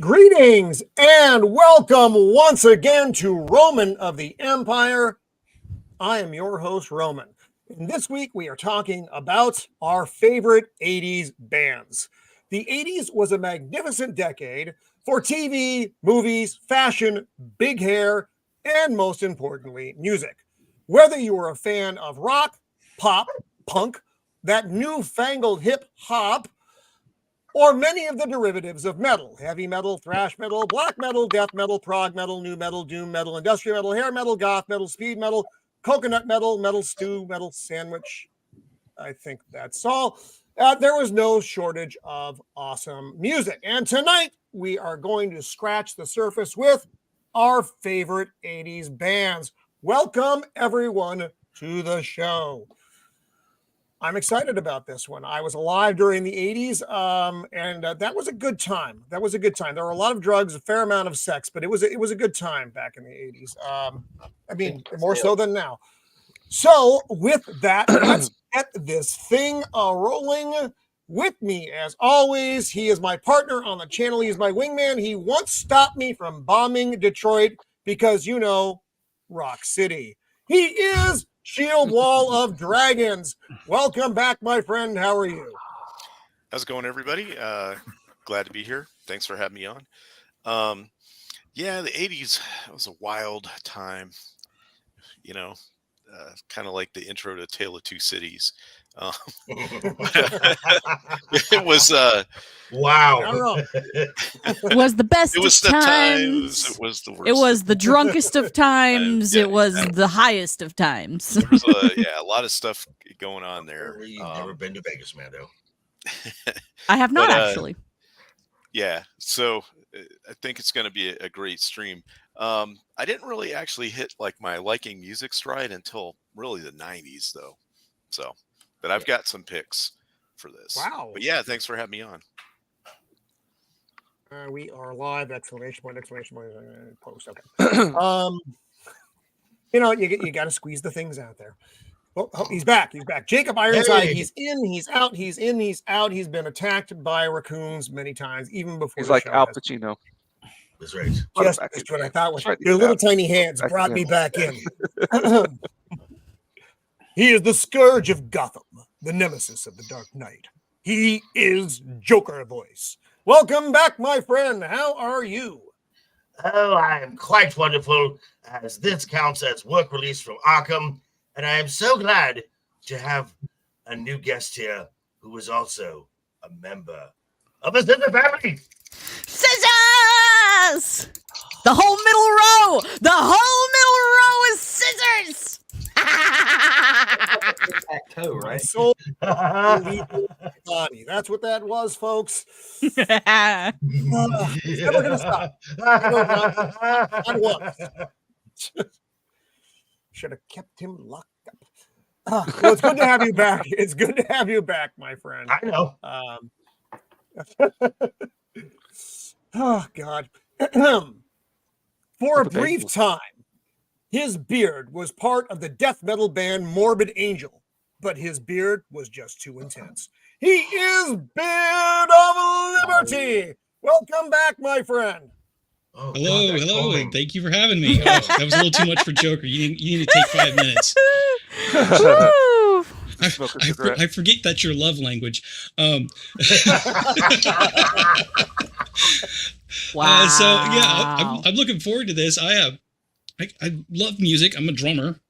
Greetings and welcome once again to Roman of the Empire. I am your host, Roman. And this week we are talking about our favorite 80s bands. The 80s was a magnificent decade for TV, movies, fashion, big hair, and most importantly, music. Whether you were a fan of rock, pop, punk, that newfangled hip hop, or many of the derivatives of metal, heavy metal, thrash metal, black metal, death metal, prog metal, new metal, doom metal, industrial metal, hair metal, goth metal, speed metal, coconut metal, metal stew, metal sandwich. I think that's all. There was no shortage of awesome music. And tonight we are going to scratch the surface with our favorite 80s bands. Welcome everyone to the show. I'm excited about this one. I was alive during the 80s, and that was a good time. That was a good time. There were a lot of drugs, a fair amount of sex, but it was a good time back in the 80s. I mean, more so than now. So with that, let's get this thing rolling. With me, as always, he is my partner on the channel. He is my wingman. He once stopped me from bombing Detroit because, you know, Rock City. He is Shieldwall of Dragons. Welcome back, my friend. How are you? How's it going, everybody? Glad to be here. Thanks for having me on. Yeah, the 80s was a wild time. You know, kind of like the intro to Tale of Two Cities. It was wow. It was the best of times. It was the worst. It was the drunkest of times. It was the highest of times. There was a lot of stuff going on there. You've never been to Vegas, Mando. I have not actually. Yeah, so I think it's going to be a great stream. I didn't really actually hit like my liking music stride until really the 90s, though. So, but I've got some picks for this. Wow. But yeah, thanks for having me on. We are live! Exclamation point! Post. Okay. You know, you got to squeeze the things out there. Oh, he's back. He's back. Jacob Ironside. Hey. He's in. He's out. He's in. He's out. He's been attacked by raccoons many times, even before. He's like Al Pacino. That's right. Just what I thought was your little tiny hands brought me back in. He is the scourge of Gotham, the nemesis of the Dark Knight. He is Joker Voice. Welcome back, my friend. How are you? Oh, I am quite wonderful, as this counts as work release from Arkham, and I am so glad to have a new guest here who is also a member of the Scissor family. Scissors! The whole middle row! The whole middle row is scissors! Toe, right? Soul body. That's what that was, folks. Never gonna stop. Should have kept him locked up. Well, it's good to have you back. It's good to have you back, my friend. I know. Oh God. For a brief time, his beard was part of the death metal band Morbid Angel, but his beard was just too intense. He is Beard of Liberty. Welcome back, my friend. Oh, hello, and thank you for having me. That was a little too much for Joker. You need to take 5 minutes. I forget that's your love language. Wow. So yeah, I'm looking forward to this. I love music. I'm a drummer.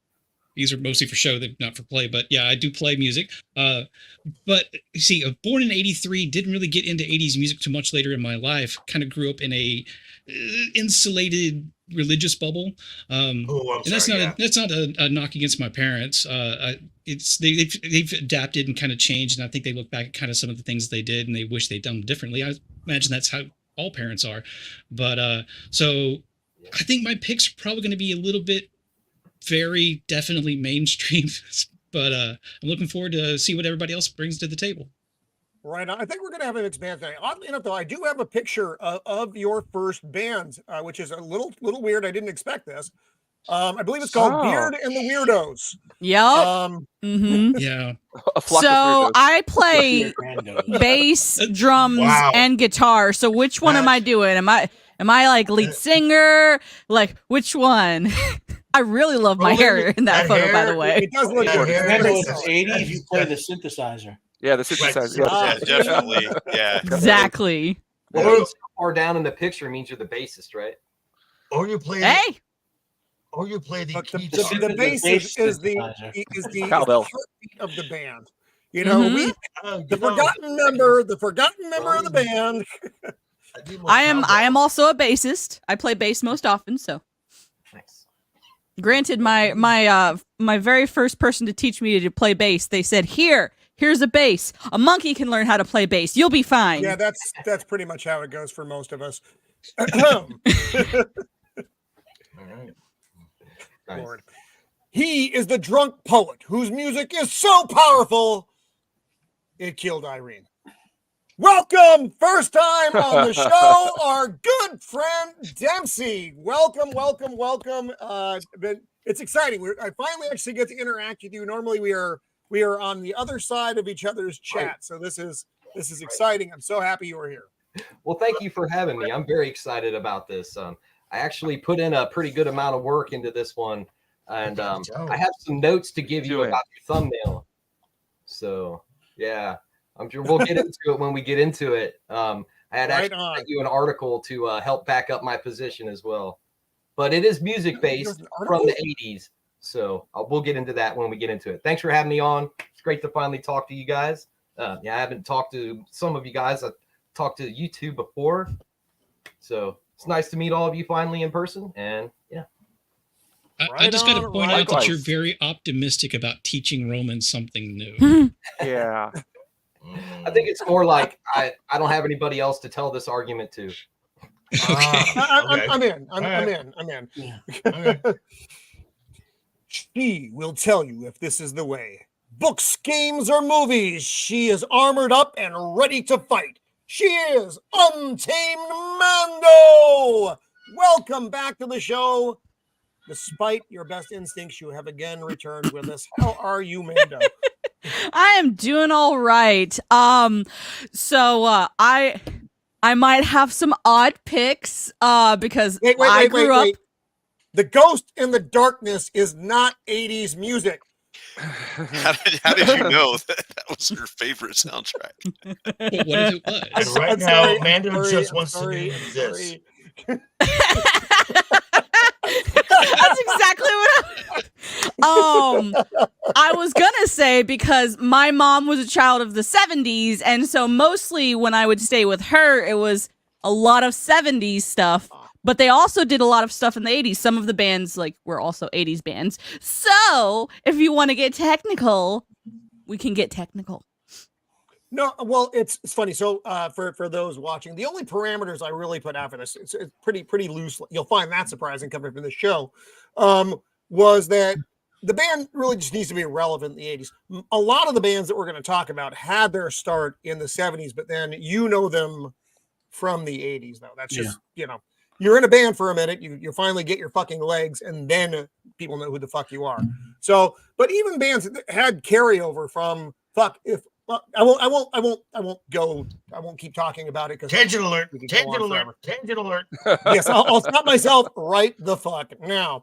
these are mostly for show, they're not for play. But yeah, I do play music. But you see, born in '83, didn't really get into '80s music too much later in my life. Kind of grew up in a insulated religious bubble. And that's not a knock against my parents. They've adapted and kind of changed, and I think they look back at kind of some of the things they did and they wish they'd done differently. I imagine that's how all parents are. But so I think my picks are probably going to be a little bit very definitely mainstream, but I'm looking forward to see what everybody else brings to the table. Right on. I think we're going to have an expand today. Oddly enough, though, I do have a picture of your first band, which is a little weird. I didn't expect this. I believe it's called Beard and the Weirdos. Yep. Yeah. So I play bass, drums, and guitar. So which one am I doing? Am I like lead singer? Like which one? I really love my hair in that photo, by the way. It does look good. It's 80s. You play the synthesizer. Yeah, the synthesizer. Yeah, definitely. Yeah. Exactly. Well, so far down in the picture means you're the bassist, right? Or you play. Hey. Or you play the the bass is the heartbeat of the band. You know, the forgotten member of the band. I am also a bassist. I play bass most often, so. Nice. Granted, my very first person to teach me to play bass, they said, here's a bass. A monkey can learn how to play bass. You'll be fine. Yeah, that's pretty much how it goes for most of us. All right. Lord. He is the drunk poet whose music is so powerful it killed Irene. Welcome, first time on the show, our good friend Dempsey. Welcome. It's exciting. I finally actually get to interact with you. Normally we are on the other side of each other's chat, right. So this is exciting. I'm so happy you are here. Well, thank you for having me. I'm very excited about this. I actually put in a pretty good amount of work into this one, and I have some notes to give you about your thumbnail. So, yeah, I'm sure we'll get into it when we get into it. I had actually sent you an article to help back up my position as well. But it is music-based from the 80s, so we'll get into that when we get into it. Thanks for having me on. It's great to finally talk to you guys. I haven't talked to some of you guys. I've talked to you two before, so it's nice to meet all of you finally in person, and yeah. I just got to point out that you're very optimistic about teaching Roman something new. Yeah. I think it's more like I don't have anybody else to tell this argument to. I'm in. Okay. She will tell you if this is the way. Books, games, or movies, she is armored up and ready to fight. She is Untamed Mando. Welcome back to the show. Despite your best instincts, you have again returned with us. How are you, Mando? I am doing all right. So I might have some odd picks because I grew up. The Ghost in the Darkness is not 80s music. How did you know that was your favorite soundtrack? What if it was? Right now, Mando just wants to do this. That's exactly what I was gonna say, because my mom was a child of the 70s, and so mostly when I would stay with her, it was a lot of 70s stuff. But they also did a lot of stuff in the 80s. Some of the bands were also 80s bands. So if you want to get technical, we can get technical. No, well, it's funny. So for those watching, the only parameters I really put out for this, it's pretty loose. You'll find that surprising coming from the show, was that the band really just needs to be relevant in the 80s. A lot of the bands that we're going to talk about had their start in the 70s, but then you know them from the 80s, though. That's just, you're in a band for a minute, you finally get your fucking legs, and then people know who the fuck you are. So, but even bands that had carryover from I won't keep talking about it because tangent alert. Yes, I'll stop myself right the fuck now.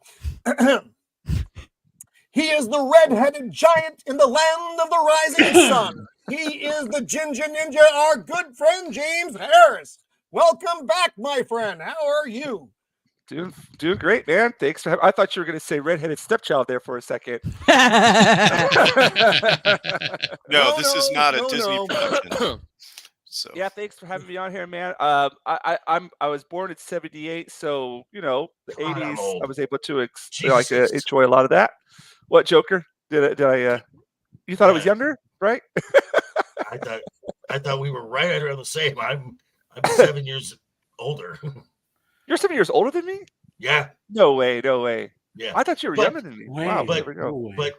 He is the red-headed giant in the land of the rising sun. He is the Jinja Ninja, our good friend James Harris. Welcome back, my friend. How are you? Doing great, man. Thanks for I thought you were going to say redheaded stepchild there for a second. No, this is not a Disney production. So yeah, thanks for having me on here, man. I was born in '78, so the God, I'm '80s. old. I was able to Jesus. enjoy a lot of that. What, Joker? Did I? You thought I was younger, right? I thought we were right around the same. I'm 7 years older. You're 7 years older than me? Yeah. No way. Yeah. I thought you were younger than me. Wow, But, there we go. no way. But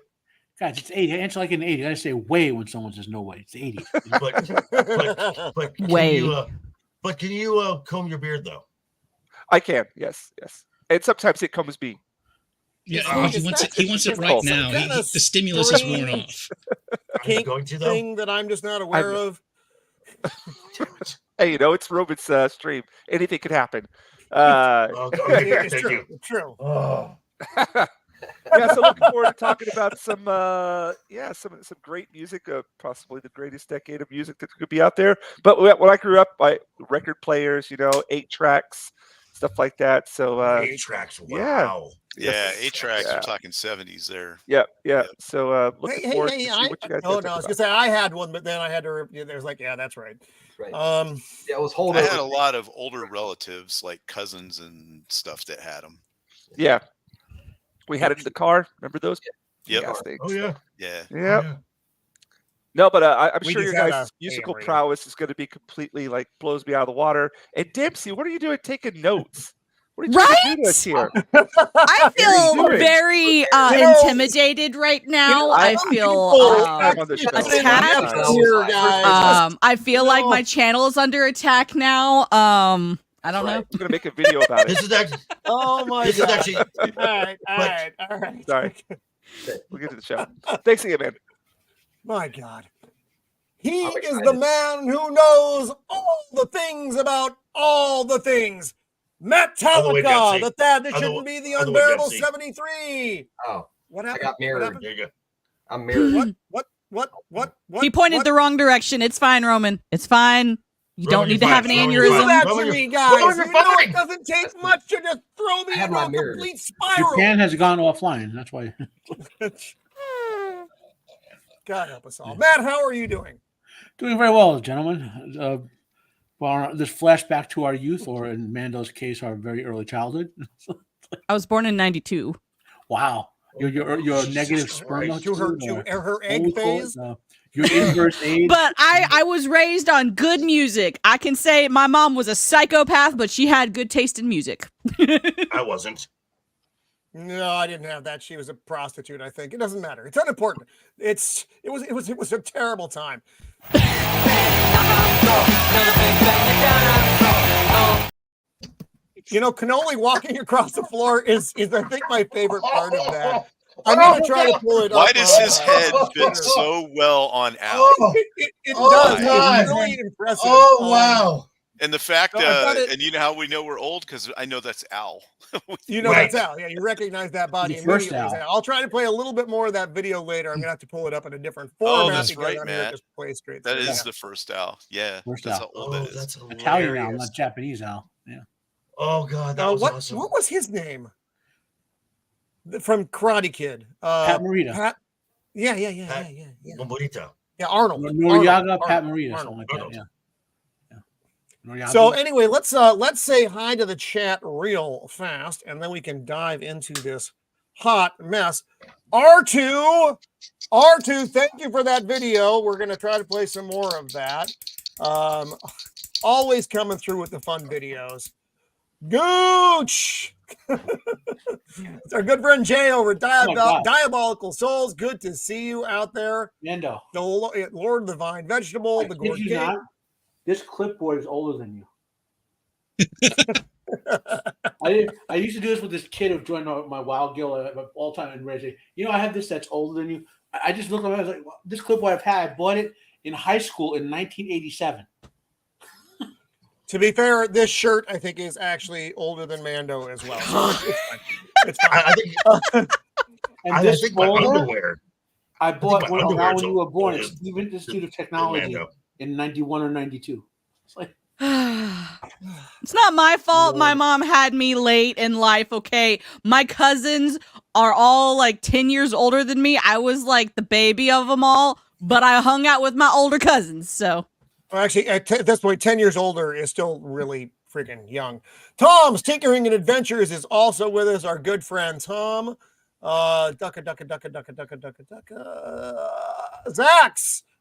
guys, it's 80. It's like in the 80s. I say way when someone says no way. It's the 80s. but can you comb your beard though? I can. Yes. And sometimes it comes me. Yeah, he wants it right now. The stimulus is worn off. I'm going to though. Thing that I'm just not aware of. Hey, it's Roman's stream. Anything could happen. Thank you. True. Oh. Yeah, so looking forward to talking about some great music, possibly the greatest decade of music that could be out there. But when I grew up, record players, 8 tracks, stuff like that. So 8 tracks. Wow. Yeah, 8 tracks. You're talking 70s there. Yeah. So looking forward to see what you guys. I was gonna say I had one, but then I had to. There's that's right. Right. Yeah, it was I had a lot of older relatives, like cousins and stuff, that had them. Yeah, we had it in the car. Remember those? Yep. Oh yeah. Yeah. Yeah. No, but I'm We sure just your had guys' a musical AM prowess is going to be completely blows me out of the water. And Dempsey, what are you doing taking notes? What are you trying to do to us here? I feel doing? very intimidated right now. I feel attacked. I feel like my channel is under attack now. I don't know. I'm going to make a video about it. This is actually. Oh my This god! is actually. All right. Sorry. We'll get to the show. Thanks again, man. My God. He is the man who knows all the things about all the things. Matt Talika, the Thad that shouldn't be the unbearable 73. Oh, what happened? I got mirrored. There you go. I'm mirrored. What? He pointed the wrong direction. It's fine, Roman. It's fine. You don't need to have an Do aneurysm. that to me, guys. It doesn't take much to just throw me into a complete spiral. Japan has gone offline. That's why. God help us all. Matt, how are you doing? Doing very well, gentlemen. Well, this flashback to our youth, or in Mando's case, our very early childhood. I was born in 92. Wow. Your negative sperm to her egg phase. Your inverse age. But I was raised on good music. I can say my mom was a psychopath, but she had good taste in music. I wasn't. No, I didn't have that. She was a prostitute, I think. It doesn't matter. It's unimportant. It was a terrible time. Cannoli walking across the floor is I think my favorite part of that. I'm gonna try to pull it up. Why does his head fit so well on Al? It does. God. It's really impressive. Oh wow. And the fact, No, and you know how we know we're old? Because I know that's Al. That's Al. Yeah, you recognize that body The first immediately. Al. I'll try to play a little bit more of that video later. I'm gonna have to pull it up in a different Oh, format. that's because right, I'm gonna Matt. just play straight. That through. is the first Al. Yeah, First that's Al. how old that is. That's Italian Al, hilarious. not Japanese Al. Yeah. Oh god, that was awesome. What was his name? From Karate Kid. Pat Morita. Pat. Yeah. Bonita. Yeah, Arnold. Noriyaga, Pat Arnold. Morita, something like that. Yeah. Noriyaga. So anyway, let's say hi to the chat real fast, and then we can dive into this hot mess. R2, thank you for that video. We're gonna try to play some more of that. Always coming through with the fun videos. Gooch! It's our good friend Jay over at Diabolical Souls. Good to see you out there. Mando. The Lord of the Vine Vegetable, the Gourd King. This clipboard is older than you. I used to do this with this kid who joined my Wild Guild all time in Reggie. I have this that's older than you. I just looked at it. I was like, this clipboard I've had. I bought it in high school in 1987. To be fair, this shirt I think is actually older than Mando as well. So it's fine. I think my underwear. I bought when you were born. It's Steven Institute of Technology in 91 or 92. It's like It's not my fault. My mom had me late in life. Okay. My cousins are all like 10 years older than me. I was like the baby of them all, but I hung out with my older cousins. So Well, actually, at this point, 10 years older is still really freaking young. Tom's Tinkering and Adventures is also with us. Our good friend Tom. Ducka.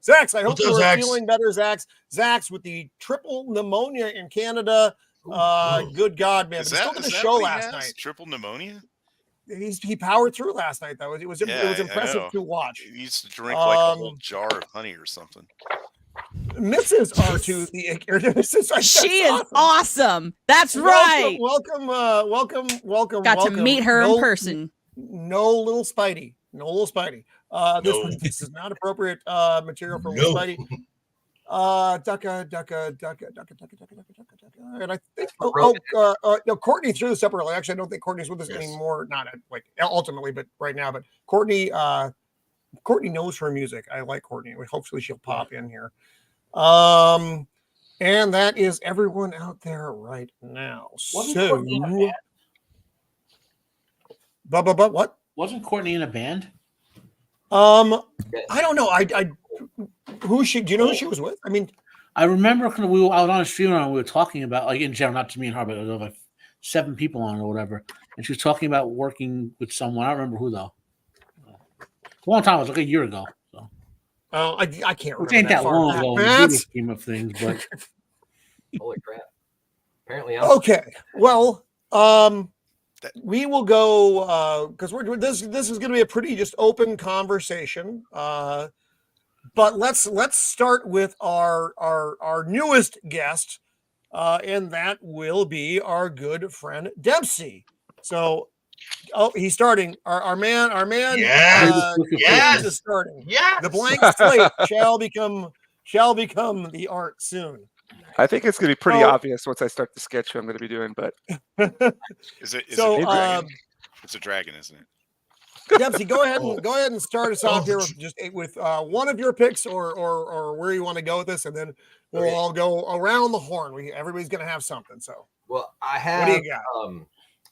Zax, I hope you are feeling better, Zax. Zax with the triple pneumonia in Canada. Good God, man. He still did a show last night. Triple pneumonia? He powered through last night, though. It was impressive to watch. He used to drink like a whole jar of honey or something. Mrs. R2, she is awesome. That's right. Welcome. Got to meet her in person. No little Spidey. This is not appropriate material for little Spidey. Ducka. And I think no, Courtney threw this up early. Actually, I don't think Courtney's with us anymore. Not like ultimately, but right now. But Courtney knows her music. I like Courtney. Hopefully she'll pop in here. And that is everyone out there right now. What? Wasn't Courtney in a band? I don't know. Do you know who she was with? I mean, I remember I was on a funeral and we were talking about, like, in general, not to me and her, but there was like 7 people on it or whatever. And she was talking about working with someone. I don't remember who, though. A long time. It was like a year ago. So. I can't remember. Which ain't that long ago in the scheme of things, but. Holy crap. Apparently okay. Well, we will go because this is going to be a pretty just open conversation. But let's start with our newest guest, and that will be our good friend Dempsey. So, he's starting. Our man. Yes, is starting. Yes, the blank slate shall become the art soon. I think it's going to be pretty obvious once I start the sketch I'm going to be doing. But is it a dragon? It's a dragon, isn't it? Dempsey, go ahead and start us off here with one of your picks or where you want to go with this, and then we'll all go around the horn. Everybody's going to have something. So, well, I have. What do you got?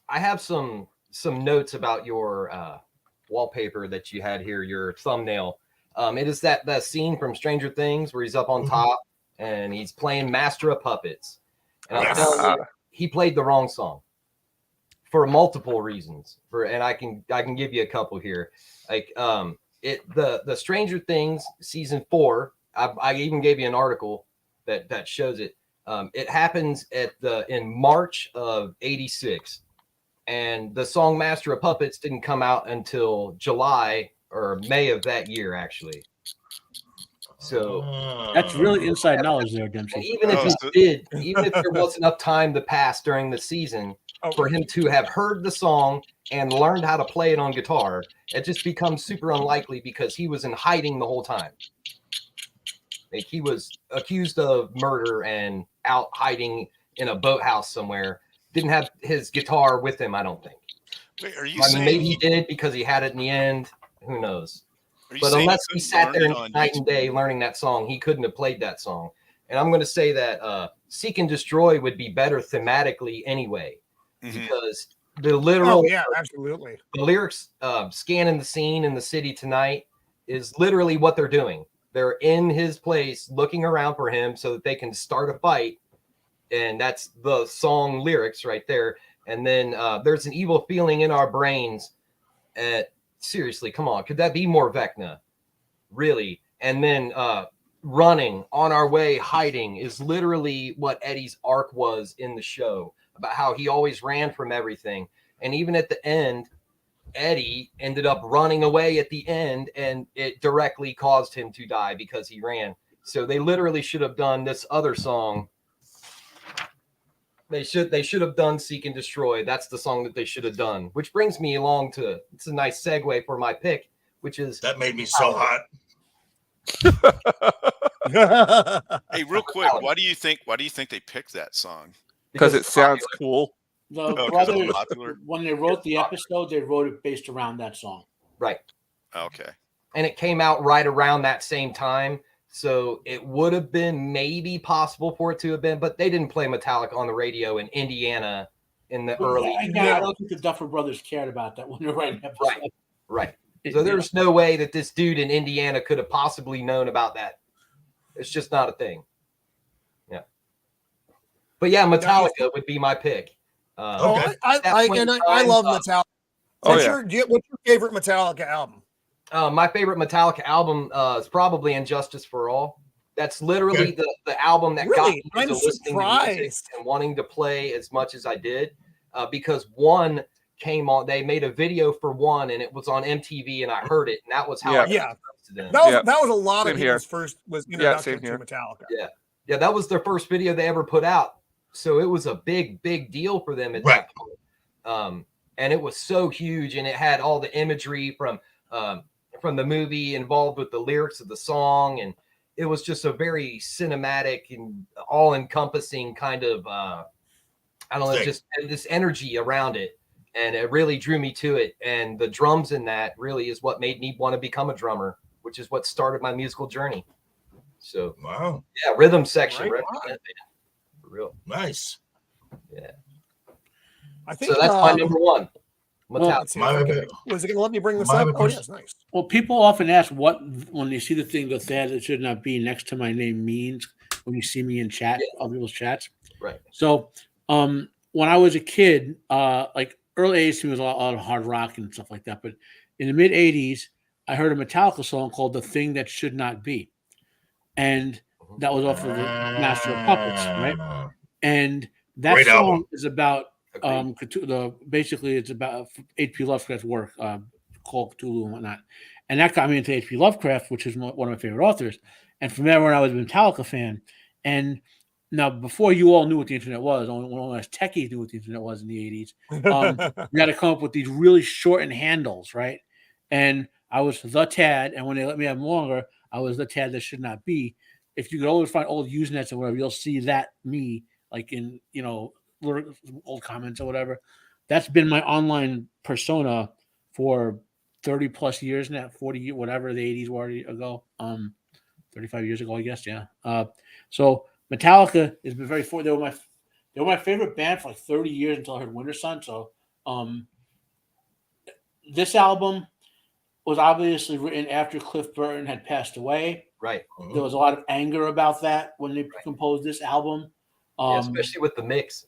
I have some notes about your wallpaper that you had here, your thumbnail. It is that scene from Stranger Things where he's up on top and he's playing Master of Puppets. And I'm telling you, he played the wrong song. For multiple reasons, and I can give you a couple here. Like the Stranger Things season 4. I even gave you an article that shows it. It happens in March of '86, and the song "Master of Puppets" didn't come out until July or May of that year, actually. So that's really inside knowledge there, Dempsey. Even if there was enough time to pass during the season. For him to have heard the song and learned how to play it on guitar, it just becomes super unlikely because he was in hiding the whole time. Like, he was accused of murder and out hiding in a boathouse somewhere. Didn't have his guitar with him, I don't think. Wait, are you saying maybe he did because he had it in the end. Who knows? But unless he sat there night and day learning that song, he couldn't have played that song. And I'm going to say that Seek and Destroy would be better thematically anyway. Because the literal absolutely. The lyrics scanning the scene in the city tonight is literally what they're doing. They're in his place looking around for him so that they can start a fight. And that's the song lyrics right there. And then there's an evil feeling in our brains. Seriously, come on. Could that be more Vecna? Really? And then running on our way, hiding is literally what Eddie's arc was in the show. About how he always ran from everything. And even at the end, Eddie ended up running away at the end, and it directly caused him to die because he ran. So they literally should have done this other song. They should have done Seek and Destroy. That's the song that they should have done. Which brings me along to, it's a nice segue for my pick, which is that made me so hot. Hey, real quick, why do you think they picked that song? Because it sounds cool. The brothers, when they wrote the episode, they wrote it based around that song. Right. Okay. And it came out right around that same time. So it would have been maybe possible for it to have been, but they didn't play Metallica on the radio in Indiana in the early. I don't think the Duffer Brothers cared about that when they're writing episodes. Right. So there's no way that this dude in Indiana could have possibly known about that. It's just not a thing. Yeah. But yeah, Metallica would be my pick. I love Metallica. What's your favorite Metallica album? My favorite Metallica album is probably Injustice for All. That's literally the album that got me to listening to music and wanting to play as much as I did, because One came on. They made a video for One, and it was on MTV, and I heard it, and that was how I got to them. That was a lot of people's first introduction to Metallica. Yeah, that was their first video they ever put out, so it was a big deal for them at that point. And it was so huge, and it had all the imagery from the movie involved with the lyrics of the song, and it was just a very cinematic and all-encompassing kind of just this energy around it, and it really drew me to it. And the drums in that really is what made me want to become a drummer, which is what started my musical journey. So rhythm section, for real, nice. Yeah, I think so. That's my number one. Was it going to let me bring this up? Oh, yes, nice. Well, people often ask when they see the thing that "that should not be" next to my name means when you see me in chat, other people's chats. Right. So, when I was a kid, like early 80s, was a lot of hard rock and stuff like that. But in the mid 80s, I heard a Metallica song called "The Thing That Should Not Be," and that was off of the Master of Puppets, right? And that Great song album. is about basically it's about H.P. Lovecraft's work called Cthulhu and whatnot, and that got me into H.P. Lovecraft, which is one of my favorite authors. And from there, when I was a Metallica fan, and now before you all knew what the internet was, only us techies knew what the internet was in the 80s. We had to come up with these really shortened handles, right? And I was the Tad, and when they let me have longer, I was the Tad that should not be. If you could always find old Usenets or whatever, you'll see that me, like in old comments or whatever. That's been my online persona for 30 plus years now, 40 years, whatever the 80s were ago, 35 years ago, I guess. Yeah. So Metallica has been they were my favorite band for like 30 years until I heard Winter Sun. So this album was obviously written after Cliff Burton had passed away. Right. There was a lot of anger about that when they composed this album. Especially with the mix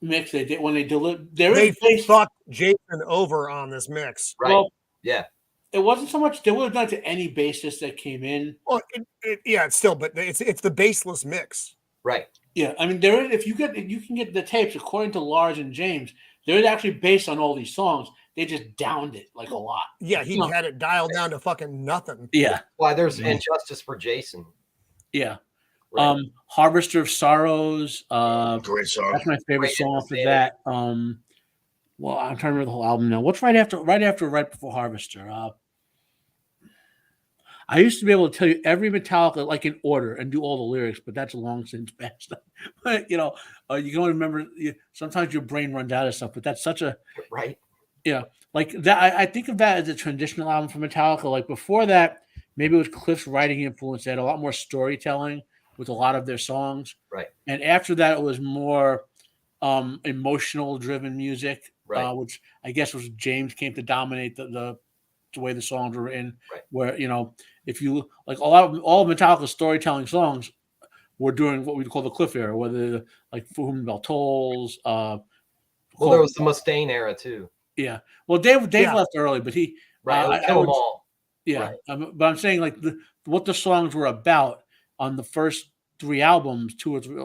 they did when they delivered. They fucked Jason over on this mix. Right. Well, yeah. It wasn't so much they would have done it to any bassist that came in. Well, it's still, but it's the bassless mix. Right. Yeah, I mean there is if you can get the tapes according to Lars and James. They're actually based on all these songs. They just downed it like a lot. Yeah, he had it dialed down to fucking nothing. Yeah. Why there's Injustice for Jason. Yeah. Right. Harvester of Sorrows. Great song. That's my favorite song for that. Well, I'm trying to remember the whole album now. What's right before Harvester? I used to be able to tell you every Metallica like in order and do all the lyrics, but that's long since passed. But you can only remember. Sometimes your brain runs out of stuff, but that's such a right. Yeah, like that. I think of that as a transitional album for Metallica. Like before that, maybe it was Cliff's writing influence. They had a lot more storytelling with a lot of their songs. Right. And after that, it was more emotional driven music, right. Which I guess was James came to dominate the way the songs were written. Right. Where, if you like all Metallica storytelling songs were during what we call the Cliff era, whether like For Whom the Bell Tolls. Well, there was the Mustaine era too. Yeah. Well, Dave left early, but he right. Kill them all. Yeah. Right. But I'm saying like what the songs were about on the first three albums, two or three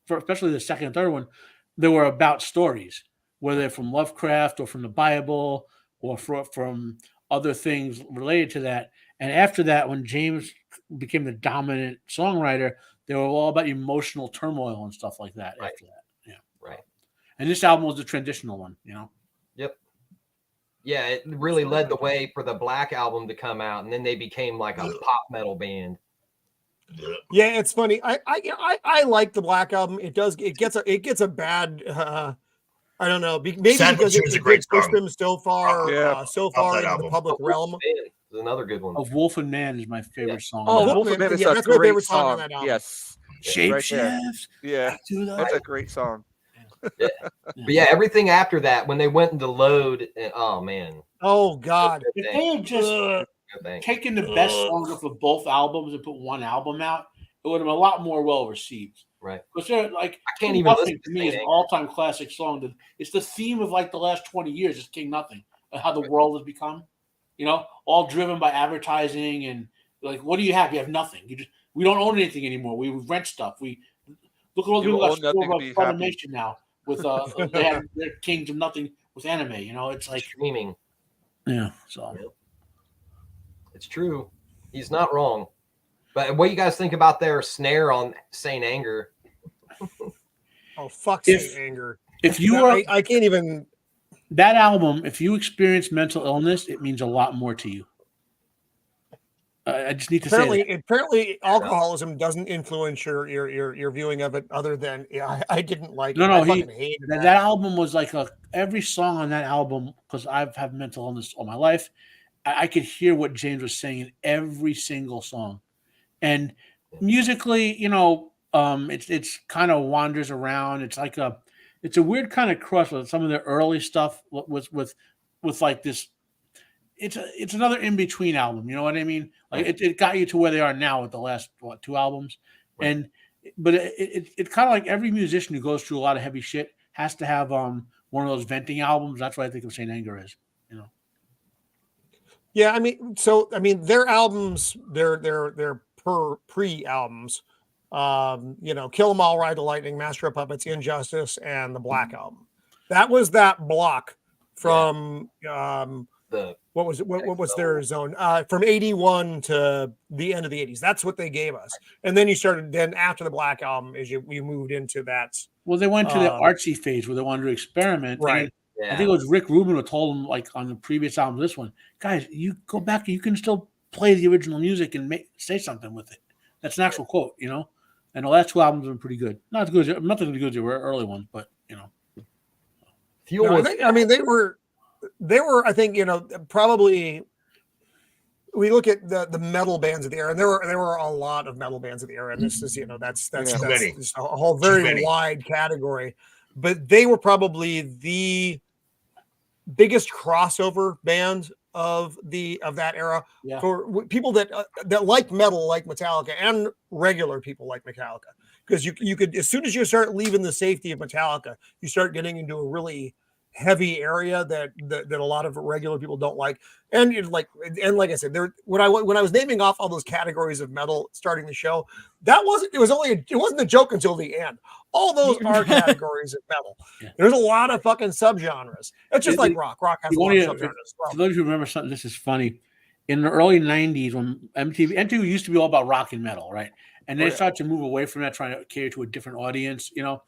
especially the second and third one, they were about stories, whether they're from Lovecraft or from the Bible or from other things related to that. And after that, when James became the dominant songwriter, they were all about emotional turmoil and stuff like that. Right. After that, yeah, right. And this album was the transitional one, Yep. Yeah, it really led the way for the Black Album to come out, and then they became like a pop metal band. Yeah, it's funny. I like the Black Album. It gets a bad. I don't know. Maybe because it's a great pushed them so far into the public realm. is another good one. Of Wolf and Man is my favorite song. Oh, Wolf Wolf Man, and Man is yeah, a that's my great favorite song on song. that album. Yes. Shape Right there. Shift. Yeah. That's a great song. But yeah, everything after that, when they went into Load, oh man. Oh God. If they had just Good thing. taken the best songs off of both albums and put one album out, it would have been a lot more well received. Right. Because they're like, I can't even Nothing listen to to me is Saint an Anger. all-time classic song. It's the theme of like the last 20 years. It's King Nothing, how the world has become. You know, all driven by advertising and like, what do you have? You have nothing. We don't own anything anymore. We rent stuff. We look at all the You people own nothing to be got happy. Funimation now with they have their Kings of Nothing with anime. You know, it's like Streaming. yeah. So It's true. He's not wrong. But what do you guys think about their snare on Saint Anger? Oh fuck, If- Saint Anger. if you are I can't even. that album, if you experience mental illness, it means a lot more to you. I just need to say that. Apparently, alcoholism doesn't influence your viewing of it. Other than I didn't like No, it. no, I fucking hated that that. album was like every song on that album, because I've had mental illness all my life. I could hear what James was saying in every single song, and musically, you know, it's kind of wanders around. It's like it's a weird kind of cross with some of the early stuff with like this. It's another in between album. You know what I mean? Like it got you to where they are now with the last two albums, but it's kind of like every musician who goes through a lot of heavy shit has to have one of those venting albums. That's what I think of Saint Anger is. You know. Yeah, I mean, their albums, their pre-albums, you know, Kill 'Em All, Ride the Lightning, Master of Puppets, Injustice, and the Black Album. That was that block from what was it? What was their zone? From 81 to the end of the 80s. That's what they gave us. And then you started. Then after the Black Album, we moved into that. Well, they went to the artsy phase where they wanted to experiment. Right. I think it was Rick Rubin who told them, like on the previous album, this one, guys, you go back, you can still play the original music and say something with it. That's an actual quote, you know. And the last two albums have been pretty good. Not as good, nothing as good as the early ones, but you know. They were. I think, you know, probably. We look at the metal bands of the era, and there were a lot of metal bands of the era, and this is, you know, that's just a whole very wide category. But they were probably the biggest crossover band of that era for people that like metal, like Metallica, and regular people like Metallica, because you could, as soon as you start leaving the safety of Metallica, you start getting into a really heavy area that a lot of regular people don't like. And like I said, when I was naming off all those categories of metal starting the show, it wasn't a joke until the end. All those are categories of metal. There's a lot of fucking subgenres. It's just like rock. Rock has a lot of subgenres as well. For those who remember something, this is funny. In the early 90s, when MTV used to be all about rock and metal, right? And they started to move away from that, trying to cater to a different audience, you know.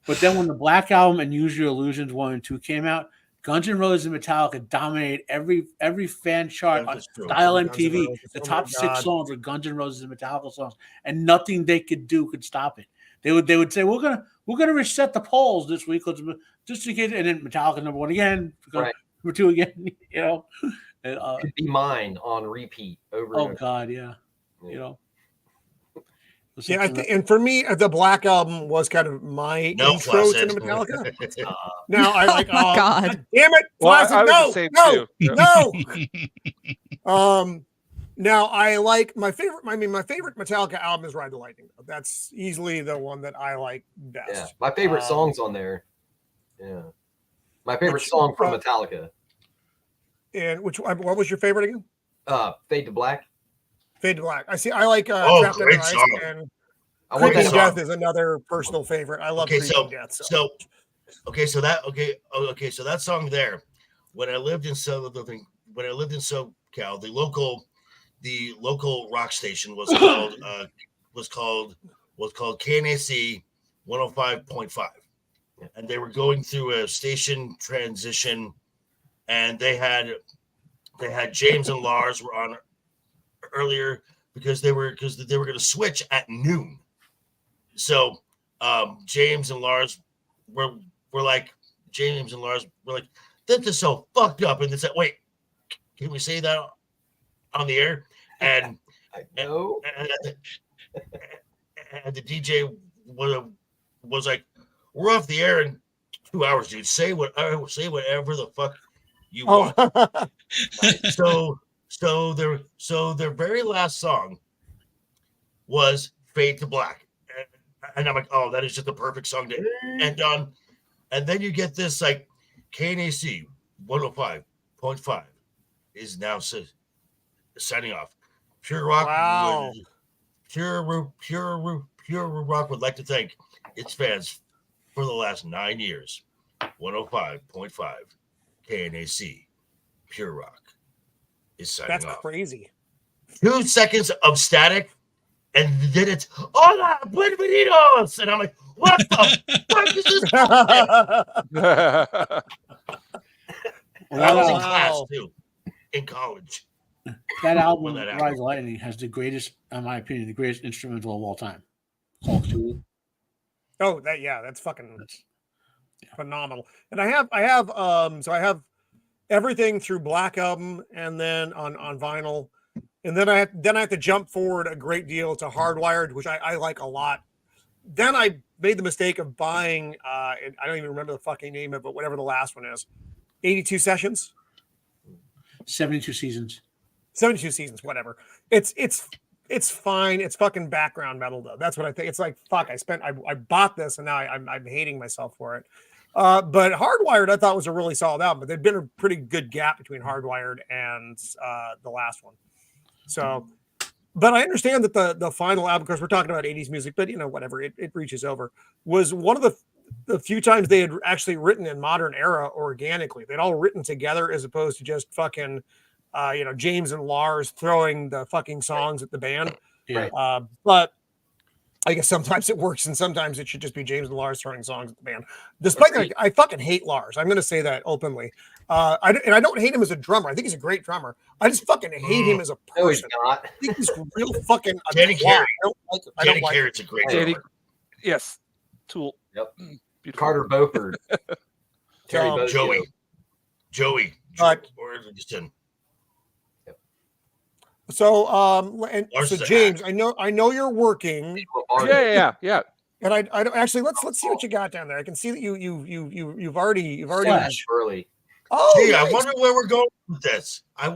But then when the Black Album and Use Your Illusions 1 and 2 came out, Guns N' Roses and Metallica dominated every fan chart on Style MTV. The top 6 songs were Guns N' Roses and Metallica songs, and nothing they could do could stop it. They would say, we're gonna reset the polls this week, just in case, and then Metallica number 1 again, number 2 again, you know. Could Be Mine on repeat over. Oh God, yeah, you know. Yeah, and for me, the Black Album was kind of my intro to Metallica. Now I like, oh my God, damn it, Classic, no. Now I like my favorite Metallica album is Ride the Lightning. That's easily the one that I like best. Yeah, my favorite songs on there. Yeah, my favorite song from Metallica. And what was your favorite again? Fade to Black. Fade to Black. I see. I like Trapped Under Ice, and Creeping Death is another personal favorite. I love Creeping Death. So that song there. When I lived in SoCal, the local rock station was called KNAC 105.5, and they were going through a station transition, and they had James and Lars were on earlier because they were going to switch at noon. So James and Lars were like, this is so fucked up. And they said, wait, can we say that on the air, and I know. and the DJ was like, "We're off the air in 2 hours, dude. Say whatever the fuck you want." So their very last song was "Fade to Black," and I'm like, "Oh, that is just the perfect song to end on." And then you get this like KNAC 105.5 is now signing off. Pure Rock. Wow. Pure Rock would like to thank its fans for the last 9 years. 105.5 KNAC Pure Rock is signing That's off. crazy. 2 seconds of static, and then it's "Hola, bienvenidos," and I'm like, "What the fuck is this?" And I that, was in album, class too, in college. that album, When that Rise happened. of Lightning, has the greatest, in my opinion, the greatest instrumental of all time. Call of Duty. Oh, that's fucking phenomenal. And I have everything through Black Album and then on vinyl. And then I have to jump forward a great deal to Hardwired, which I like a lot. Then I made the mistake of buying and I don't even remember the fucking name of it, whatever the last one is. 82 Sessions. 72 seasons. 72 seasons, whatever. It's fine. It's fucking background metal though. That's what I think. It's like, fuck, I bought this and now I'm hating myself for it. But Hardwired I thought was a really solid album, but there'd been a pretty good gap between Hardwired and the last one. So, but I understand that the final album, because we're talking about 80s music, but whatever, it reaches over, was one of the few times they had actually written in modern era organically. They'd all written together as opposed to just fucking James and Lars throwing the fucking songs at the band. Yeah. But I guess sometimes it works and sometimes it should just be James and Lars throwing songs at the band. Despite that, I fucking hate Lars. I'm going to say that openly. I don't hate him as a drummer. I think he's a great drummer. I just fucking hate him as a person. No, he's not. I think he's real fucking. Danny Carey. I don't Danny like Carey's a great Danny- drummer. Yes. Tool. Yep. Beautiful. Carter Beauford. Terry Bozzio. Joey. But- Or Livingston. So, and Lars so is a James, I know you're working, Yeah. and I don't actually. Let's see what you got down there. I can see that you've already. Flash. Early. Oh, Gee, nice. I wonder where we're going with this. I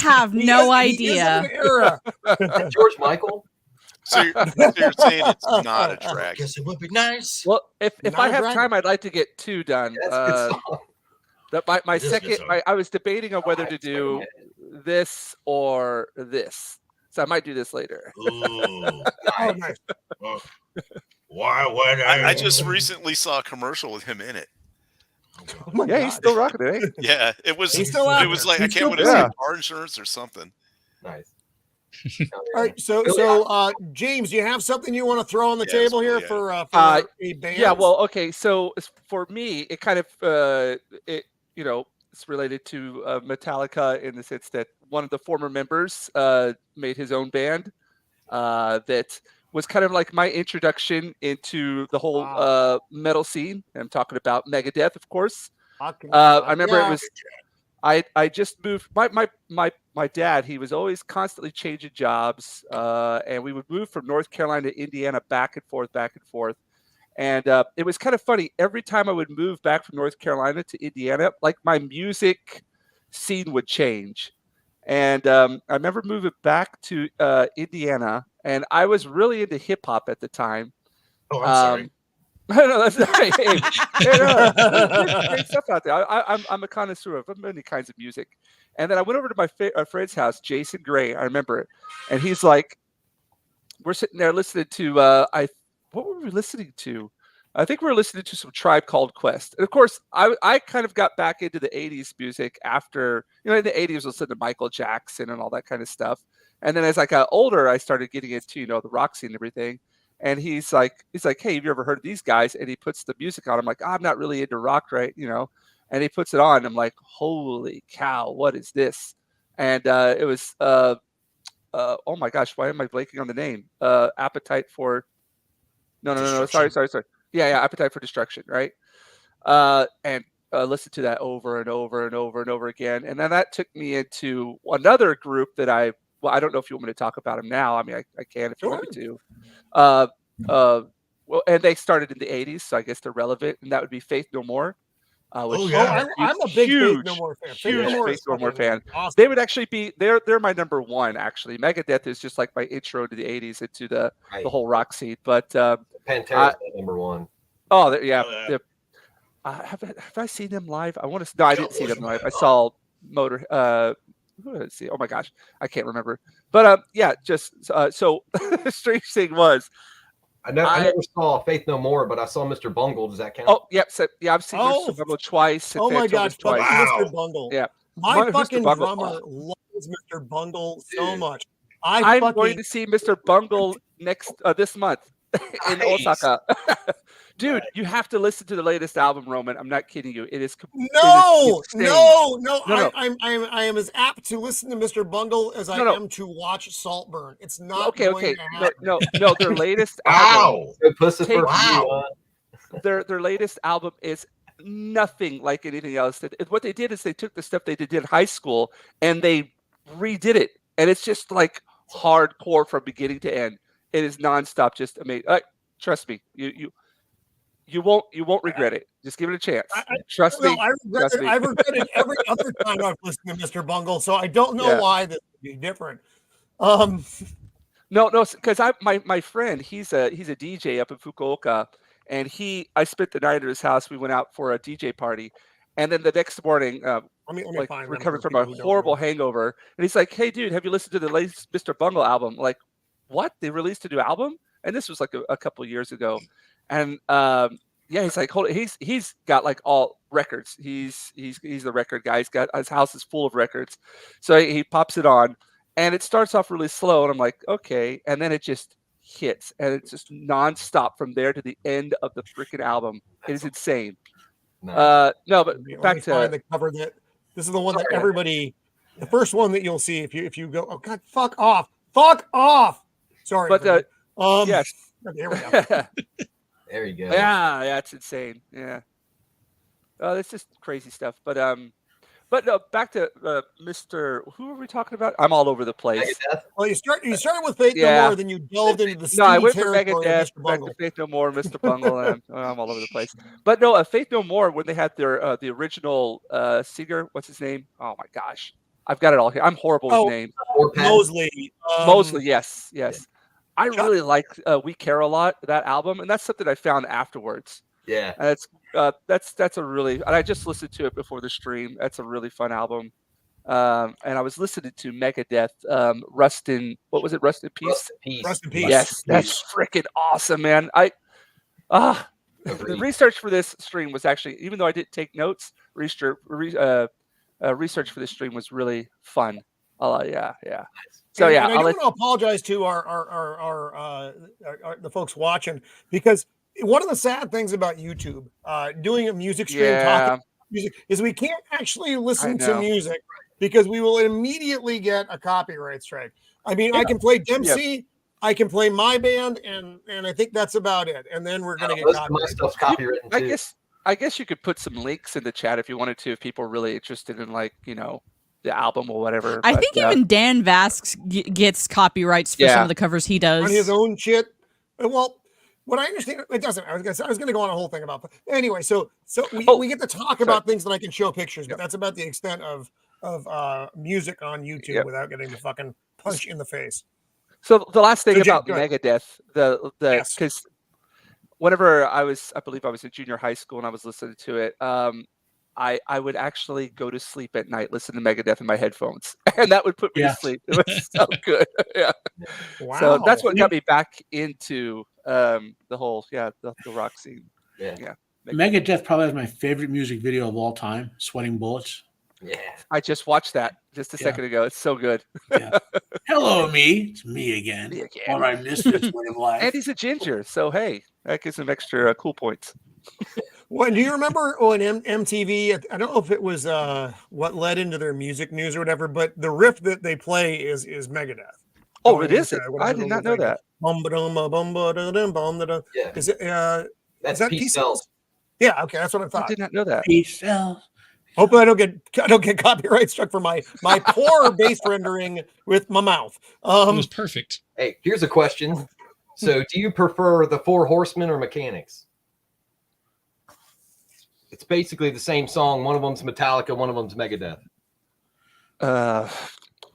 have no He is of an idea. era. George Michael. So you're saying it's not a I track. guess it would be nice. Well, if Not I a have dragon. time, I'd like to get 2 done. That's a good song. That my It is a good second, song. I was debating on whether to I do recommend this or this. So I might do this later. Ooh. Oh, nice. Oh. Why would I just recently saw a commercial with him in it. Oh my Yeah, God. he's still rocking it. Eh? Yeah, it was. He's still out It was there. like I He's can't still remember Yeah. if car insurance or something. Nice. All right, so James, do you have something you want to throw on the Yes, table here yeah. for Uh, a band? Yeah, well, okay. So for me, it kind of it's related to Metallica in the sense that one of the former members made his own band that was kind of like my introduction into the whole Wow. metal scene. I'm talking about Megadeth, of course. I I remember it was I just moved. My dad, he was always constantly changing jobs, and we would move from North Carolina to Indiana back and forth. And it was kind of funny. Every time I would move back from North Carolina to Indiana, like my music scene would change. And I remember moving back to Indiana, and I was really into hip hop at the time. Oh, I'm sorry. No, that's right. There's great stuff out there. I'm a connoisseur of many kinds of music. And then I went over to my friend's house, Jason Gray. I remember it. And he's like, we're sitting there listening to, what were we listening to? I think we were listening to some Tribe Called Quest. And of course, I kind of got back into the 80s music after, in the 80s, I was listening to Michael Jackson and all that kind of stuff. And then as I got older, I started getting into, the rock scene and everything. And he's like, hey, have you ever heard of these guys? And he puts the music on. I'm like, I'm not really into rock, right? And he puts it on. I'm like, holy cow, what is this? And it was, oh my gosh, why am I blanking on the name? Appetite for, no. Sorry. Yeah, Appetite for Destruction, right? And listened to that over and over and over and over again. And then that took me into another group that I don't know if you want me to talk about them now. I mean, I can if you want me to. Well, and they started in the 80s, so I guess they're relevant, and that would be Faith No More. I'm a big Faith No More fan. Huge Faith No More fan. Awesome. They would actually be they're my number one. Actually, Megadeth is just like my intro to the 80s into the whole rock scene. But Pantera's number one. Oh, yeah. Have I seen them live? I want to. No, I didn't see them live. I saw Motor. Who did I see? Oh my gosh, I can't remember. But yeah, just so the strange thing was. I never saw Faith No More, but I saw Mr. Bungle. Does that count? Oh, yep. So, yeah, I've seen Mr. Bungle twice. Oh my God, twice. Mr. Bungle. Yeah, my fucking drummer loves Mr. Bungle so much. I'm going to see Mr. Bungle this month in Osaka. Dude, you have to listen to the latest album, Roman. I'm not kidding you. It is no. I am as apt to listen to Mr. Bungle as I am to watch Saltburn. It's not okay. No. Their latest album. Their latest album is nothing like anything else. What they did is they took the stuff they did in high school and they redid it, and it's just like hardcore from beginning to end. It is nonstop, just amazing. Trust me, you won't regret it. Just give it a chance. Trust me. I've regretted every other time I've listened to Mr. Bungle, so I don't know why this would be different. No, because my friend, he's a DJ up in Fukuoka, and I spent the night at his house. We went out for a DJ party, and then the next morning, recovering from a horrible hangover, and he's like, "Hey, dude, have you listened to the latest Mr. Bungle album?" I'm like, what? They released a new album? And this was like a couple years ago. And he's like, hold it. He's got like all records. He's the record guy. His house is full of records. So he pops it on, and it starts off really slow. And I'm like, okay. And then it just hits, and it's just nonstop from there to the end of the freaking album. It is insane. But back to the cover. This is the one that everybody, the first one that you'll see if you go, oh God, fuck off. Sorry, but yes. There we go. There you go. Yeah, it's insane. Yeah. It's just crazy stuff. But no, back to Mr. Who are we talking about? I'm all over the place. Megadeth. Well, you started with Faith No More, then you delved into the I went from Megadeth back to Faith No More, Mr. Bungle, and I'm all over the place. But no, Faith No More, when they had their the original singer, what's his name? Oh my gosh, I've got it all here. I'm horrible with names. Mosley. Mosley, yes. Yeah. I really like We Care a Lot, that album, and that's something I found afterwards. Yeah, and that's a really, and I just listened to it before the stream. That's a really fun album. And I was listening to Megadeth, Rust in Peace. Rust in Peace. Yes, that's freaking awesome, man. The research for this stream was actually, even though I didn't take notes, research for this stream was really fun. Yeah. So and I want to apologize to the folks watching, because one of the sad things about YouTube, doing a music stream, talking music, is we can't actually listen to music because we will immediately get a copyright strike. I mean, I can play Dempsey, I can play my band, and I think that's about it. And then we're going to get my stuff's copywritten too. I guess you could put some links in the chat if you wanted to, if people are really interested in the album or whatever. I think even Dan Vasks gets copyrights for some of the covers he does on his own shit. Well, what I understand, it doesn't. I was going to go on a whole thing about. Anyway, so we get to talk about things that I can show pictures, but that's about the extent of music on YouTube without getting the fucking punch in the face. So the last thing about Megadeth, because whenever I believe I was in junior high school and I was listening to it, I would actually go to sleep at night, listen to Megadeth in my headphones, and that would put me to sleep. It was so good. Yeah. Wow. So that's what got me back into the whole the rock scene. Yeah. Megadeth probably is my favorite music video of all time. Sweating Bullets. Yeah. I just watched that just a second ago. It's so good. Hello, me. It's me again. All my misfits way of life. And he's a ginger, so hey, that gives him extra cool points. Well, do you remember on MTV? I don't know if it was what led into their music news or whatever, but the riff that they play is Megadeth. Oh, it is. I did not know that. Is that Peace Cells? Yeah, okay, that's what I I thought. did not know that. Peace out. Hopefully, I don't get copyright struck for my poor bass rendering with my mouth. It was perfect. Hey, here's a question. So, do you prefer the Four Horsemen or Mechanics? It's basically the same song. One of them's Metallica, one of them's Megadeth.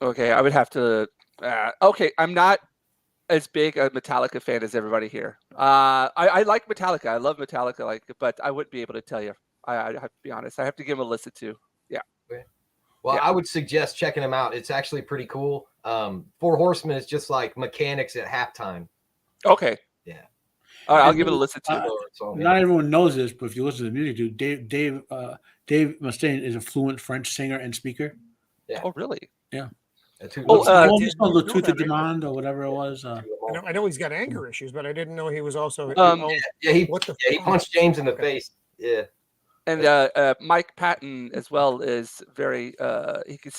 Okay, I would have to. Okay, I'm not as big a Metallica fan as everybody here. I like Metallica. I love Metallica, but I wouldn't be able to tell you. I have to be honest. I have to give them a listen to. Yeah. Okay. Well, I would suggest checking them out. It's actually pretty cool. Four Horsemen is just like Mechanics at halftime. Okay. Yeah. All right, I'll give it a listen to. Not everyone knows this, but if you listen to the music, dude, Dave Mustaine is a fluent French singer and speaker. Yeah. Oh, really? Yeah. Le Truth de Demand or whatever it was. I know he's got anger issues, but I didn't know he was also. He what the he punched James in the face. Yeah. And Mike Patton as well is very he can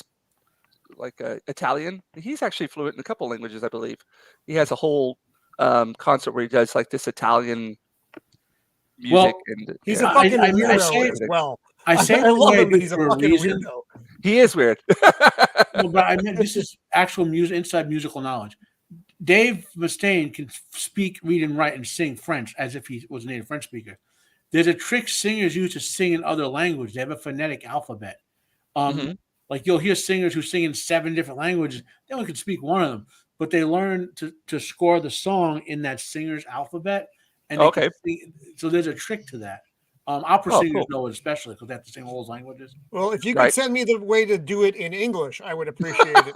Italian. He's actually fluent in a couple languages, I believe. He has a whole concert where he does like this Italian music. Well, and he's a fucking weirdo as well. I say I love him, but this he's a for a fucking reason. weirdo. He is weird. No, but I mean, this is actual inside musical knowledge. Dave Mustaine can speak, read, and write and sing French as if he was a native French speaker. There's a trick singers use to sing in other languages. They have a phonetic alphabet. Like you'll hear singers who sing in 7 different languages. They only can speak one of them, but they learn to score the song in that singer's alphabet. And so there's a trick to that. Opera singers know it especially because they have to sing all those languages. Well, if you could send me the way to do it in English, I would appreciate it.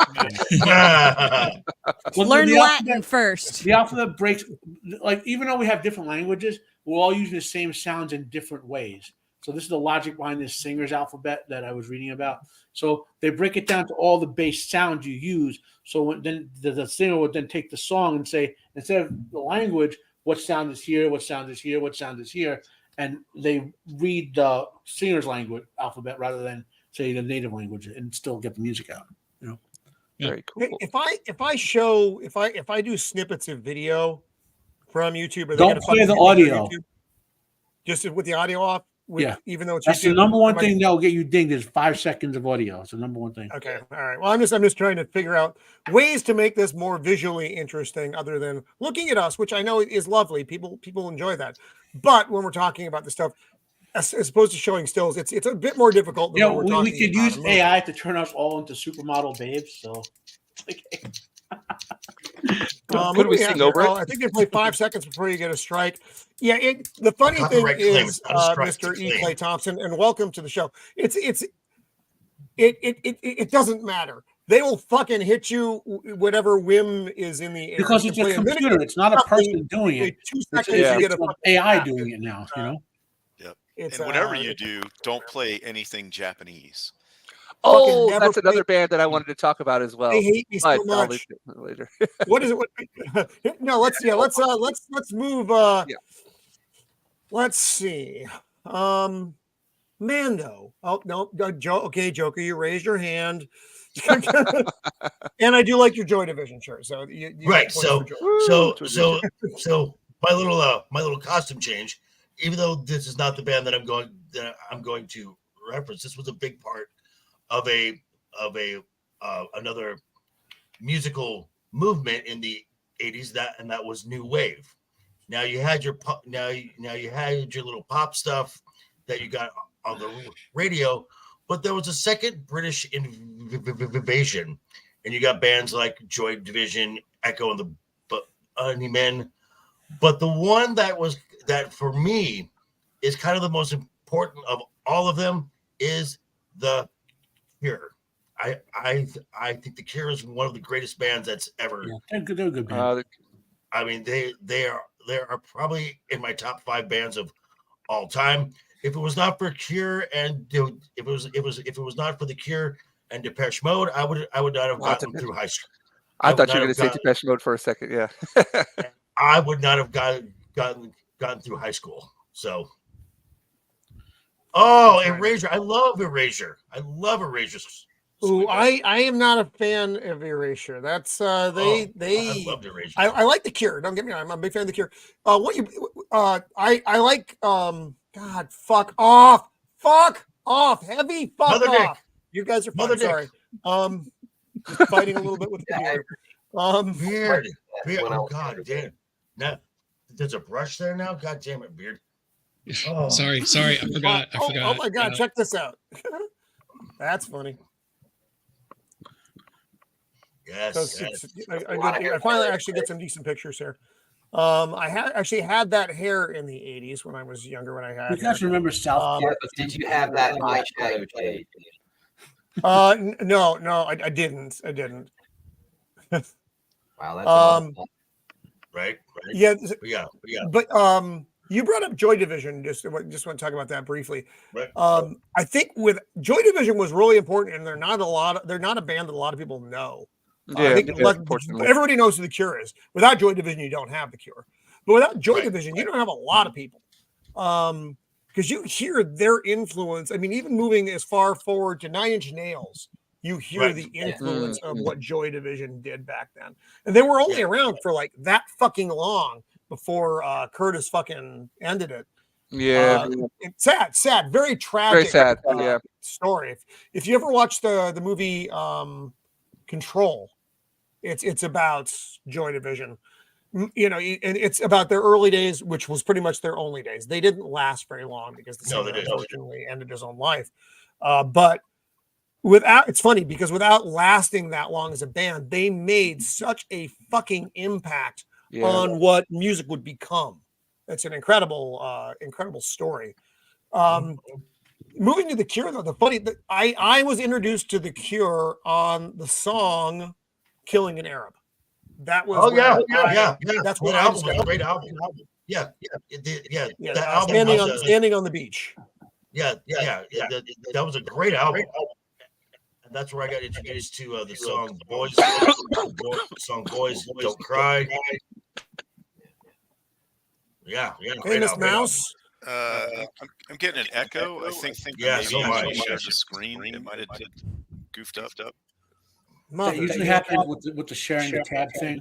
Learn Latin first. The alphabet breaks, like even though we have different languages, we're all using the same sounds in different ways. So this is the logic behind this singer's alphabet that I was reading about. So they break it down to all the base sounds you use. So then the singer would then take the song and say, instead of the language, what sound is here, what sound is here, what sound is here. And they read the singer's language alphabet rather than say the native language and still get the music out. You know, very cool. If I do snippets of video from YouTube, are they don't play the audio. Just with the audio off. Even though it's that's the number one thing that'll get you dinged is 5 seconds of audio. It's the number one thing. Okay, all right. Well, I'm just trying to figure out ways to make this more visually interesting, other than looking at us, which I know is lovely. People enjoy that. But when we're talking about the stuff, as opposed to showing stills, it's a bit more difficult. Yeah, we could use AI to turn us all into supermodel babes. So, could we sing over it? I think they play 5 seconds before you get a strike. Yeah, the funny thing is, Mr. E. Clay Thompson, and welcome to the show. It doesn't matter. They will fucking hit you whatever whim is in the air. Because it's a computer. It's not a person doing it. 2 seconds you get an AI doing it now. You know. Yep. And whatever you do, don't play anything Japanese. Oh, that's another band that I wanted to talk about as well. They hate me so much. I'll leave it later. What is it? No, let's move. Let's see. Mando. Oh no, okay, Joker, you raised your hand. And I do like your Joy Division shirt. So right. So my little costume change. Even though this is not the band that I'm going to reference, this was a big part of another musical movement in the 80s, that was new wave. Now you had your little pop stuff that you got on the radio, but there was a second British invasion, and you got bands like Joy Division, Echo, and the Bunnymen. But the one that for me is kind of the most important of all of them is the Cure. I think the Cure is one of the greatest bands that's ever. Yeah, they're a good band. I mean, they are probably in my top 5 bands of all time. If it was not for Cure and if it was not for the Cure and Depeche Mode, I would not have gotten through high school. I thought you were going to say Depeche Mode for a second. Yeah. I would not have gotten through high school. So. Oh, Erasure! I love Erasure. I love Erasure. Ooh, I am not a fan of Erasure. That's I loved Erasure. I like the Cure. Don't get me wrong. I'm a big fan of the Cure. I like God, fuck off. Fuck off. Heavy fuck Mother off. Dick. You guys are fine. Mother Dick. Sorry. Just fighting a little bit with the computer. Beard. When I Oh was God younger. damn. Now there's a brush there now. God damn it, Beard. Oh. Sorry, I forgot. Oh my God, check this out. That's funny. Yes. I finally actually get some decent pictures here. I had that hair in the 80s when I was younger. When I had You guys remember South Yeah, Park? but did you have that eyeshadow shade? No, I didn't. Wow, that's Right. Yeah, Yeah. but you brought up Joy Division. Just want to talk about that briefly. Right. I think with Joy Division was really important, and they're not a band that a lot of people know. I think everybody knows who the Cure is. Without Joy Division, you don't have the Cure. But without Joy Division, you don't have a lot of people. Because you hear their influence. I mean, even moving as far forward to 9 Inch Nails, you hear the influence of what Joy Division did back then. And they were only around for like that fucking long before Curtis fucking ended it. Yeah. It's sad, very tragic. Very sad. Story. If you ever watch the movie Control, it's about Joy Division. You know, and it's about their early days, which was pretty much their only days. They didn't last very long because the singer unfortunately ended his own life. But it's funny because without lasting that long as a band, they made such a fucking impact on what music would become. It's an incredible story. Moving to the Cure, though, I was introduced to the Cure on the song "Killing an Arab." That was That's what album was a great album. Yeah. That album standing on the beach. Yeah. That was a great album. And that's where I got introduced to the song "Boys." "Boys Don't Cry." Yeah. Famous Mouse. I'm getting an echo. I think maybe so I much. might share the screen. It might have goofed up. That usually happens with the sharing the tab thing.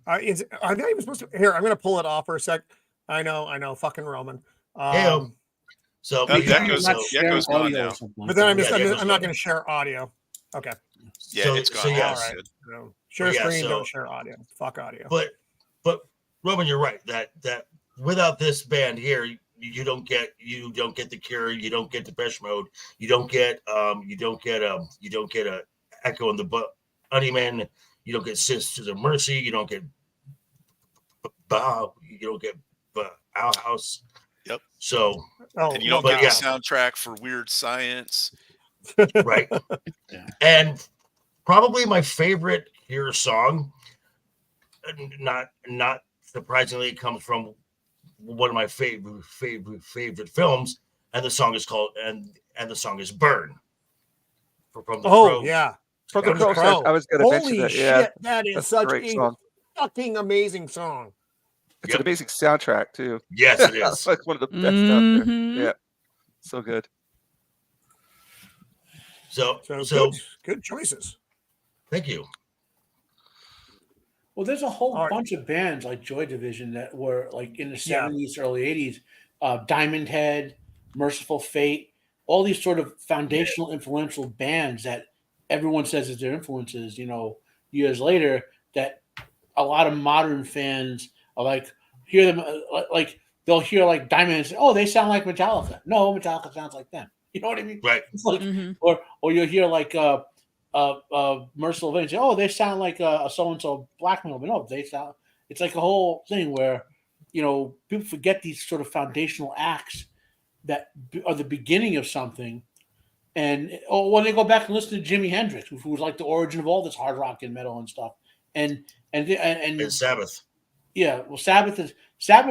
Are they even supposed to? Here, I'm going to pull it off for a sec. I know, fucking Roman. So that goes gone now. But then I'm not going to share audio. Okay. Yeah, it's gone. All right. No. Share screen, don't share audio. Fuck audio. But Roman, you're right. That without this band here, you don't get the Cure, you don't get Depeche Mode, you don't get a Echo and the Bunnymen, you don't get Sisters of Mercy, you don't get you don't get Our House. Yep. So and you don't get the soundtrack for Weird Science. Right. And probably my favorite Cure song, not surprisingly, it comes from one of my favorite films, and the song is called and the song is "Burn." From the Crow. Yeah, from the Crow. I was going to mention that. Yeah, shit, that is such a fucking amazing song. It's an amazing soundtrack too. Yes, it is. It's like one of the best out there. Yeah, so good. So good choices. Thank you. Well, there's a whole bunch of bands like Joy Division that were like in the 70s, early 80s. Diamond Head, Merciful Fate, all these sort of foundational, influential bands that everyone says is their influences, years later, that a lot of modern fans are like, hear them, like they'll hear like Diamond Head and say, oh, they sound like Metallica. No, Metallica sounds like them. You know what I mean? Right. It's like, or you'll hear like Merciful Fate and say, oh, they sound like a so-and-so black metal. But no, it's like a whole thing where, people forget these sort of foundational acts that are the beginning of something. And when they go back and listen to Jimi Hendrix, who was like the origin of all this hard rock and metal and stuff. And Sabbath. Yeah. Well, Sabbath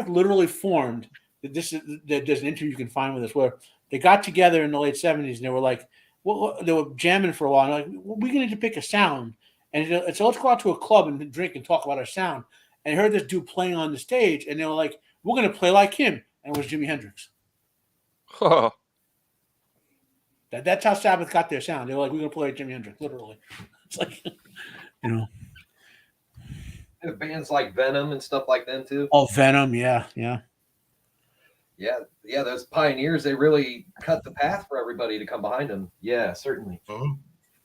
literally formed. There's an interview you can find with us where they got together in the late 70s and they were like, well, they were jamming for a while. And like, well, we're going to pick a sound. And so let's go out to a club and drink and talk about our sound. And I heard this dude playing on the stage, and they were like, we're going to play like him. And it was Jimi Hendrix. Oh. That's how Sabbath got their sound. They were like, we're going to play like Jimi Hendrix, literally. It's like, Bands like Venom and stuff like that, too. Oh, Venom, yeah. Yeah, those pioneers, they really cut the path for everybody to come behind them. Yeah, certainly.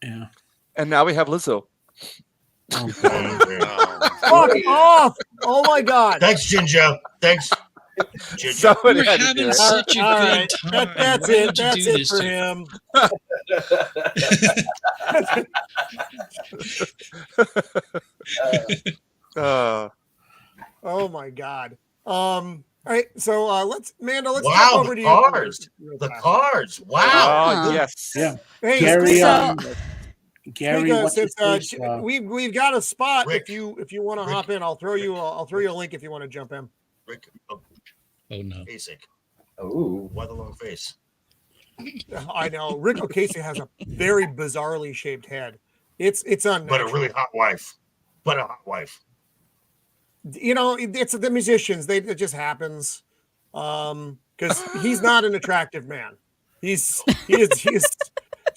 Yeah. And now we have Lizzo. Oh, Fuck off! Oh my god! Thanks, Jinja. Thanks. Jinja. Somebody We're had to having do it. such a All good right, time. that's Why it. would you That's do it this for to- him. Uh, Oh my god. All right, so let's Mando. Let's Wow, jump the over to cards. you. real The fast. cards. Wow. oh, Huh. yes. Yeah. Hey, Gary, So- Gary, because what's his it's face? we've got a spot. Rick. If you want to Rick. hop in, I'll throw you a link if you want to jump in. Rick, Oh no. basic. Oh, Why the long face? I know Rick O'Casey has a very bizarrely shaped head. It's unnatural. But a really hot wife. But a hot wife. You know, it's the musicians. It just happens. Because he's not an attractive man. He is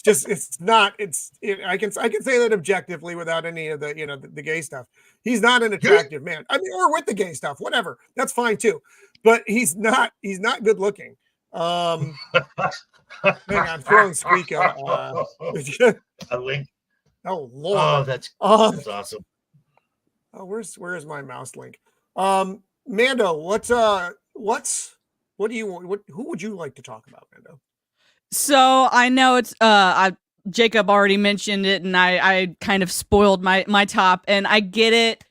just it's not. I can say that objectively without any of the the gay stuff. He's not an attractive man. I mean, or with the gay stuff, whatever. That's fine too. But he's not good looking. Hang on, I'm throwing Squeak out. A link. Oh Lord. Oh, that's awesome. Oh, where's my mouse link? Mando, who would you like to talk about, Mando? So I know it's Jacob already mentioned it, and I kind of spoiled my top, and I get it.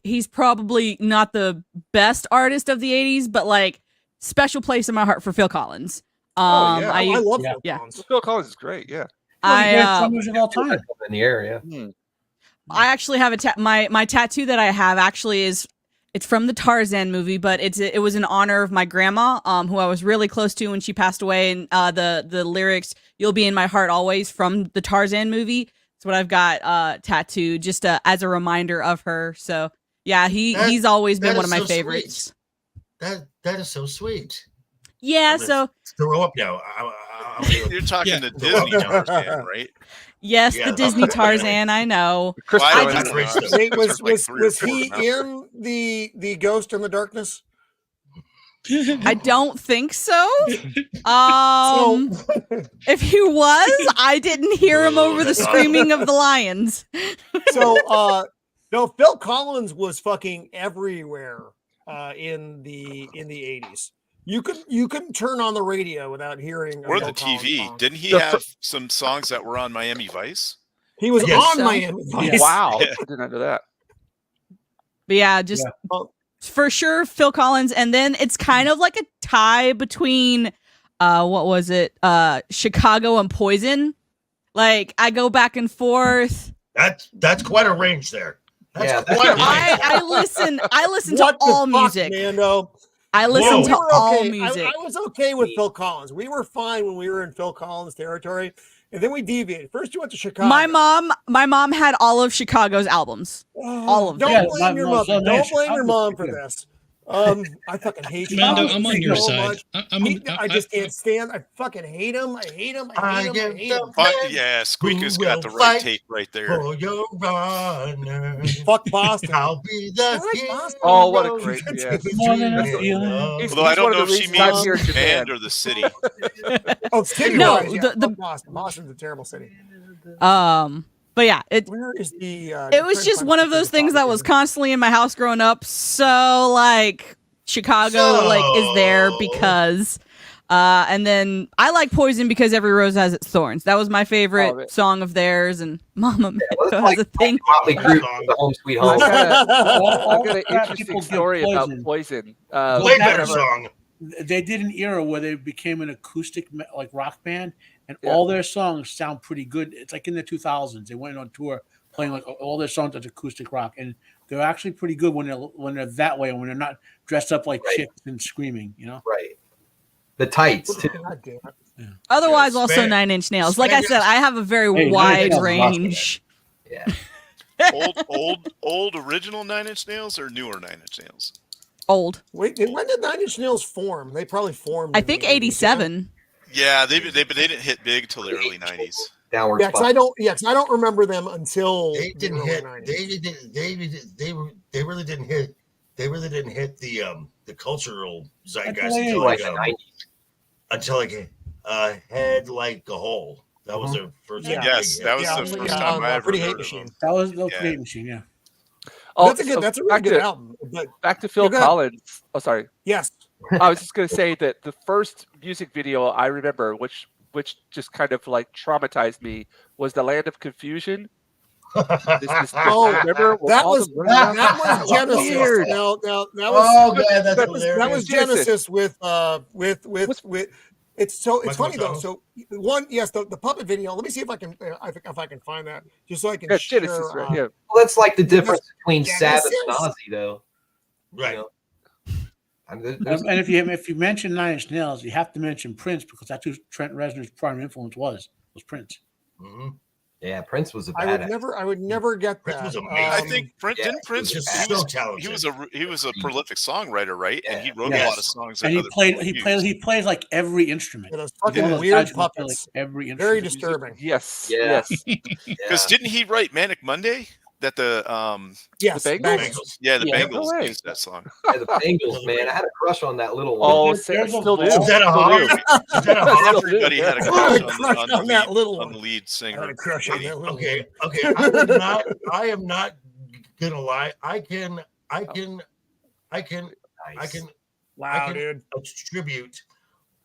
He's probably not the best artist of the 80s, but like special place in my heart for Phil Collins. yeah. I love Yeah. Phil Yeah. Collins. Phil Collins is great. Yeah. Drummers of all time. in the area. I actually have my tattoo that I have actually it's from the Tarzan movie, but it was in honor of my grandma, who I was really close to when she passed away, and the lyrics "You'll be in my heart always" from the Tarzan movie. That's what I've got tattooed just as a reminder of her. So yeah, he's always been that one is of my so favorites. That is so sweet. Yeah, I'm gonna so throw up now. You're talking Yeah. the Disney Tarzan, right? yes, Yeah. the Disney Tarzan, I know. Chris Well, Farley I was don't great know. stuff. Wait, was Like 3 or 4 he now. in the Ghost in the Darkness? I don't think so. So, If he was, I didn't hear him over the screaming of the lions. no, Phil Collins was fucking everywhere in the 80s. You couldn't turn on the radio without hearing a Or Phil the Collins TV. song. Didn't he The have some songs that were on Miami Vice? He was Yes. on So- Miami Vice. Wow. Yeah. I did not know that. But yeah, just for sure Phil Collins, and then it's kind of like a tie between what was it? Chicago and Poison. Like I go back and forth. That's quite a range there. That's Yeah, quite a range. I listen What to the all fuck, music. Mando? I listen Whoa. to all Okay. music. I was okay with Phil Collins. We were fine when we were in Phil Collins territory, and then we deviated. First, you went to Chicago. My mom had all of Chicago's albums. all of them. Don't Yeah, blame your my mother. son Don't is blame your Chicago, mom for yeah. this. I fucking hate you. Mando, I'm on your so side. much. I I just can't stand. I fucking hate him. I hate him. I hate him. I hate him. But yeah, Squeak has got the will right fight take right there. For your honor. Fuck Boston. I'll be the I like hero. Boston. Oh, what a great- yeah. More than a He's- feeling. he's Although I don't one of know the if she reasons I'm means here in the Japan. band or the city. Oh, city No, wise, yeah. the- Fuck Boston. Boston's a terrible city. But yeah, Where is the? it was just one of those things that was constantly in my house growing up. So like Chicago is there because and then I like Poison because every rose has its thorns. That was my favorite song of theirs, and Mama Mia has a thing. Motley Crue, the Home Sweet Home. I've got All an crap interesting people give story about Poison. Poison. Way better whenever- song. They did an era where they became an acoustic like rock band, and Yeah. all their songs sound pretty good. It's like in the 2000s. They went on tour playing like all their songs as acoustic rock, and they're actually pretty good when they're that way and when they're not dressed up like Right. chicks and screaming. You know, Right. The tights too. God damn it. Otherwise, Yeah, also Span- 9 Inch Nails. Like I said, I have a very Hey, 9 Inch wide Nails is range. Yeah. old original 9 Inch Nails or newer 9 Inch Nails? Old. Wait, when did 9 Inch Nails form? They probably formed. I in think the 80s, 87. Yeah, they didn't hit big till the early 90s. Downward Yeah, because I don't remember them until They the didn't early hit. 90s. They really didn't hit they really didn't hit the cultural zeitgeist That's until like like, the 90s. until like Head Like a Hole. That was their first. Yeah. like, Yes, big that hit. was Yeah, the first time I ever Pretty heard Hate of Machine. him. That was the Yeah. Create Machine, yeah. Oh, That's a good. so That's a really back good to- album. But Back to Phil Go ahead. Collins. Oh, sorry. yes, I was just going to say that the first music video I remember, which just kind of like traumatized me, was "The Land of Confusion." Oh, remember when that all was them running around? that was Genesis. Weird. Now that was Oh god, that's that was hilarious. Genesis with What's- it's so it's Michael funny though. McDonald? So one, yes, the puppet video. Let me see if I can if I can find that just so I can Yeah, share. Genesis, right? Yeah. Well, that's like the difference between Yeah, Sabbath this and is- Ozzy, though. Right. You know? I mean, there's, And if you mention Nine Inch Nails, you have to mention Prince because that's who Trent Reznor's prime influence was Prince. Mhm. yeah, Prince was a I badass. would never get Prince that. was amazing. I think yeah, didn't Prince? Just was so He talented. was a prolific songwriter, right? And he wrote a Yes. lot of songs. And that he other played people used. he plays like every instrument. those He's one fucking of those weird guys who can play, puppets. like, every Very instrument. disturbing. Yes. Yeah. Yes. Because Yeah. didn't he write Manic Monday? That the Yes, Bengals? Bengals. yeah, the Yeah. No Bengals way. used that song. Yeah, the Bengals, man. I had a crush on that little one. Oh, There's a still do. ball. Is that a Still hog? do. Is that a hog? Everybody had a I crush had a on, crush on, on the that lead, little on the one. lead I singer. had a crush on lady. that little Okay, one. okay. I am not gonna lie. I can Nice. Wow, dude. attribute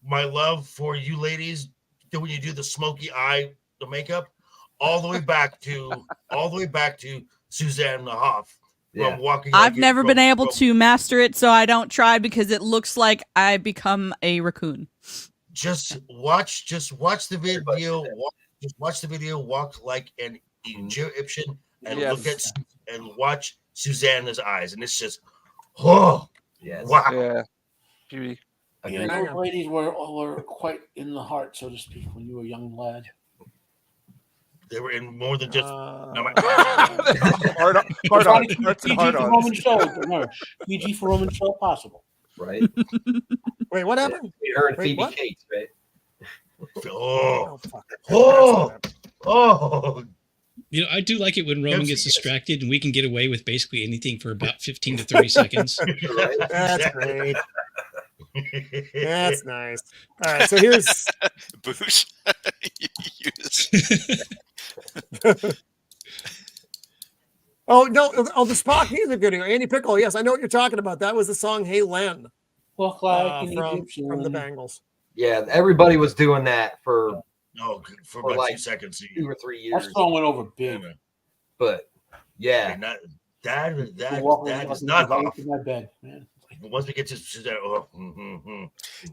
my love for you ladies that when you do the smoky eye, the makeup, all the way back to Suzanne the Hoff Yeah. from walking. I've Like never been able from- to master it, so I don't try because it looks like I become a raccoon. Just watch the video. Just watch the video. Walk like an Egyptian and Yes. look at and watch Susanna's eyes, and it's just, oh Yes. wow. Yeah. Beauty. Agreed. Hang Those on. ladies were quite in the heart, so to speak, when you were a young lad. They were in more than just. Hard on. Hearts and PG hard for on. Roman show, but no, PG for Roman show possible. Right? Wait, what happened? Her and Wait, Phoebe what? Cates, right? Oh, fuck. oh, oh. You know, I do like it when Roman Dempsey, gets yes. distracted and we can get away with basically anything for about 15 to 30 seconds. Right? That's great. That's nice. All right, so here's Boosh. oh the Spock music video. Andy Pickle. Yes, I know what you're talking about. That was the song "Hey Len" Look like an from Egyptian. the Bangles. Yeah, everybody was doing that for No, for Or about like 2 seconds. 2 or 3 That years. song went over big. But yeah, That Walking is not right off. into my bed, man. Once we get to Suzanne, oh,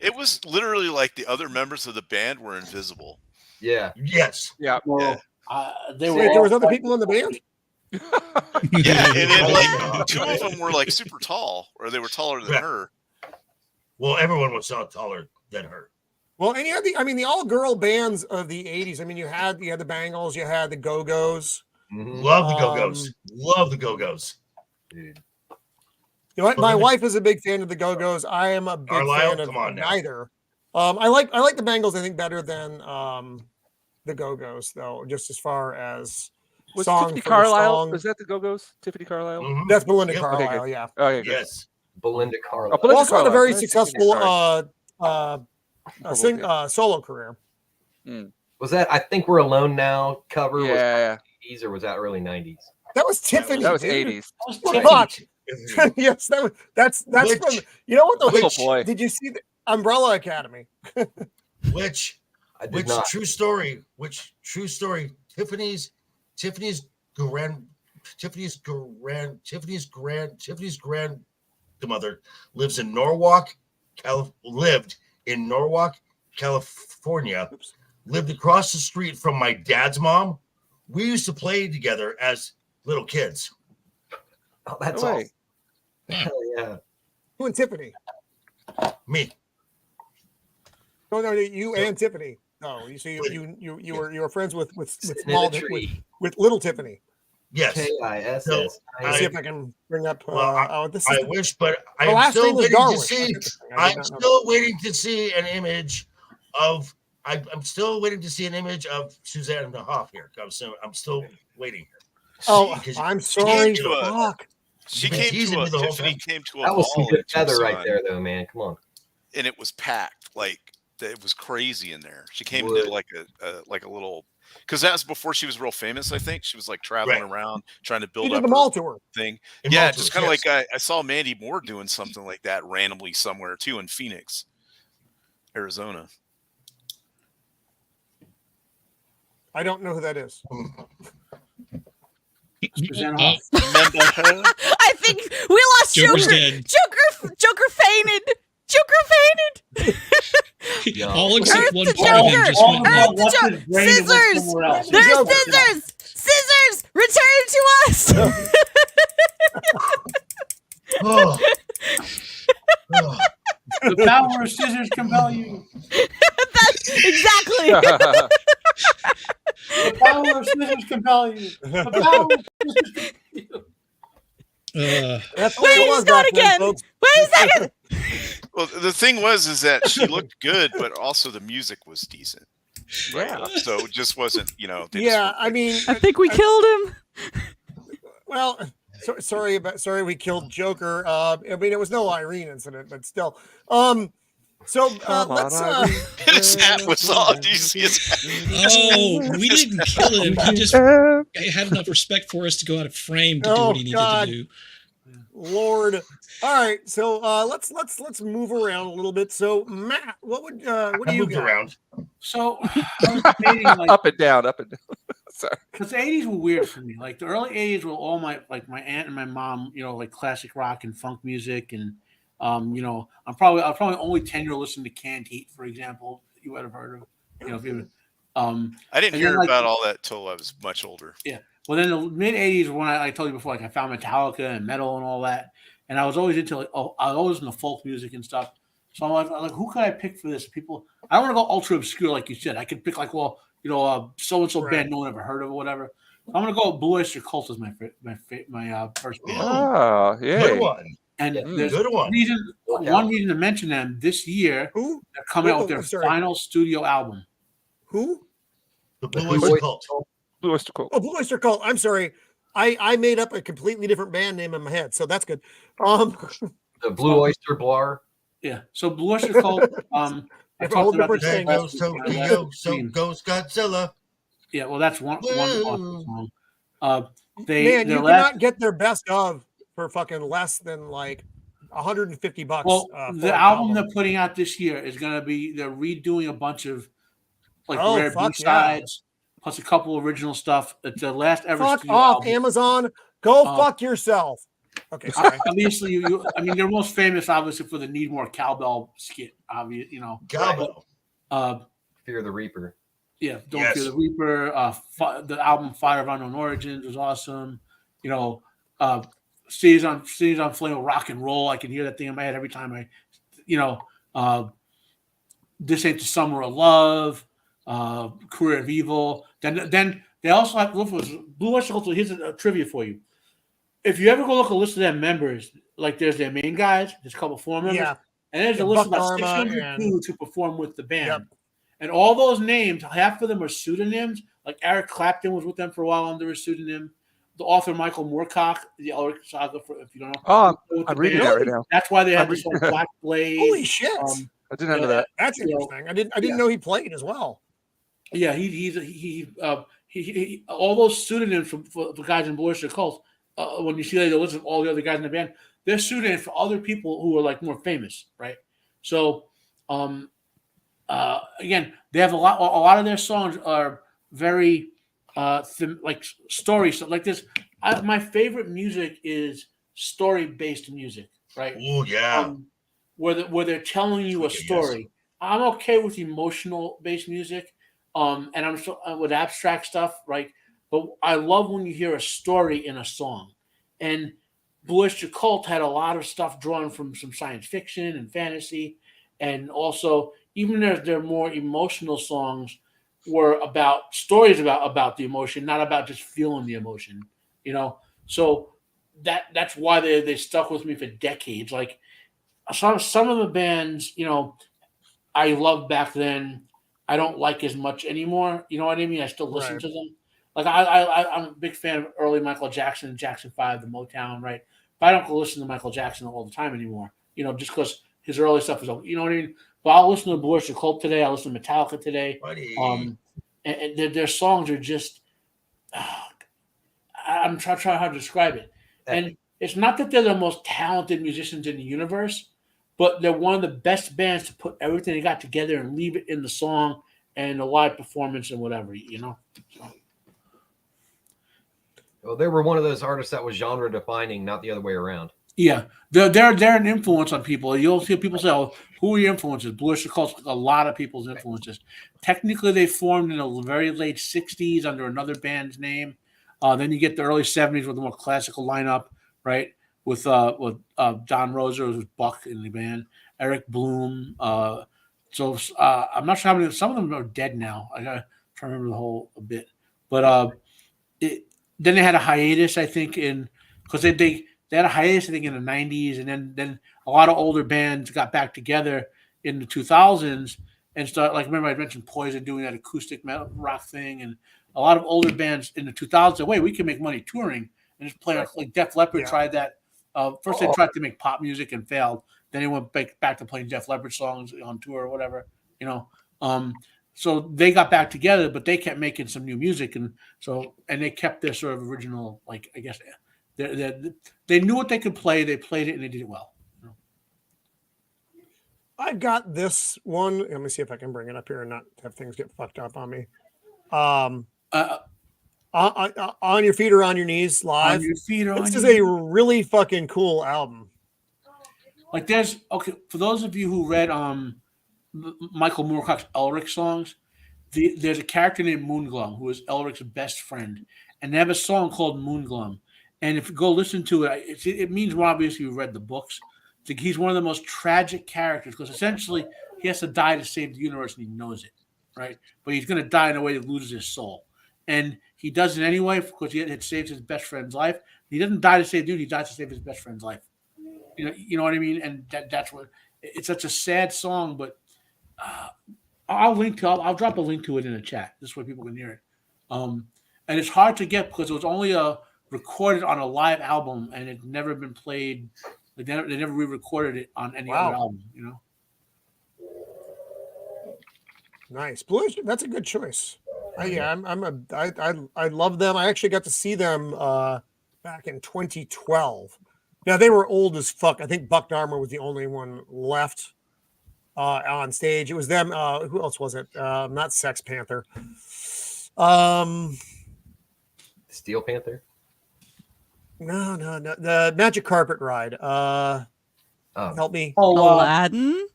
It was literally like the other members of the band were invisible. yeah. yes. Yeah. No, Yeah. they were. Wait, there all was other quite- people in the band. Yeah, and then like 2 of them were like super tall, or they were taller than Yeah. her. Well, everyone was so taller than her. Well, and you had the all-girl bands of the '80s. I mean, you had the Bangles, you had the Go-Go's. Mhm. Love the Go-Go's. Love the Go-Go's. Dude. You know what? My Well, wife is a big fan of the Go-Go's. I am a big Carlisle, fan of come on now. neither. I like the Bangles. I think better than the Go-Go's, though. Just as far as Was song Tiffany for Carlisle? song. Was that the Go-Go's? Tiffany Carlisle? Mhm. That's Belinda Yep. Carlisle. Okay, good. Yeah. Okay. Good. Yes. Belinda Carlisle. Belinda Also had a Carlisle. very Nice to successful Sorry. solo career. Was that I Think We're Alone Now cover? Was Yeah. 80s or was that early 90s? That was Tiffany. That was dude. 80s. That was What Tiffany. fuck? Yes, that's Which- from. You know what? Little Which boy. did you see the Umbrella Academy? Which I did Which not. true story? Tiffany's grandmother lives in lived in Norwalk, California. Lived across the street from my dad's mom. We used to play together as little kids. Oh, that's No awesome. way. Hell yeah. Who and Tiffany? Me. No, you and Tiffany. No, you see, you were friends with Sitting in small a tree. with little Tiffany. Yes. KISS. So, Let's I- see if I can bring up. Well, this I is wish, but the I'm last still name is waiting Darwin. to see. That's interesting. I did I'm not know still waiting to see an image of. I'm still waiting to see an image of Suzanne the Hoff here. I'm still waiting here. Oh, Because I'm sorry. do a- Fuck. She You've been came teasing to me the whole Tiffany time. came to a That was some ball good in feather right Tucson, there, though, man. Come on. and it was packed. Like it was crazy in there. She came and Would. did like a little, because that was before she was real famous. I think she was like traveling Right. around trying to She build did up the her mall tour. thing. In Yeah, Baltimore, just kind of yes. like I saw Mandy Moore doing something like that randomly somewhere too in Phoenix, Arizona. I don't know who that is. Suzanne Oh, Hoff. Remember her? I think we lost Joker's Joker. dead. Joker fainted. Joker fainted. Yeah. all except Earth one the part of him Joker. just All went the dead. while left his brain and went Scissors. somewhere else. There's Joker. scissors. Scissors. Return to us. Oh. Oh. The power of scissors compel you. That's exactly. The power of scissors compel you. The power of scissors compel you. That's the way Wait, it he's was gone back then, again. folks. Wait a second. Well, the thing is that she looked good, but also the music was decent. Yeah. So it just wasn't, they just Yeah, weren't I like- mean, I think we killed him. well, sorry we killed Joker. I mean, it was no Irene incident, but still. So Come on, let's. Irene. his hat was all. Do you see his hat? Oh, we didn't kill him. He just had enough respect for us to go out of frame to do Oh, what he needed God. to do. Lord. All right, so let's move around a little bit. So Matt, what do I you moved got? around. So I was debating, like, Up and down, up and down. Sorry. because the 80s were weird for me. Like the early 80s were all my aunt and my mom, like classic rock and funk music, and I'm probably only 10 year listening to Canned Heat, for example. You would have heard of, if you I didn't And hear then, like- about all that till I was much older. well, then the mid 80s when I told you before, like I found Metallica and metal and all that, and I was always into I was always into folk music and stuff. So I'm like, who could I pick for this? People, I don't want to go ultra obscure like you said. I could pick like, so and so Right. band no one ever heard of or whatever. I'm gonna go Blue Oyster Cult as my first band. Oh, yeah. Good one. And Yeah, there's good one. one reason to mention them this year. Who? They're coming out with their I'm sorry. final studio album. Who? The The Blue Blue Oyster Oyster Cult. Cult. Blue Oyster Cult. Oh, Blue Oyster Cult. I'm sorry. I made up a completely different band name in my head, so that's good. The Blue Oyster Blar. Yeah. So Blue Oyster Cult. I Have a whole talked about different this There thing. last goes week in my Tokyo, last so stream. goes Godzilla. Yeah. Well, that's one Woo. awesome song. Man, Their you last- cannot get their best of for fucking less than like $150. Well, for the an album they're putting out this year is going to be they're redoing a bunch of like Oh, rare fuck B-sides plus a couple original stuff. It's the last ever Fuck studio off, album. Amazon. Go Um, fuck yourself. Okay, sorry. Obviously, they're most famous obviously for the Need More Cowbell skit. Obvious, Cowbell. Fear the Reaper. Yeah, Don't Yes. Fear the Reaper. The album Fire of Unknown Origins was awesome. Seas on Flame of Rock and Roll. I can hear that thing in my head every time This Ain't the Summer of Love. Career of Evil. Then they also have Blue Oyster Cult. Here's a trivia for you. If you ever go look at a list of their members, like there's their main guys, there's a couple four members, Yeah. and there's Yeah, a list of Buck about Dharma 600 and- dudes who perform with the band. Yep. And all those names, half of them are pseudonyms. Like Eric Clapton was with them for a while under a pseudonym. The author Michael Moorcock, the Elric Saga, if you don't know. Oh, was with I'm the reading band. that right now. That's why they had I'm this reading- song Black Blade. Holy shit. I didn't know that. That's interesting. I didn't know he played as well. Yeah, he all those pseudonyms for guys in Blue Oyster Cult. When you see the list of all the other guys in the band, they're pseudonyms for other people who are like more famous, right? So, again, they have a lot of their songs are very like stories like this. My favorite music is story-based music, right? Oh yeah. Where they're telling you a Okay, yes. story. I'm okay with emotional-based music, and I'm with abstract stuff, right? But I love when you hear a story in a song. And Blue Oyster Cult had a lot of stuff drawn from some science fiction and fantasy, and also even their more emotional songs were about stories about the emotion, not about just feeling the emotion, So that's why they stuck with me for decades. Like some of the bands, I loved back then, I don't like as much anymore. You know what I mean? I still listen Right. to them. Like I'm a big fan of early Michael Jackson, Jackson 5, the Motown, right? But I don't go listen to Michael Jackson all the time anymore. Just because his early stuff is, you know what I mean. But I'll listen to Blue Oyster Cult today. I'll listen to Metallica today. And their songs are just. I'm trying hard to describe it, and it's not that they're the most talented musicians in the universe, but they're one of the best bands to put everything they got together and leave it in the song and the live performance and whatever, So. Well, they were one of those artists that was genre defining, not the other way around. Yeah, they're an influence on people. You'll see people say, "Oh, who are your influences?" Blue Oyster Cult's a lot of people's influences. Technically, they formed in the very late '60s under another band's name. Then you get the early '70s with a more classical lineup, right? With Don Roser, who was Buck in the band, Eric Bloom. I'm not sure how many. Some of them are dead now. I gotta try to remember the whole bit. But then they had a hiatus, I think, because they had a hiatus, I think, in the '90s, and then a lot of older bands got back together in the 2000s and started. Like, remember I mentioned Poison doing that acoustic metal rock thing, and a lot of older bands in the 2000s said, "Wait, we can make money touring and just play." Like Def Leppard tried that. First, they tried to make pop music and failed. Then they went back to playing Def Leppard songs on tour or whatever, So they got back together, but they kept making some new music, and they kept their sort of original, like, I guess. They knew what they could play. They played it, and they did it well. I've got this one. Let me see if I can bring it up here and not have things get fucked up on me. On Your Feet or On Your Knees live. On Your Feet or On This Your is a really fucking cool album. Like, for those of you who read Michael Moorcock's Elric songs, there's a character named Moonglum who is Elric's best friend, and they have a song called Moonglum. And if you go listen to it, it means more obviously you've read the books. He's one of the most tragic characters because essentially he has to die to save the universe and he knows it, right? But he's going to die in a way that loses his soul. And he does it anyway because it saves his best friend's life. He doesn't die to save dude, he dies to save his best friend's life. You know what I mean? And that's what it's such a sad song, but I'll drop a link to it in the chat. This way people can hear it. And it's hard to get because it was only recorded on a live album and it never been played. They never re-recorded it on any other album. Nice, Blue Oyster. That's a good choice. I love them. I actually got to see them back in 2012. Now they were old as fuck. I think Buck Dharma was the only one left on stage. It was them. Who else was it? Not Sex Panther. Steel Panther. No. The Magic Carpet Ride. Help me. Aladdin?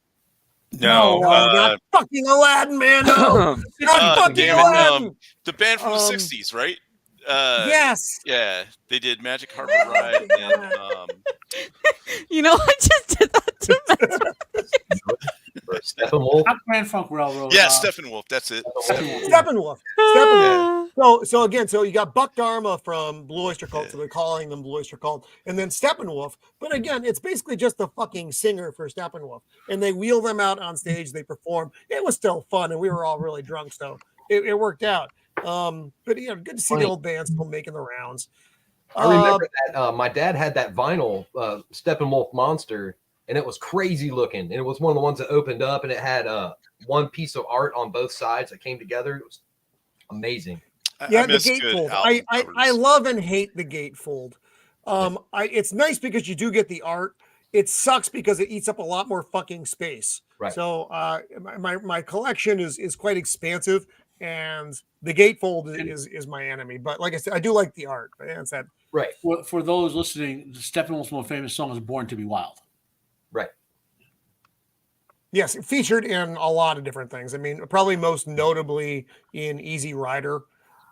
No, not fucking Aladdin, man. No, not fucking Aladdin. The band from the '60s, right? Yes. Yeah, they did Magic Carpet Ride and I just did that to Steppenwolf. Not Grand Funk Railroad. yeah, Steppenwolf. That's it. Steppenwolf. So you got Buck Dharma from Blue Oyster Cult, so they're calling them Blue Oyster Cult, and then Steppenwolf. But again, it's basically just the fucking singer for Steppenwolf, and they wheel them out on stage. They perform. It was still fun, and we were all really drunk, so it worked out. But good to see the old band still making the rounds. I remember that my dad had that vinyl Steppenwolf Monster, and it was crazy looking. And it was one of the ones that opened up, and it had one piece of art on both sides that came together. It was amazing. Yeah, the gatefold. I love and hate the gatefold. It's nice because you do get the art. It sucks because it eats up a lot more fucking space. Right. So my collection is quite expansive, and the gatefold is my enemy. But like I said, I do like the art. And that right. For those listening, Steppenwolf's most famous song is "Born to Be Wild." Right. Yes, featured in a lot of different things. I mean, probably most notably in Easy Rider,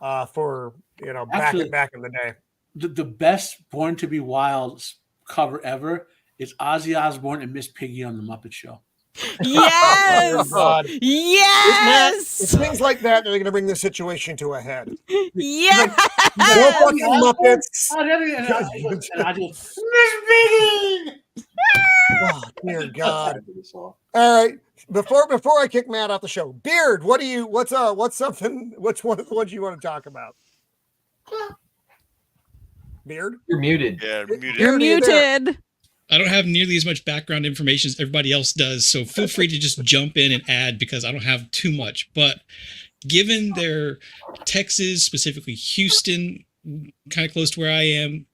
for back in the day. The best "Born to Be Wild" cover ever is Ozzy Osbourne and Miss Piggy on the Muppet Show. Yes. God. Yes. It's things like that are going to bring the situation to a head. Yes. More fucking Muppets. And I just Miss Piggy. Oh, dear God. All right. Before I kick Matt off the show, Beard, what's one of the ones you want to talk about? Beard? You're muted. Yeah, muted. You're Beard, are you there? muted. I don't have nearly as much background information as everybody else does, so feel free to just jump in and add because I don't have too much. But given their Texas, specifically Houston, kind of close to where I am,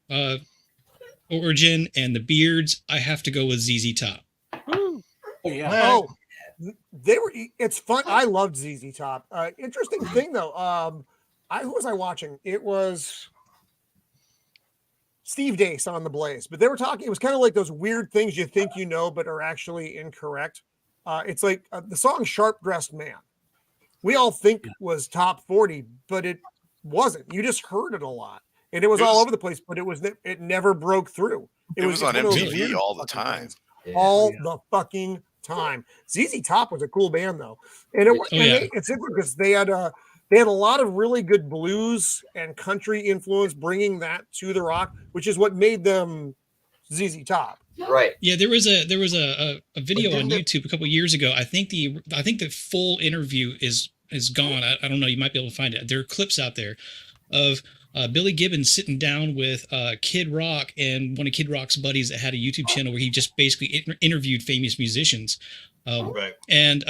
origin, and the Beards, I have to go with ZZ Top. Oh, yeah. Oh, they were. It's fun. I loved ZZ Top. Interesting thing though. Who was I watching? It was Steve Dace on the Blaze, but they were talking. It was kind of like those weird things you think you know, but are actually incorrect. It's like the song "Sharp Dressed Man." We all think was top 40, but it wasn't. You just heard it a lot, and it was all over the place. But it never broke through. It was on MTV all the time. All the fucking time. ZZ Top was a cool band though, and it's interesting because they had a lot of really good blues and country influence, bringing that to the rock, which is what made them ZZ Top. Right. Yeah, there was a video on YouTube a couple years ago. I think the full interview is gone. I don't know. You might be able to find it. There are clips out there of Billy Gibbons sitting down with Kid Rock and one of Kid Rock's buddies that had a YouTube channel where he just basically interviewed famous musicians. And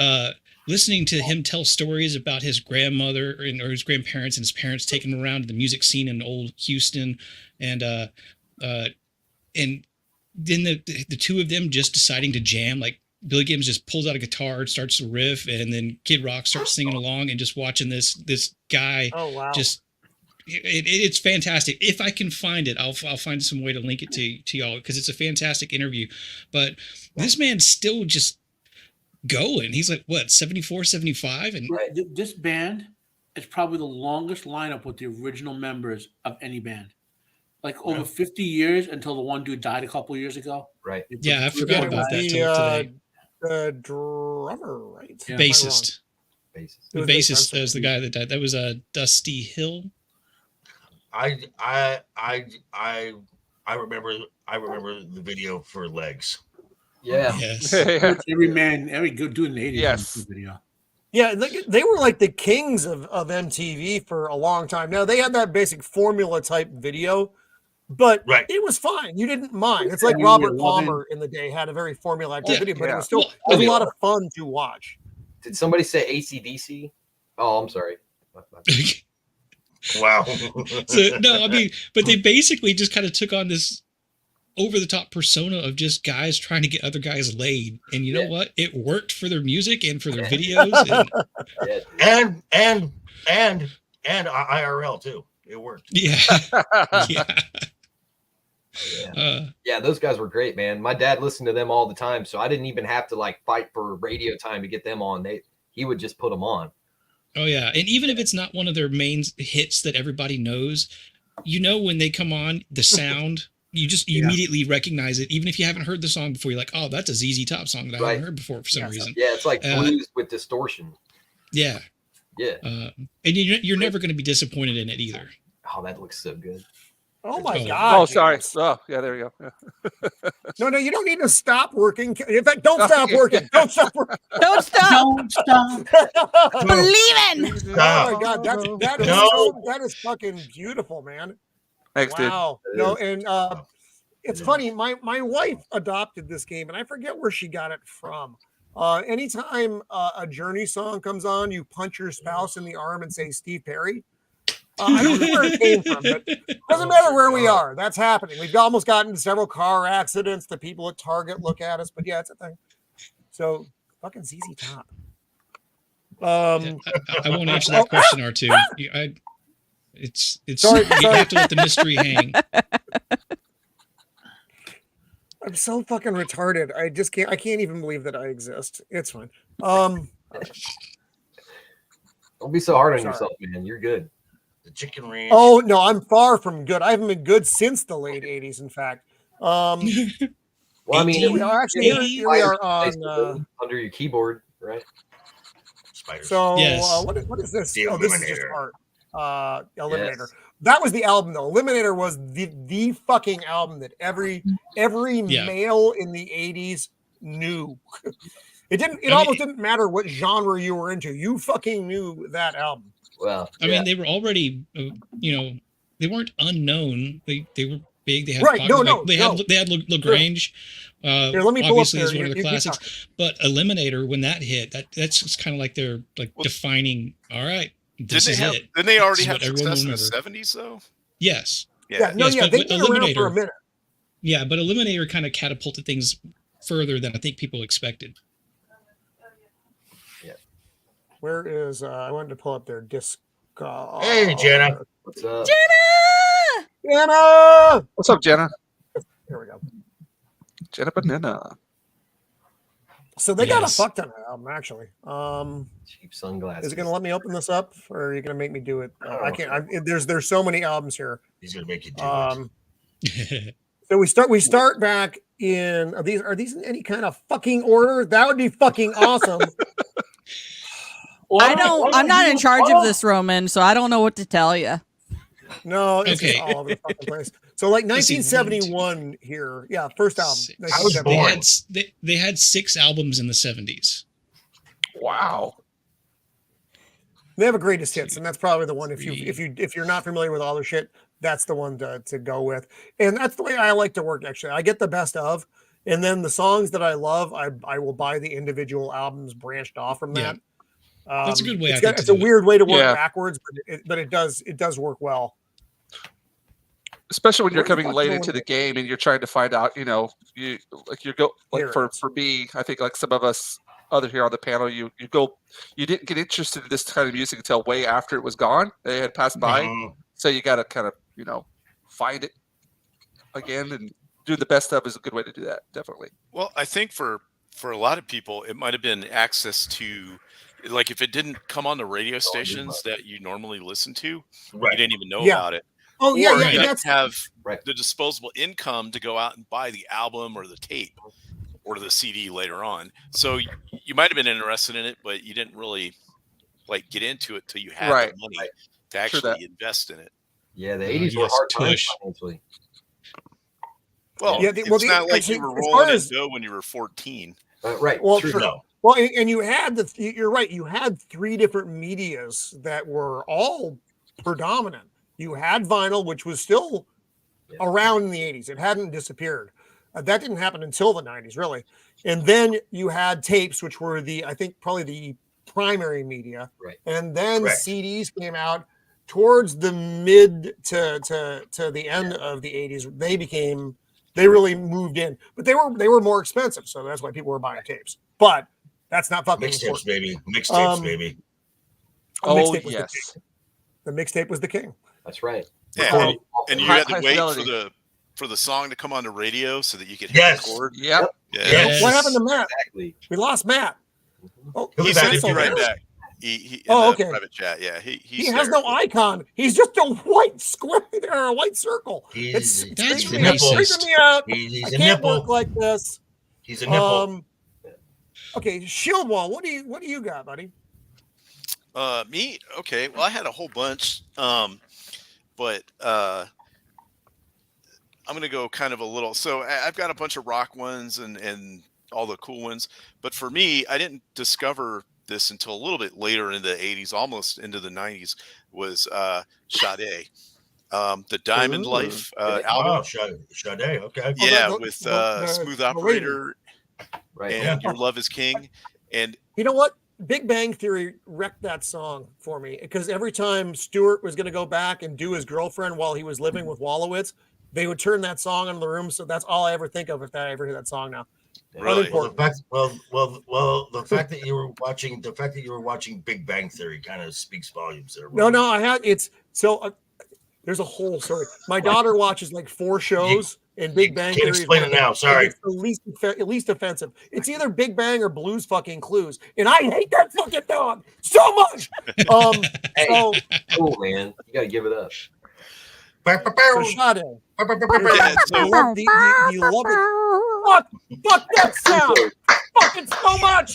listening to him tell stories about his grandmother or his grandparents and his parents taking him around to the music scene in old Houston, and then the two of them just deciding to jam. Like Billy Gibbons just pulls out a guitar, starts to riff, and then Kid Rock starts singing along, and just watching this guy just. It's fantastic. If I can find it, I'll find some way to link it to y'all because it's a fantastic interview. But this man's still just going. He's like, what, 74, 75? And this band is probably the longest lineup with the original members of any band. Like over 50 years until the one dude died a couple of years ago. Right. Yeah, I forgot about that till today. The drummer, right? Yeah. Bassist. The bassist is the guy. guy that died. That was Dusty Hill. I remember the video for Legs. Yeah. Yes. Every good dude in the 80s. Yes. Video. Yeah, they were like the kings of MTV for a long time. Now they had that basic formula type video, but it was fine. You didn't mind. It's like Robert Palmer in the day had a very formulaic video, but it was still a lot of fun to watch. Did somebody say AC/DC? Oh, I'm sorry. Wow. So no, I mean, but they basically just kind of took on this over-the-top persona of just guys trying to get other guys laid, and you know what? It worked for their music and for their videos, and IRL too. It worked. Yeah. Yeah, those guys were great, man. My dad listened to them all the time, so I didn't even have to like fight for radio time to get them on. He would just put them on. Oh yeah, and even if it's not one of their main hits that everybody knows, you know when they come on, the sound, you just immediately recognize it. Even if you haven't heard the song before, you're like, oh, that's a ZZ Top song that I haven't heard before for some reason. Yeah, it's like blues with distortion. Yeah. Yeah. And you're never going to be disappointed in it either. Oh, that looks so good. Oh my God. Oh, sorry. Oh, yeah, there you go. No, you don't need to stop working. In fact, don't stop working. Don't stop working. Don't stop. Don't stop. Believing. Oh my God, that is fucking beautiful, man. Thanks, wow. No, and it's funny. My wife adopted this game, and I forget where she got it from. Anytime a Journey song comes on, you punch your spouse in the arm and say Steve Perry. I don't know where it came from, but it doesn't matter where we are. That's happening. We've almost gotten into several car accidents. The people at Target look at us, but yeah, it's a thing. So fucking ZZ Top. I won't answer that question, R2. It's sorry. You have to let the mystery hang. I'm so fucking retarded. I can't even believe that I exist. It's fine. Don't be so hard on yourself, man. You're good. The chicken ranch. Oh no, I'm far from good. I haven't been good since the late 80s, in fact. Well, I mean, here we are on under your keyboard, right? Spiders. So yes. What is this? The Oh, this is just Eliminator. art. Eliminator. Yes. That was the album though. Eliminator was the fucking album that every male in the 80s knew. It almost didn't matter what genre you were into. You fucking knew that album. Well, I mean, they were already, they weren't unknown. They were big. They had Right, popular, no, they had Lagrange. Here, let me pull up Obviously, there. is one of the You keep classics. But Eliminator, when that hit, that's just kind of like their defining. All right, this is it. Didn't they already This is have what everyone success in will the remember. 70s though? Yes. Yeah, Yes, they've been around for a minute. Yeah, but Eliminator kind of catapulted things further than I think people expected. Yeah. Where is I wanted to pull up their disc. Hey, Jenna. What's up? Jenna! What's up, Jenna? Here we go. Jenna Banana. So they got a Yes. fuck ton of album, actually. Cheap sunglasses. Is it going to let me open this up, or are you going to make me do it? I can't. There's so many albums here. He's gonna make you do it. So we start back in. Are these in any kind of fucking order? That would be fucking awesome. I'm not in charge of this, Roman, so I don't know what to tell you. No, it's just Okay. all over the fucking place. So like 1971 here. Yeah, first album. I was 1971. They had 6 albums in the 70s. Wow. They have a greatest hits, and that's probably the one. If you're not familiar with all their shit, that's the one to go with. And that's the way I like to work. Actually, I get the best of, and then the songs that I love, I will buy the individual albums branched off from that. That's a good way. It's a weird way to work backwards, but it does work well. Especially when you're Where's the coming fuck late going into the with- game and you're trying to find out, you go like Here it for is. me, I think like some of us other here on the panel, you didn't get interested in this kind of music until way after it was gone. They had passed by. Mhm. So you got to kind of, find it again, and do the best of is a good way to do that. Definitely. Well, I think for a lot of people, it might have been access to, like, if it didn't come on the radio stations that you normally listen to, you Right. didn't even know Yeah. about it. Oh yeah, Or yeah. you and didn't that's have Right. the disposable income to go out and buy the album or the tape or the CD later on. So you might have been interested in it, but you didn't really get into it till you had Right. the money Right. to actually invest in it. Yeah, the 80s were Yes, hard times tush. financially. Well, Yeah, it's not like you were rolling in dough when you were 14. Right. well, True, sure. no. Well, and you had you're right. You had 3 different medias that were all predominant. You had vinyl, which was still around in the 80s. It hadn't disappeared. That didn't happen until the 90s, really. And then you had tapes, which were I think probably the primary media. Right. And then Correct. CDs came out towards the mid to the end of the 80s. They really moved in, but they were more expensive, so that's why people were buying tapes. But that's not fucking Mixtapes, important. baby. Mixtapes, baby. A Oh mixtape was yes. the mixtape was the king. That's right. Yeah, Recording- and you High- had to high wait fidelity. for the song to come on the radio so that you could hit Yes. record. Yep. Yeah. Yes. What happened to Matt? Exactly. We lost Matt. Oh, He'll be He back said in he'd be right minutes. back. He in Oh, the okay. private chat. Yeah, he has no icon. He's just a white square or a white circle. He's That's freaking me out. racist. Freaking me out. He's I a can't nipple. work like this. He's a nipple. Okay, Shieldwall. What do you got, buddy? Me? Okay. Well, I had a whole bunch. But I'm gonna go kind of a little. So I've got a bunch of rock ones and all the cool ones. But for me, I didn't discover this until a little bit later in the 80s, almost into the 90s. Was Sade, the Diamond Ooh. Life Oh, album? Sade. Okay. Yeah, the- with the Smooth radio. Operator Right. and Your Love Is King. And You know what? Big Bang Theory wrecked that song for me because every time Stewart was going to go back and do his girlfriend while he was living with Wolowitz, they would turn that song on the room. So that's all I ever think of if I ever hear that song now. really, Well, the fact that you were watching Big Bang Theory kind of speaks volumes there. No, I had it's so. There's a whole story. My daughter watches like 4 shows, and Big Bang Can't Theory. is explain one it of them. now. Sorry. It's the least offensive. It's either Big Bang or Blues fucking Clues, and I hate that fucking dog so much. So Cool, man. You got to give it up. so Sade. Yeah, so- You love fuck that sound. Fuck it so much.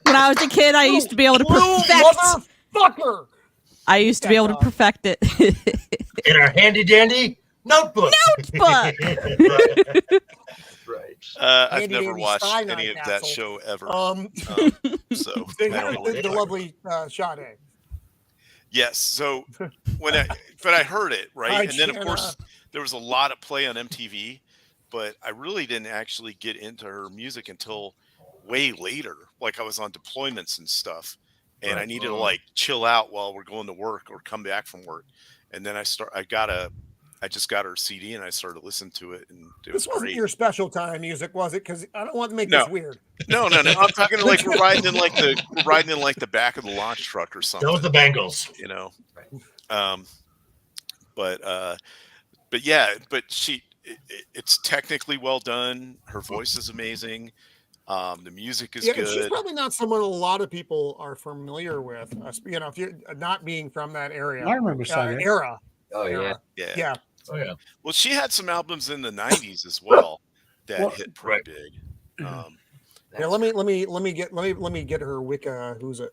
When I was a kid, I used to be able to Blue perfect. motherfucker. I used to be able to perfect it. In our handy dandy notebook. Notebook. Right. I've Handy never dandy watched Stein any of that Castle. show ever. Um, So they I don't had know what the you're talking lovely Sade. Yes. So but I heard it, right? Hi, And then of Shanna. course there was a lot of play on MTV, but I really didn't actually get into her music until way later. Like I was on deployments and stuff, and I Right. needed to like chill out while we're going to work or come back from work. And then I just got her CD and I started listening to it, and it was This wasn't great. your special time music, was it? Because I don't want to make No. this weird. No. I'm talking like we're riding in like the back of the launch truck or something. That was the Bengals. You know. But yeah, but it's technically well done. Her voice is amazing. The music is Yeah, good. she's probably not someone a lot of people are familiar with. You know, if you're not being from that area, I remember Sunday. era. Oh yeah. Yeah. Oh yeah. Well, she had some albums in the '90s as well that Well, hit pretty big. Yeah, let me get her Wicca. Who's it?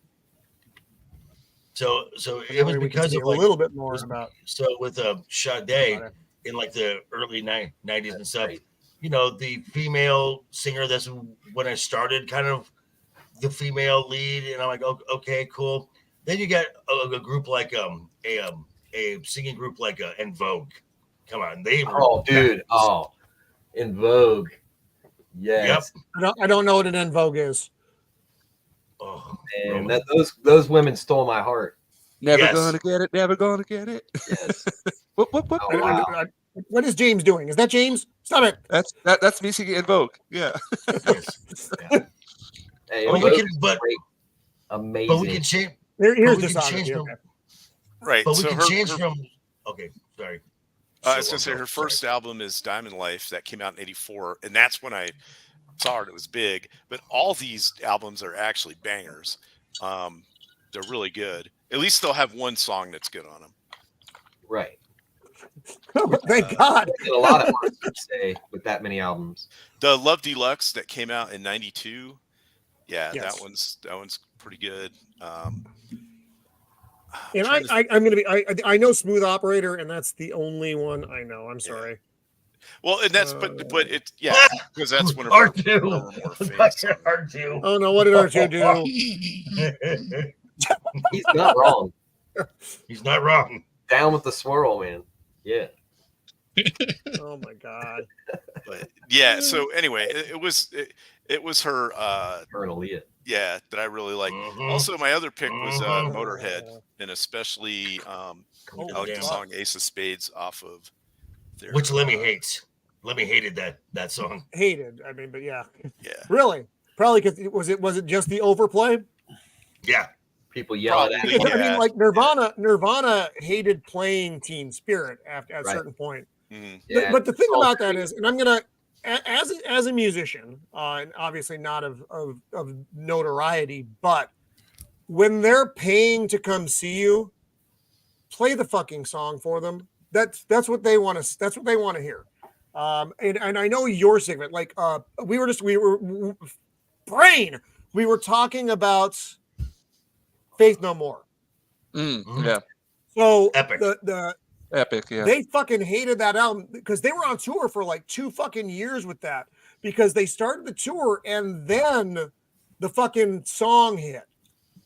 So That it was way we can because see of a like little bit more about. so with Sade in like the early 90s and stuff. You know, the female singer. That's when I started, kind of the female lead, and I'm like, okay, cool. Then you get a group like a singing group like En Vogue. Come on, they were In Vogue. Yes. I don't know what an En Vogue is. Oh, And those women stole my heart. Never gonna get it. Never gonna get it. Yes. What? Oh, wow. What is James doing? Is that James? Stop it. That's me singing In Vogue. Yeah. yes. Yeah. Hey, But we Vogue can- is but- great. Amazing. But we can change. Here's we the can song. change Here, them. okay. Right. But we so can her, change her- from. Okay, sorry. I was gonna So, say her first album is Diamond Life that came out in '84, and that's when I saw her. It was big, but all these albums are actually bangers. They're really good. At least they'll have one song that's good on them. Right. Thank God. Did a lot of work to say with that many albums. The Love Deluxe that came out in '92, yeah, Yes. that one's pretty good. And I'm gonna be. I know Smooth Operator, and that's the only one I know. I'm sorry. Well, and that's but it because that's one of R2. more famous songs. R2. Oh no! What did R2 do? He's not wrong. He's not wrong. Down with the swirl, man. Yeah. Oh my God! But yeah, so anyway, it was her Her and Aaliyah. yeah that I really like. Mhm. Also, my other pick was Mhm. Motorhead, and especially I like damn. the song Ace of Spades off of their, Which Lemmy hates. Lemmy hated that song. Hated. I mean, but yeah. yeah. Really? Probably because was it just the overplay? Yeah. People yell at Probably. it. I mean, Yeah. like Nirvana hated playing Teen Spirit at a certain point. Mhm. Yeah. But the thing about that is, and I'm gonna, as a musician, and obviously not of notoriety, but when they're paying to come see you, play the fucking song for them. That's what they want to. That's what they want to hear. And I know your segment. Like we were brain. We were talking about Faith No More. Yeah. So Epic. the Epic. Yeah. they fucking hated that album because they were on tour for like 2 fucking years with that, because they started the tour and then the fucking song hit.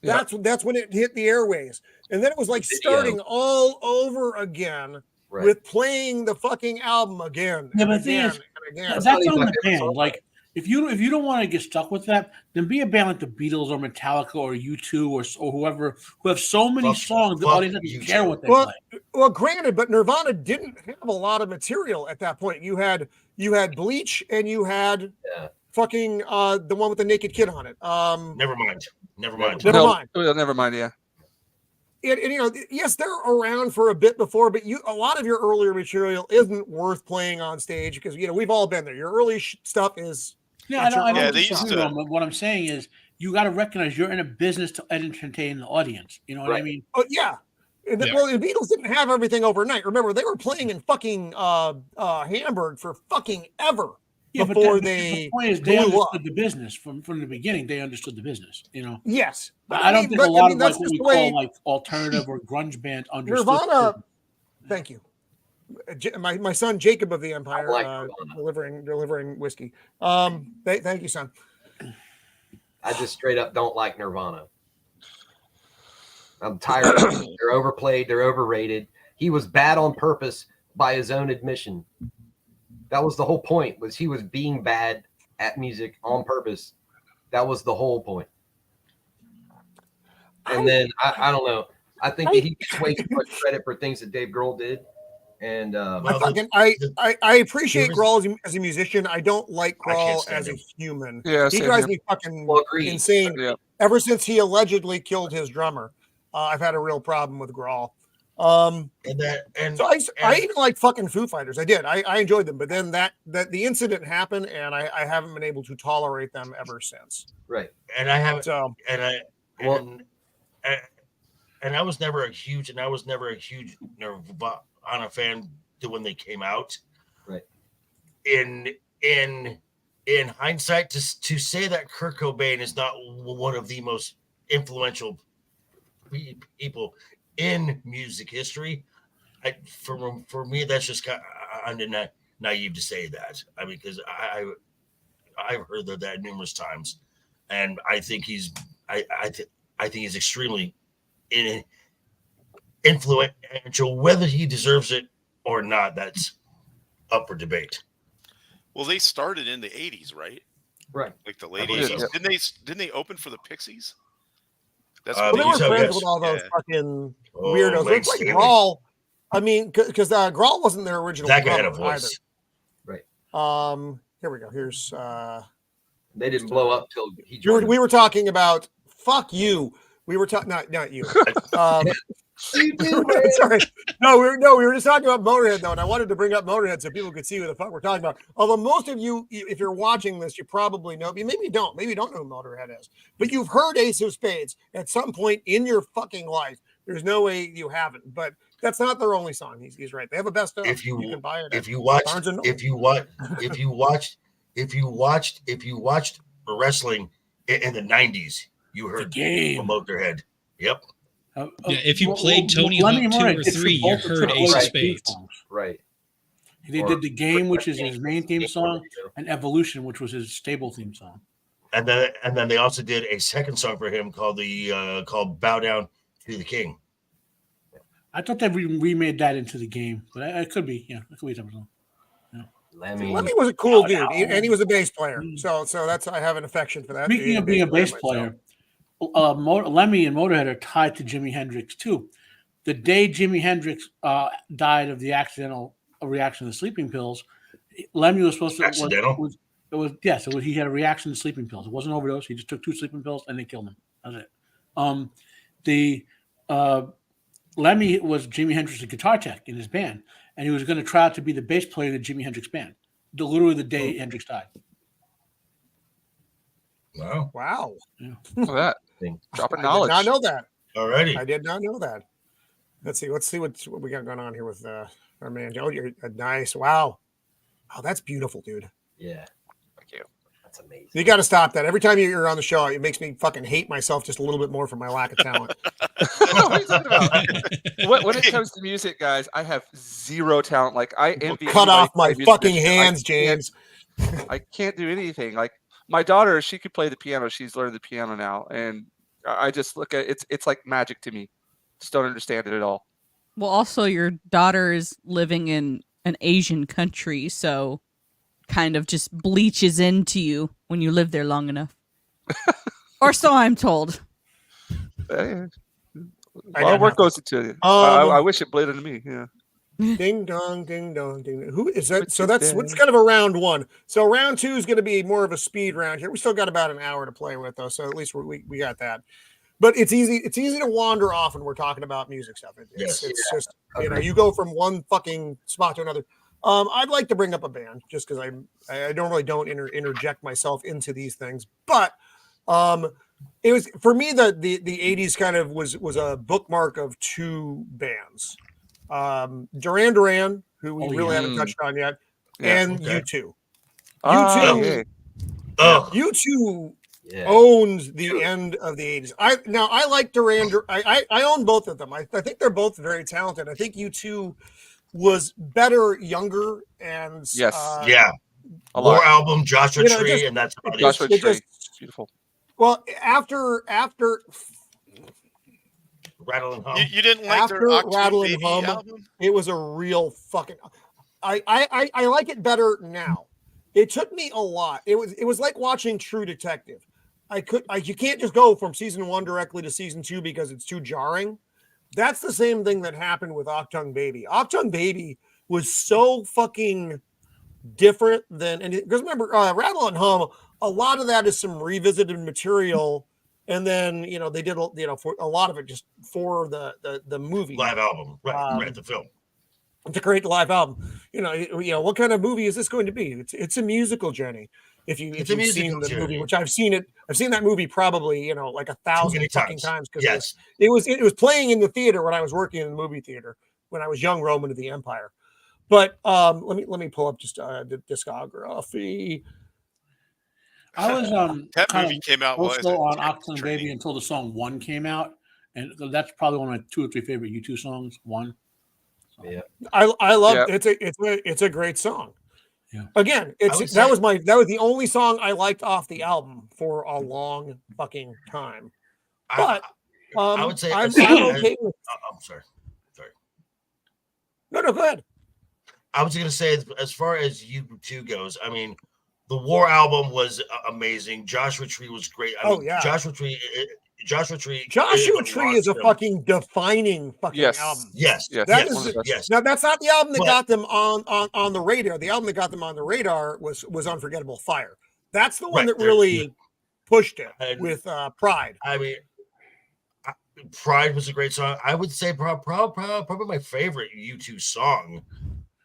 Yeah. That's when it hit the airways. And then it was like starting all over again Right. with playing the fucking album again. Yeah, and but the thing again is, and again. That's not on even the my favorite band. song. Like if you don't want to get stuck with that, then be a band like the Beatles or Metallica or U2 or whoever, who have so many Fuck- songs the fuck audience doesn't U2. care what they Well, play. Well, granted, but Nirvana didn't have a lot of material at that point. You had Bleach and you had Yeah. fucking the one with the naked kid on it. Never mind. Never mind. Never mind. Well, never mind. Yeah. And you know, yes, they're around for a bit before, but a lot of your earlier material isn't worth playing on stage because we've all been there. Your early stuff is Yeah, I don't. Yeah, I they don't used disagree, to- but what I'm saying is, you got to recognize you're in a business to entertain the audience. You know what I Right. mean? oh yeah. And Yeah. Well, the Beatles didn't have everything overnight. Remember, they were playing in fucking Hamburg for fucking ever Yeah, before but they the point is, they blew understood up. the business from the beginning. They understood the business. You know, Yes, but I don't think a but, lot of that's like what just we the way call like alternative or grunge bands understood. Nirvana. Thank you. My son Jacob of the Empire, like Nirvana. delivering whiskey. Thank you, son. I just straight up don't like Nirvana. I'm tired of them. They're overplayed. They're overrated. He was bad on purpose by his own admission. That was the whole point, was he was being bad at music on purpose. That was the whole point. And then, I don't know. I think that he gets way too much credit for things that Dave Grohl did. And I appreciate Grohl as a musician. I don't like Grohl as a human. Yeah, he drives me fucking insane. Yeah. Ever since he allegedly killed his drummer, I've had a real problem with Grohl. I even like fucking Foo Fighters. I did. I enjoyed them, but then that the incident happened, and I haven't been able to tolerate them ever since. Right. And I haven't. So and I was never a huge Nirvana fan when they came out. Right. In hindsight, to say that Kurt Cobain is not one of the most influential people in music history, for me, that's just kind of naive to say that. I mean, because I've heard that numerous times, and I think he's extremely influential. Whether he deserves it or not, that's up for debate. Well, they started in the 80s, right? Right. Like the late 80s. So. Didn't they open for the Pixies? That's they were friends with all those fucking weirdos. It's like Grohl. I mean, because Grohl wasn't their original. That guy had a voice. Right. Here we go. Here's. They didn't blow up till he joined. We were talking about. Fuck you. We were talking. Not you. Sorry. No, we were just talking about Motorhead though, and I wanted to bring up Motorhead so people could see what the fuck we're talking about. Although most of you, if you're watching this, you probably know. Maybe you don't know who Motorhead is, but you've heard Ace of Spades at some point in your fucking life. There's no way you haven't. But that's not their only song. He's right. They have a best of. If you can buy it. If you watched wrestling in the 90s, you heard from Motorhead. Yep. If you played Tony Hawk 2 or 3, you heard Ace of Spades. Right. They did The Game, which is his main theme song, and Evolution, which was his stable theme song. And then they also did a second song for him called Bow Down to the King. I thought they remade that into The Game, but it could be. Yeah, it could be something. Yeah. Lemmy was a cool dude, and he was a bass player. So that's I have an affection for that. Speaking of being a bass player. Lemmy and Motorhead are tied to Jimi Hendrix too. The day Jimi Hendrix died of the accidental reaction to sleeping pills, Lemmy was supposed to. Accidental? He had a reaction to sleeping pills. It wasn't an overdose. He just took 2 sleeping pills and they killed him. That's it. Lemmy was Jimi Hendrix's guitar tech in his band, and he was going to try out to be the bass player of the Jimi Hendrix band. Literally the day Hendrix died. Wow. Yeah. Look at that. Dropping knowledge. I did not know that. Already. I did not know that. Let's see what we got going on here with our man Joe. You're nice. Wow. Oh, that's beautiful, dude. Yeah. Thank you. That's amazing. You got to stop that. Every time you're on the show, it makes me fucking hate myself just a little bit more for my lack of talent. What are you talking about? When it comes to music, guys, I have zero talent. Like I envy. Cut off my fucking hands, James. I can't do anything. Like my daughter, she could play the piano. She's learned the piano now, and I just look at it. It's like magic to me. Just don't understand it at all. Well, also your daughter is living in an Asian country, so kind of just bleaches into you when you live there long enough. Or so I'm told. A lot of work goes into it. I wish it bled into me. Yeah. Ding dong, ding dong, ding. Who is that? So that's what's kind of a round one. So round 2 is going to be more of a speed round here. We still got about an hour to play with, though, so at least we got that. But it's easy to wander off when we're talking about music stuff. It's just you go from one fucking spot to another. I'd like to bring up a band just because I normally don't interject myself into these things, but it was for me the 80s kind of was a bookmark of 2 bands. Duran Duran, who we really haven't touched on yet, and U2. U2 owns the end of the 80s. I like Duran. I own both of them. I think they're both very talented. I think U2 was better younger and more album Joshua Tree, and that's Joshua Tree. Beautiful. Well, after Rattle and Hum. You didn't like After their Octoon Rattle and Baby Hum, album? it was a real fucking. I like it better now. It took me a lot. It was like watching True Detective. You can't just go from season 1 directly to season 2 because it's too jarring. That's the same thing that happened with Octung Baby. Octung Baby was so fucking different than, and because remember, Rattle and Hum, a lot of that is some revisited material, and then they did for a lot of it just for the movie live album, right, the film. It's a great live album. What kind of movie is this going to be? It's a musical, Jenny. If you've seen the movie, which I've seen that movie probably like 1,000 fucking times because it was playing in the theater when I was working in the movie theater when I was young Roman of the Empire. But let me pull up just the discography. I was that movie came out also on Octung Baby until the song One came out, and that's probably one of my 2 or 3 favorite U2 songs. One. So. Yeah, I love it's a great song. Yeah. Again, that was the only song I liked off the album for a long fucking time. But I would say I'm okay with. I'm sorry. No, go ahead. I was going to say, as far as U2 goes, I mean, the War album was amazing. Joshua Tree was great. Joshua Tree is a fucking defining fucking album. Yes. Now that's not the album that got them on the radar. The album that got them on the radar was Unforgettable Fire. That's the one that really pushed it with Pride. I mean, Pride was a great song. I would say probably my favorite U2 song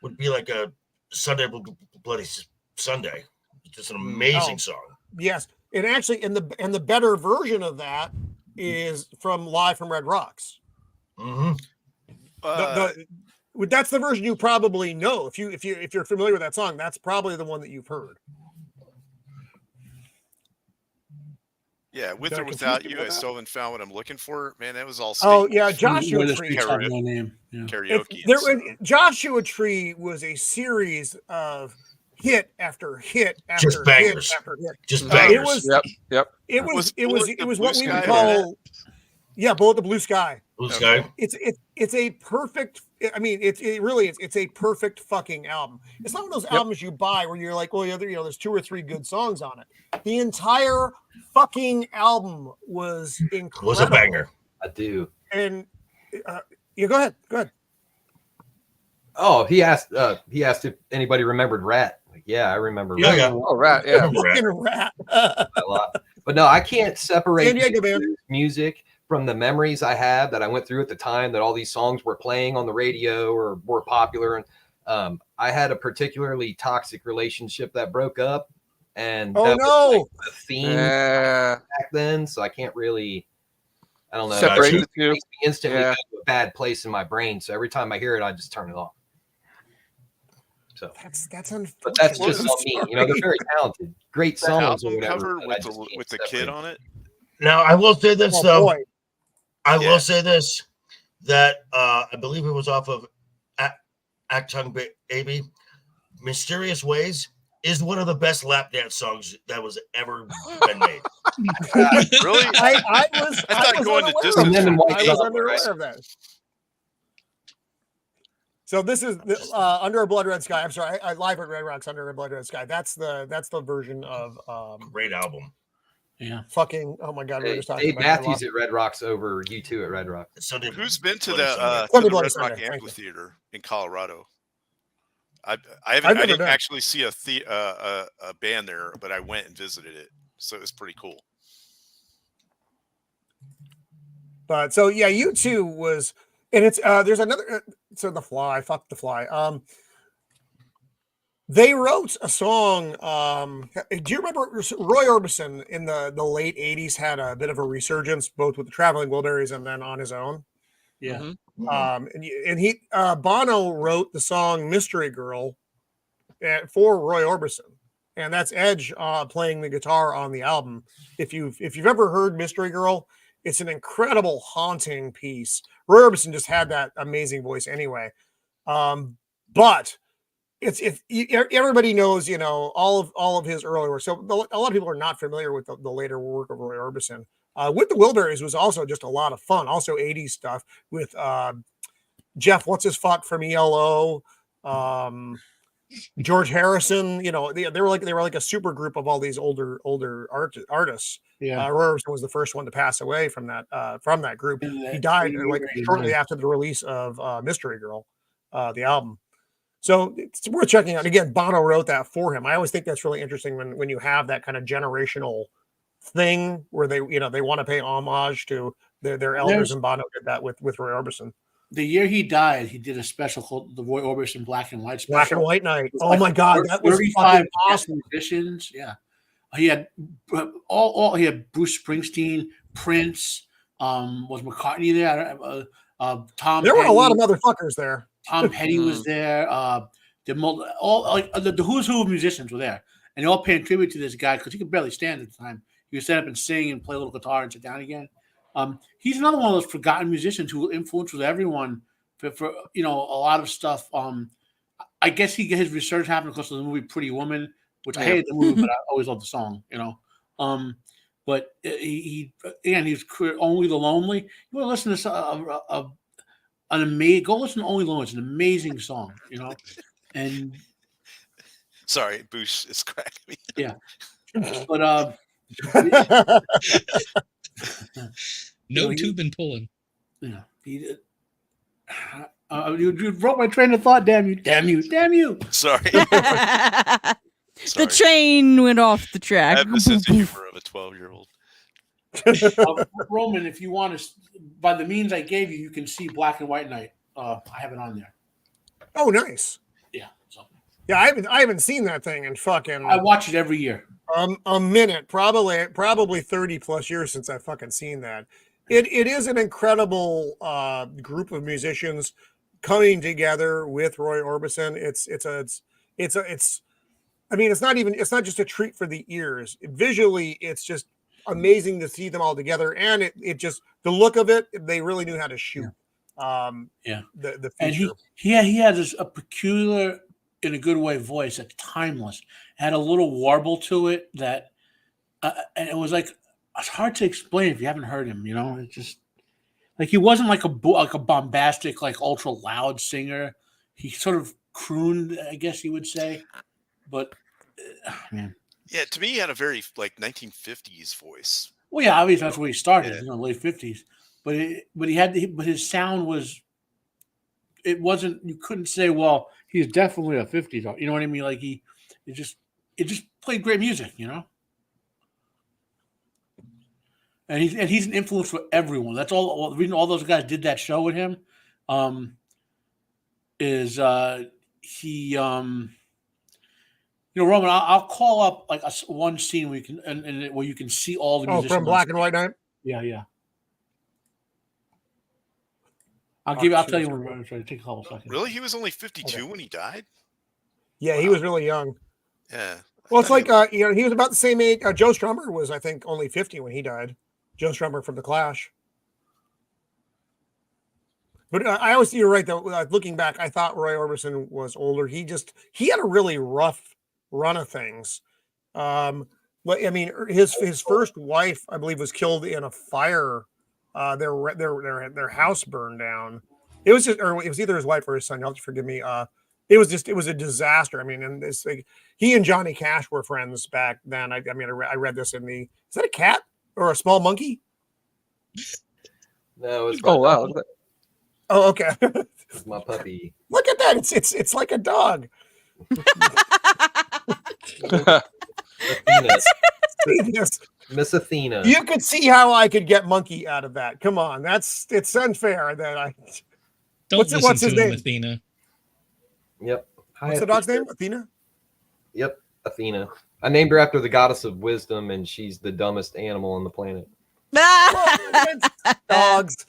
would be like a Sunday Bloody Sunday. It's just an amazing song. Yes. And actually, and the better version of that is from Live from Red Rocks. Mm-hmm. That's the version you probably know. If you're familiar with that song, that's probably the one that you've heard. Yeah, with or without you, I still haven't found what I'm looking for. Man, that was all. Oh yeah, Joshua Tree. Karaoke. Joshua Tree was a series of hit after hit after just bangers. hit after hit. Just bangers. It was what we would call Bullet the Blue Sky. Blue Sky. It's a perfect. I mean, it really is. It's a perfect fucking album. It's not one of those albums you buy where you're like, well, there's 2 or 3 good songs on it. The entire fucking album was incredible. Was a banger. I do. And go ahead. Oh, he asked if anybody remembered Rat. Like, yeah, I remember. Yeah, Rat. yeah. Oh, Rat. Yeah. Rat. A lot. But no, I can't separate Diego, music from the memories I have that I went through at the time that all these songs were playing on the radio or were popular. And I had a particularly toxic relationship that broke up, and that was like the theme back then. So I can't really, I don't know. Separate the two. It makes me instantly go to a bad place in my brain. So every time I hear it, I just turn it off. So that's unfortunate. But that's just on me. They're very talented, great songs. Album cover with the kid on it. Now I will say this though. Will say this, that I believe it was off of Octung Baby. Mysterious Ways is one of the best lap dance songs that was ever been made. Really? I thought going to distance. I was unaware of that. So this is Under a Blood Red Sky. I'm sorry, I live at Red Rocks, Under a Blood Red Sky. That's the version of great album. Yeah. Fucking we were just talking Dave about Matthews at Red Rocks over U2 at Red Rocks. Who's been to the Red Rock Amphitheater in Colorado? I didn't actually see a band there, but I went and visited it, so it was pretty cool. But so yeah, U2 was, and it's there's another. So The Fly, fuck The Fly. They wrote a song. Do you remember Roy Orbison in the late 80s had a bit of a resurgence, both with the Traveling Wilburys and then on his own? Yeah. And he Bono wrote the song Mystery Girl for Roy Orbison. And that's Edge playing the guitar on the album. If you've ever heard Mystery Girl, it's an incredible, haunting piece. Roy Orbison just had that amazing voice anyway. But everybody knows, all of his early work. So a lot of people are not familiar with the later work of Roy Orbison. With the Wilburys was also just a lot of fun. Also 80s stuff with Jeff, what's his fuck from ELO, George Harrison. You know, they were like a super group of all these older artists. Yeah. Roy Orbison was the first one to pass away from that group. He died like shortly after the release of Mystery Girl, the album. So it's worth checking out. Again, Bono wrote that for him. I always think that's really interesting when you have that kind of generational thing where they want to pay homage to their elders, and Bono did that with Roy Orbison. The year he died, he did a special called the Roy Orbison Black and White special. Black and White Night. Oh my God, that was 35 awesome. musicians. Yeah, he had he had Bruce Springsteen, Prince. Was McCartney there? Tom. There were a lot of motherfuckers there. Tom Petty was there. The who's who of musicians were there, and they all paying tribute to this guy because he could barely stand at the time. He would stand up and sing and play a little guitar and sit down again. He's another one of those forgotten musicians who influenced with everyone for a lot of stuff. I guess his research happened because of the movie Pretty Woman, which I hated the movie, but I always loved the song. But he's Only the Lonely. You want to listen to go listen to Only the Lonely. It's an amazing song, And sorry, Boosh is cracking me. Yeah, but tubing pulling. Yeah, you broke my train of thought. Damn you! Sorry. The train went off the track. I have the sense of humor of a 12-year-old. Roman, if you want to, by the means I gave you, you can see Black and White Night. I have it on there. Oh, nice. Yeah. Yeah, I haven't seen that thing in fucking. I watch it every year. A minute, probably 30 plus years since I've fucking seen that. It is an incredible group of musicians coming together with Roy Orbison. It's not just a treat for the ears. Visually, it's just amazing to see them all together, and it just the look of it, they really knew how to shoot. The feature. And he had a peculiar, in a good way, voice that's timeless. It had a little warble to it that, and it was like it's hard to explain if you haven't heard him. It's just like he wasn't like a bombastic, like ultra loud singer. He sort of crooned, I guess you would say, but man. Yeah, to me, he had a very 1950s voice. Well, yeah, obviously that's where he started, late 50s. But his sound was. It wasn't. You couldn't say, well, he's definitely a 50s. You know what I mean? Like it just played great music, And he's an influence for everyone. That's all. The reason all those guys did that show with him, is he. Roman, I'll call up one scene where you can and where you can see all the musicians. From Black and White Night. Yeah. I'll tell you when we're trying to take a couple seconds. Really, he was only 52 when he died. Yeah, wow. He was really young. Yeah. Well, it's like he was about the same age. Joe Strummer was, I think, only 50 when he died. Joe Strummer from the Clash. But I always, you're right though. Looking back, I thought Roy Orbison was older. He had a really rough run of things. His first wife, I believe, was killed in a fire. Their house burned down. It was either his wife or his son. You'll have to forgive me. It was a disaster. And this he and Johnny Cash were friends back then. I read this in is that a cat or a small monkey? No, it's wow. Oh, okay. It's my puppy. Look at that. It's like a dog. Miss Athena. You could see how I could get monkey out of that. Come on. It's unfair that I What's his name? Athena. Yep. What's the dog's name? Athena? Yep, Athena. I named her after the goddess of wisdom, and she's the dumbest animal on the planet. Dogs.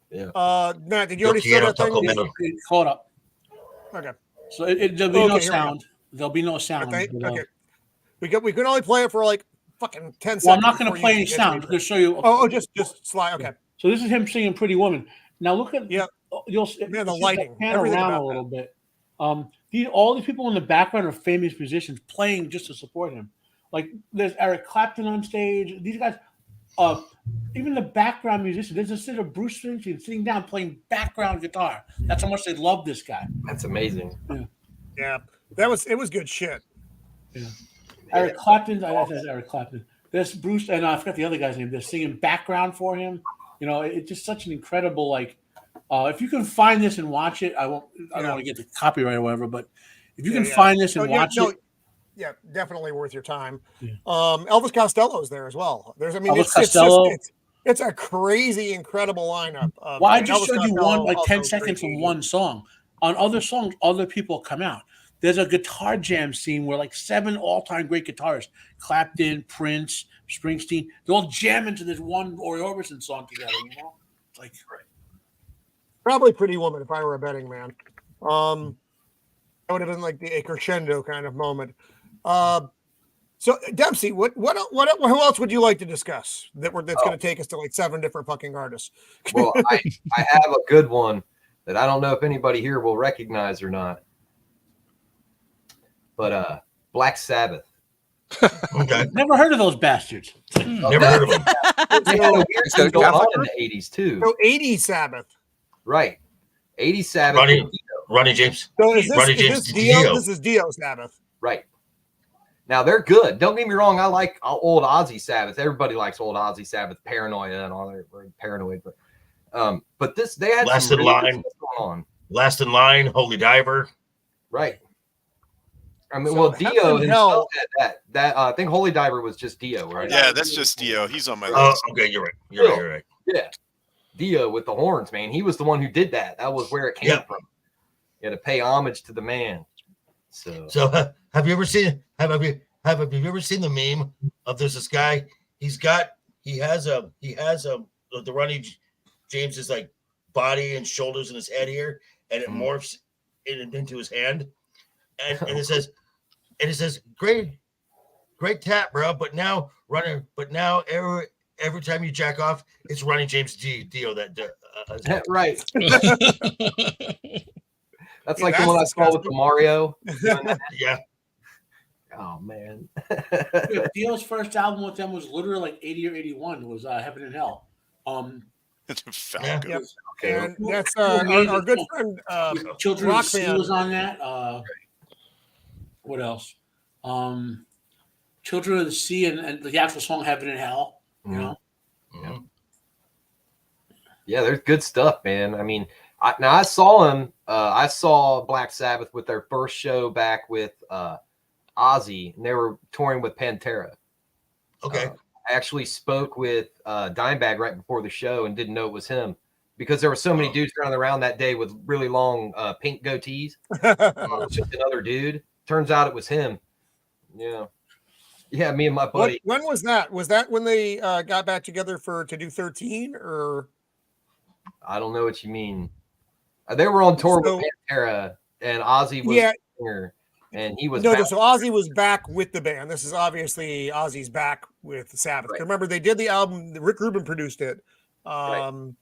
Yeah. Matt, did you already say that thing? Hold up. Okay. So there'll be no sound. There'll be no sound. Okay. We can only play it for fucking 10 seconds. Well, I'm not going to play any sound. I'm going to show you. Just slide. Okay. So this is him singing "Pretty Woman." Now look at you'll the lighting. Pan around a little bit. All these people in the background are famous musicians playing just to support him. Like there's Eric Clapton on stage. These guys, even the background musician. There's a set of Bruce Springsteen sitting down playing background guitar. That's how much they love this guy. That's amazing. Yeah, it was good shit. Yeah. Eric Clapton. I said Eric Clapton. There's Bruce, and I forgot the other guy's name. They're singing background for him. You know, it's just such an incredible if you can find this and watch it, I don't want to get the copyright or whatever, but if you can find this and watch it. Yeah, definitely worth your time. Yeah. Elvis Costello's there as well. It's a crazy, incredible lineup. Well, I just showed you 10 seconds from one song. On other songs, other people come out. There's a guitar jam scene where 7 all-time great guitarists, Clapton, Prince, Springsteen, they all jam into this one Roy Orbison song together. You know, it's like probably Pretty Woman if I were a betting man. That would have been a crescendo kind of moment. So Dempsey, who else would you like to discuss that's going to take us to 7 different fucking artists? Well, I have a good one that I don't know if anybody here will recognize or not, but Black Sabbath. Okay. Never heard of those bastards. Never heard of them. They had a weird thing going on in the 80s too. So 80s Sabbath. Right. 80s Sabbath. Ronnie James. So is Ronnie this James Dio? This is Dio Sabbath. Right. Now they're good. Don't get me wrong. I like old Ozzy Sabbath. Everybody likes old Ozzy Sabbath, Paranoia and all. They're very paranoid, but they had Last some in really Line. good stuff going on. Last in Line, Holy Diver. Right. I mean, So Dio himself had that. I think Holy Diver was just Dio, right? Yeah, that's just Dio. He's on my Oh, list. okay, you're right. You're right. Yeah. Dio with the horns, man. He was the one who did that. That was where it came from. You had to pay homage to the man. So have you ever seen the meme of this guy? He has the Ronnie James's body and shoulders and his head here, and it morphs into his hand, and it says great tap, bro. But now every time you jack off, it's Ronnie James Dio that right. That's the one I saw with the Mario. Yeah. Oh man. Dio's first album with them was literally 80 or 81. It was Heaven and Hell. Yep. And that's our good friend Children of the Sea was on that. What else? Children of the Sea and the actual song Heaven and Hell. You know. Yeah. Yeah, there's good stuff, man. I mean, I saw him. I saw Black Sabbath with their first show back with Ozzy, and they were touring with Pantera. Okay. I actually spoke with Dimebag right before the show and didn't know it was him because there were so many dudes running around that day with really long pink goatees. Just another dude. Turns out it was him. Yeah. Yeah, me and my buddy. When was that? Was that when they got back together to do 13 or? I don't know what you mean. They were on tour with Pantera, and Ozzy was the singer, and he was so Ozzy was back with the band. This is obviously Ozzy's back with Sabbath. Right. Remember, they did the album. Rick Rubin produced it, called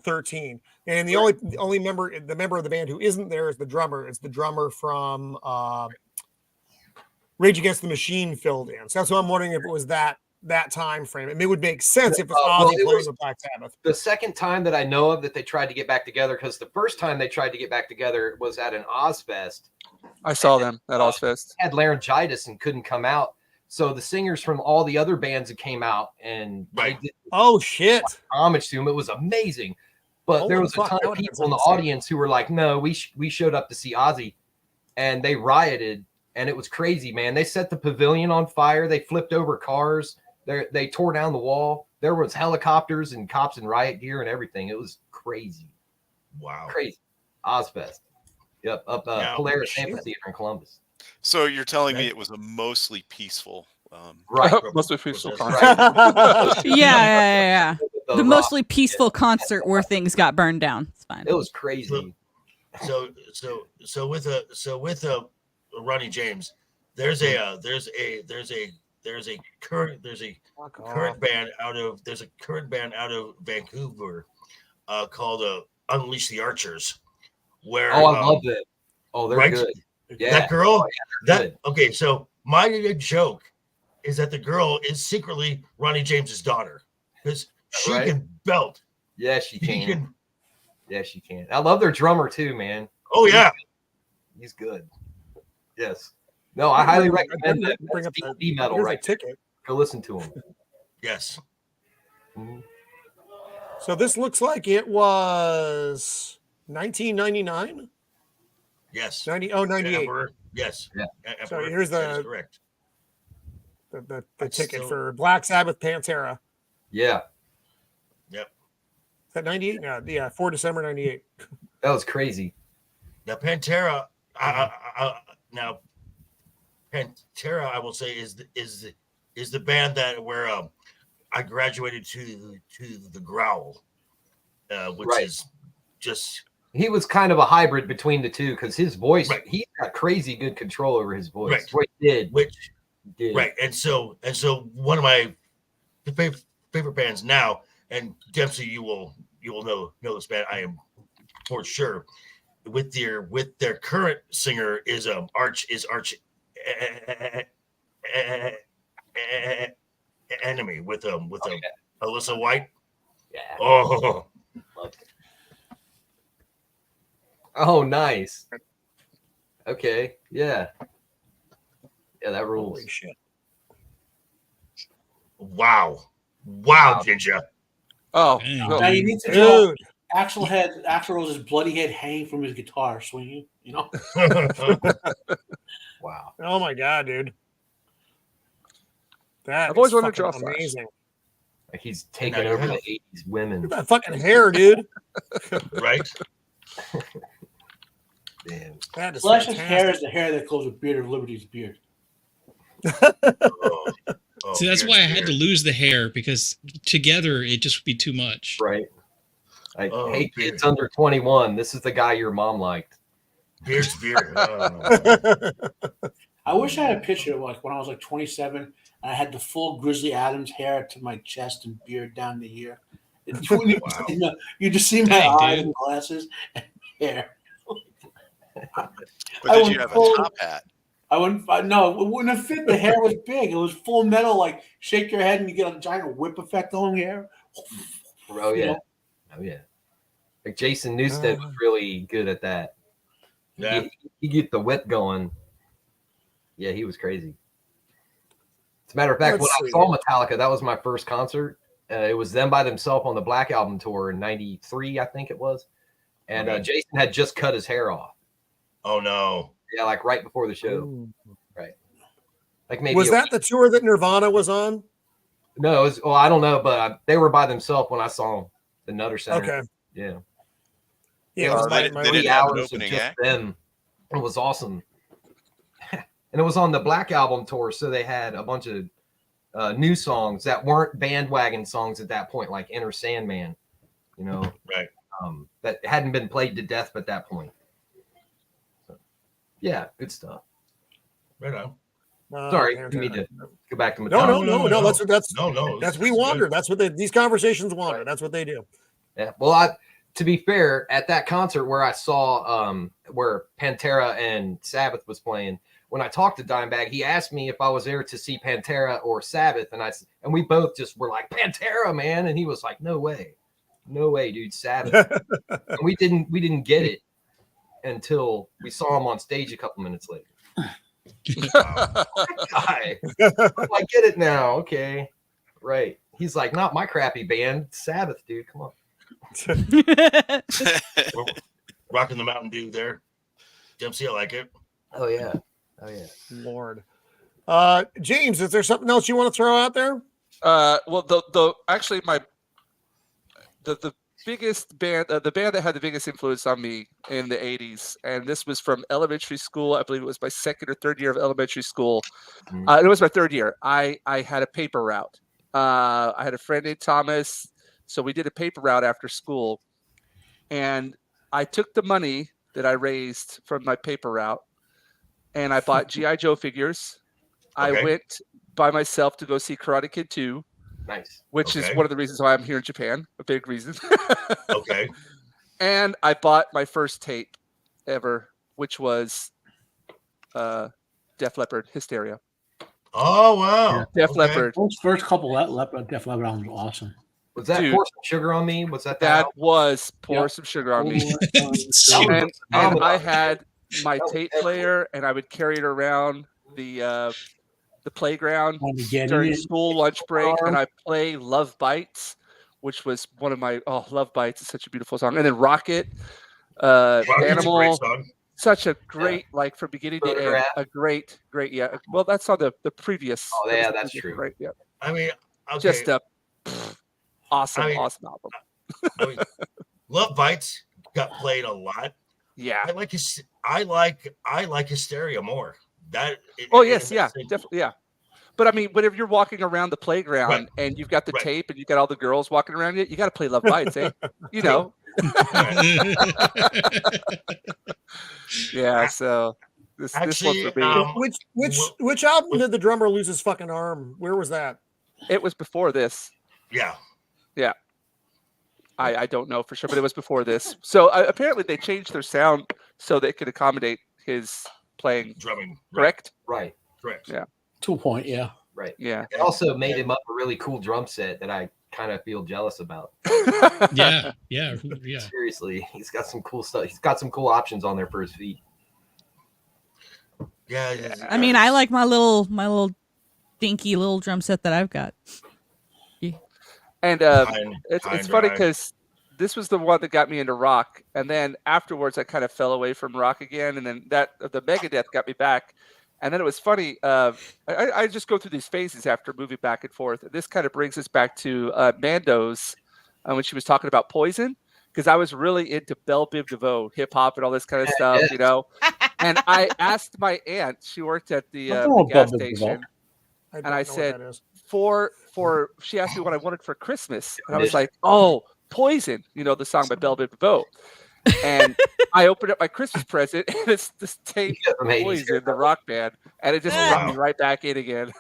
13. And the only member of the band who isn't there is the drummer. It's the drummer from Rage Against the Machine filled in. So that's what I'm wondering if it was that time frame. I mean, it would make sense if it's Ozzy playing with Black Sabbath. The second time that I know of that they tried to get back together, because the first time they tried to get back together was at an Ozfest. I saw them at Ozfest. Had laryngitis and couldn't come out. So the singers from all the other bands that came out and they did shit homage to him. It was amazing. But there was a ton of people in the audience who were like, no, we showed up to see Ozzy, and they rioted, and it was crazy, man. They set the pavilion on fire. They flipped over cars. They tore down the wall. There was helicopters and cops in riot gear and everything. It was crazy. Wow. Crazy. Ozfest. Yep. Up Polaris Amphitheater in Columbus. So you're telling me it was a mostly peaceful right. Mostly peaceful concert. Yeah. The mostly peaceful concert where things got burned down. It's fine. It was crazy. So with Ronnie James, there's a current band out of Vancouver called Unleash the Archers. Where I love that. Oh, they're good. Yeah. That girl. Good. Okay. So my joke is that the girl is secretly Ronnie James's daughter. because she Right? can belt. Yeah, she She can. Yeah, she can. I love their drummer too, man. Oh yeah. He's good. Yes. No, I highly recommend that. Bring That's up the D metal here's right a ticket. Go listen to him. Yes. So this looks like it was 1999. Yes. 98. Emperor. Yes. Yeah. So Emperor, here's that is the correct. the I ticket still- for Black Sabbath Pantera. Yeah, Is that 98? Yeah, 4 December 98. that was crazy. Now Pantera. Now Pantera, I will say, is the band that where I graduated to the growl, which Right. is just He was kind of a hybrid between the two because his voice, Right. he's got crazy good control over his voice. Right. What he did. which did. right, and so one of my favorite bands now, and Dempsey, you will know this band, I am for sure. With their current singer is Arch Enemy with Alyssa White. Yeah. Oh, Oh, nice. Okay. Yeah. Yeah, that rules. Holy shit. wow, Jinja. Oh, Dang. no. Now you need to do Dude. Axl Rose's bloody head hanging from his guitar swinging. You know. Wow. Oh my god, dude. That I've always is wanted to fucking draw Flash. amazing. Like he's taking Now you over have- the 80s women. Look at that fucking hair, dude. Right? Man. That is Flash's hair fantastic. is the hair that goes with Beard of Liberty's beard. Oh, See, that's why I had to lose the hair because together it just would be too much. Right. Like, Oh, hey, beard. kids under 21, this is the guy your mom liked. Beard's beard. Oh. I wish I had a picture of like when I was like 27 and I had the full Grizzly Adams hair to my chest and beard down to here. Wow. You just see my Dang, eyes dude. and glasses and hair. But I did would you have a pull- top hat? I wouldn't. No, it wouldn't have fit. The hair was big. It was full metal. Like shake your head and you get a giant whip effect on your hair. Oh, You yeah. know? Oh, yeah. Like Jason Newsted was really good at that. Yeah. He get the whip going. Yeah, he was crazy. As a matter of fact, Let's when I see. saw Metallica, that was my first concert. It was them by themselves on the Black Album tour in '93, I think it was. And Okay. Jason had just cut his hair off. Oh no. Yeah, like right before the show. Ooh. Like maybe Was a that week- the tour that Nirvana was on? No, it was, well, I don't know, but they were by themselves when I saw them. The Nutter Center. Okay. Yeah. Yeah, It it was was my- they- my- they three didn't have an hours of opening just act? them. It was awesome. And it was on the Black Album tour, so they had a bunch of new songs that weren't bandwagon songs at that point, like Enter Sandman, you know, Right. that hadn't been played to death at that point. So, yeah, good stuff. Right on. Sorry, Pantera. you need to go back to No, Metallica. no. That's No. that's this we is wander. good. That's what these conversations wander. That's what they do. Yeah. Well, to be fair, at that concert where I saw where Pantera and Sabbath was playing, when I talked to Dimebag, he asked me if I was there to see Pantera or Sabbath, and we both just were like, Pantera, man, and he was like, no way, dude, Sabbath. And we didn't get it until we saw him on stage a couple minutes later. Guy, I get it now. Okay, right. He's like, not my crappy band, Sabbath, dude. Come on. We're rocking the Mountain Dew there. Dempsey, I like it. Oh yeah. Lord. James, is there something else you want to throw out there? Well, the actually the biggest band, the band that had the biggest influence on me in the 80s, and this was from elementary school. I believe it was my second or third year of elementary school. It was my third year. I had a paper route. I had a friend named Thomas, so we did a paper route after school, and I took the money that I raised from my paper route, and I bought G.I. Joe figures. I Okay. went by myself to go see Karate Kid 2. Nice. Which is Okay. one of the reasons why I'm here in Japan, a big reason. Okay. And I bought my first tape ever, which was Def Leppard, Hysteria. Oh wow. Def Okay. Leppard. Those first couple Def Leppard albums were awesome. Was that Dude. Pour Some Sugar on Me? Was that That album? was Pour Yep. Some Sugar on Me. So- And phenomenal. I had my That was tape everywhere. player, and I would carry it around the playground Want to get in during it. school lunch break, and I play Love Bites, which was one of my Love Bites is such a beautiful song. And then Rocket, Rocket's a great Animal, song. such a great like from beginning to end, Photograph. a great yeah. Well, that's on the previous. Oh, that was yeah, the that's previous, true. Right, yeah, I mean, okay. just a awesome I mean- awesome album. I mean, Love Bites got played a lot. Yeah. I like Hysteria more. That. Oh yes, yeah, definitely, yeah. But I mean, whenever you're walking around the playground Right. and you've got the Right. tape and you got all the girls walking around you got to play Love Bites, eh? You know. Yeah. So this one Actually, for me. Which album did the drummer lose his fucking arm? Where was that? It was before this. Yeah. I don't know for sure, but it was before this. So apparently they changed their sound so they could accommodate his playing. Drumming. Correct. Right. Correct. Yeah. To a point, yeah. Right. Yeah. It also made him up a really cool drum set that I kind of feel jealous about. yeah. Seriously, he's got some cool stuff. He's got some cool options on there for his feet. Yeah. I mean, I like my little dinky little drum set that I've got. And it's funny because this was the one that got me into rock, and then afterwards I kind of fell away from rock again, and then the Megadeth got me back, and then it was funny. I just go through these phases after moving back and forth. This kind of brings us back to Mando's when she was talking about Poison, because I was really into Belle Biv DeVoe, hip hop, and all this kind of stuff, you know. And I asked my aunt; she worked at the gas station, and I said, she asked me what I wanted for Christmas, and I was like, "Oh, Poison," you know, the song by Belle Biv DeVoe. And I opened up my Christmas present, and it's this tape, Poison, the rock band, and it just brought me right back in again.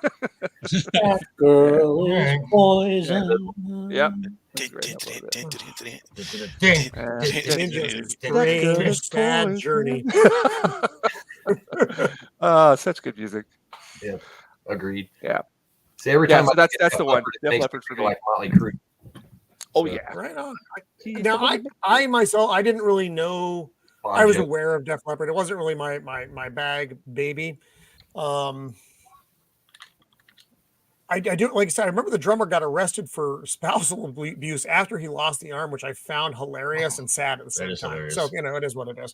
That girl is poison. Yep. Strange, sad journey. Such good music. Yeah, agreed. Yeah. See, every Yeah, time so I that's the one. it Def makes Leppard me for feel me. like Motley Crue. Oh So, yeah. Right on. Now, I myself, I didn't really know. Bon I was Jovi. aware of Def Leppard. It wasn't really my bag, baby. I do, like I said, I remember the drummer got arrested for spousal abuse after he lost the arm, which I found hilarious and sad at the same is time. hilarious. So, you know, it is what it is.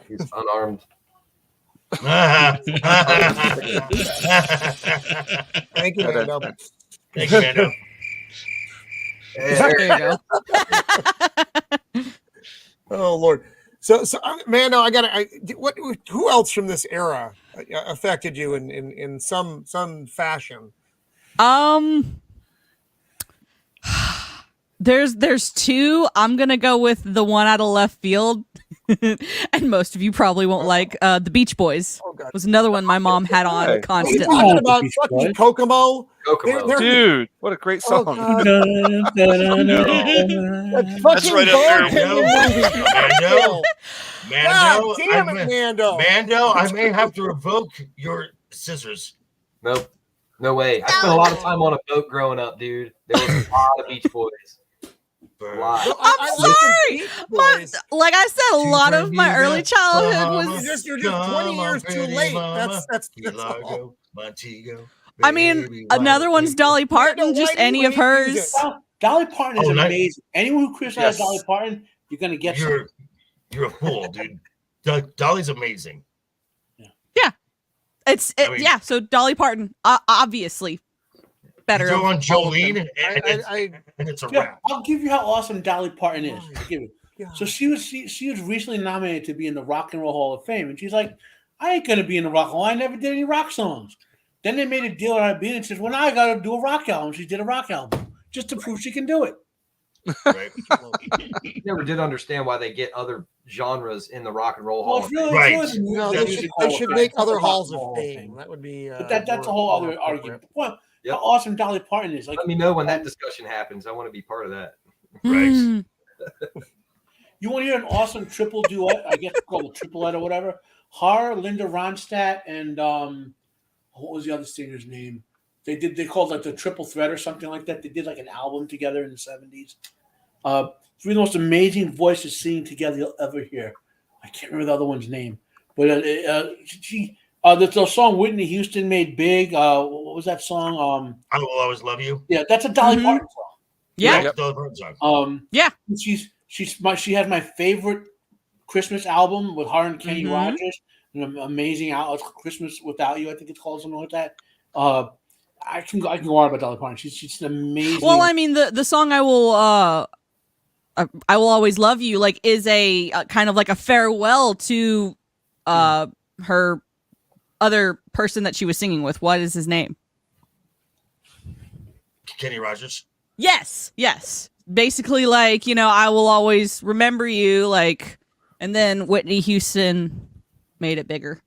He's unarmed. Thank you, Mando. Thank you, Mando. There you go. Oh Lord. So Mando, who else from this era affected you in some fashion? There's two. I'm gonna go with the one out of left field, and most of you probably won't like. The Beach Boys Oh God. was another one my mom had on Hey. Are we constantly. talking about Beach fucking Boys. Kokomo? Kokomo. They're- Dude, what a great Oh, song. God. That's That fucking right up there. bartending movie. Mando. God Mando. damn it, Mando. Mando, I may have to revoke your scissors. Nope. No way. I spent a lot of time on a boat growing up, dude. There was a lot of Beach Boys. A lot. No, I'm I like the sorry. Beach My, Boys. like I said, a lot of my early childhood was. You're just 20 years too late. That's Key all. Largo, Montego. I mean, baby, another one's Dolly Parton. Mando, Just why do you any of hate hers. music? Dolly Parton is Oh, nice. amazing. Anyone who criticizes Yes. Dolly Parton, you're gonna get some. You're a fool, dude. Dolly's amazing. I mean- Yeah. So Dolly Parton, obviously better. You go on of all of them. Jolene, and it's a Yeah, wrap. I'll give you how awesome Dolly Parton is. I'll give you. God. So she was recently nominated to be in the Rock and Roll Hall of Fame, and she's like, "I ain't gonna be in the Rock Hall. I never did any rock songs." Then they made a deal on her being and says, "Well, now I got to do a rock album." She did a rock album just to prove she can do it. Right? Never did understand why they get other genres in the Rock and Roll Hall. Well, of it's really, Right. it's really the No, music they hall should of make fame, other not the halls Rock of Hall fame. That would be. But that's a whole more other appropriate. argument. Well, Yep. how awesome Dolly Parton is. Like, Let me know when that discussion happens. I want to be part of that. Right. Mm. you want to hear an awesome triple duet? I guess it's called a triplet or whatever. Her, Linda Ronstadt, and what was the other singer's name? They called like the Triple Threat or something like that. They did like an album together in the 70s. Three of the most amazing voices singing together you'll ever hear. I can't remember the other one's name, but the song Whitney Houston made big. What was that song? I Will Always Love You. Yeah, that's a Dolly Parton song. Yeah. That's Dolly Parton song. Yeah. She has my favorite Christmas album with her and Kenny Rogers. An amazing album, Christmas Without You, I think it's called, something like that. I can go on about Dolly Parton. She's an amazing. Well, I mean, the song I Will Always Love You like is a kind of like a farewell to her other person that she was singing with. What is his name? Kenny Rogers. Yes. Basically, like, I will always remember you, like, and then Whitney Houston made it bigger.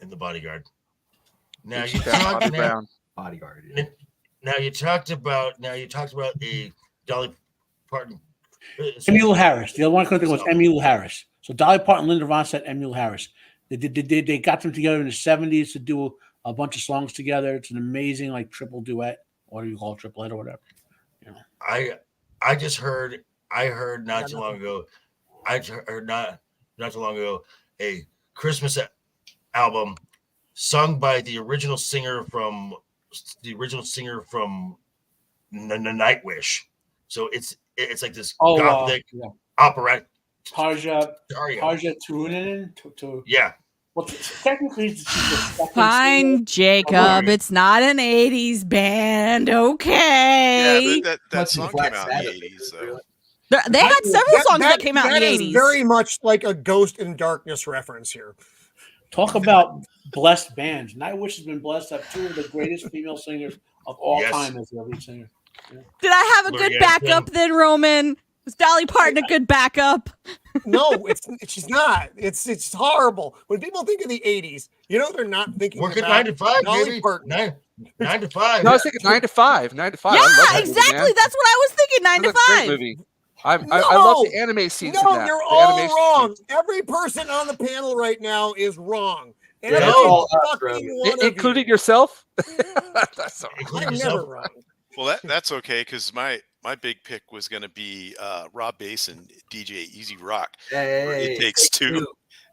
And The Bodyguard. Now It's you down, talked Bobby about Brown. Bodyguard. Yeah. now you talked about a Dolly Parton. Emmylou Harris. The other one I couldn't think of was Emmylou Harris. So Dolly Parton, Linda Ronstadt, Emmylou Harris. They got them together in the 70s to do a bunch of songs together. It's an amazing like triple duet, or you call it triplet or whatever. I just heard. I heard not too long ago. I heard not too long ago a Christmas album sung by the original singer from Nightwish. So it's like this gothic opera. Tarja Turunen. Yeah. Well, technically, she's the second Fine, singer. Jacob. It's not an 80s band, okay? Yeah, but that song came out in the 80s. So. They had several songs that came out in the That is 80s. very much like a Ghost in Darkness reference here. Talk about blessed bands. Nightwish has been blessed to have two of the greatest female singers of all time as their lead singer. Yeah. Did I have a good backup then, Roman? Was Dolly Parton a good backup? No, she's not. It's horrible. When people think of the 80s, they're not thinking Working about 9 to 5, Dolly baby. Parton. 9 to 5. No, I was thinking 9 to 5. 9 to 5. I love Yeah, that exactly. movie, man. That's what I was thinking. 9 to That's a great 5. movie. I love the anime scenes in No, that. you're The all animation wrong. scenes. Every person on the panel right now is wrong. And Yeah, every all us, fucking Roman. one of Including you. yourself? That's all right. Including I'm yourself. never wrong. Well, that's okay because my big pick was going to be Rob Bass and DJ Easy Rock. Hey, It Takes Two.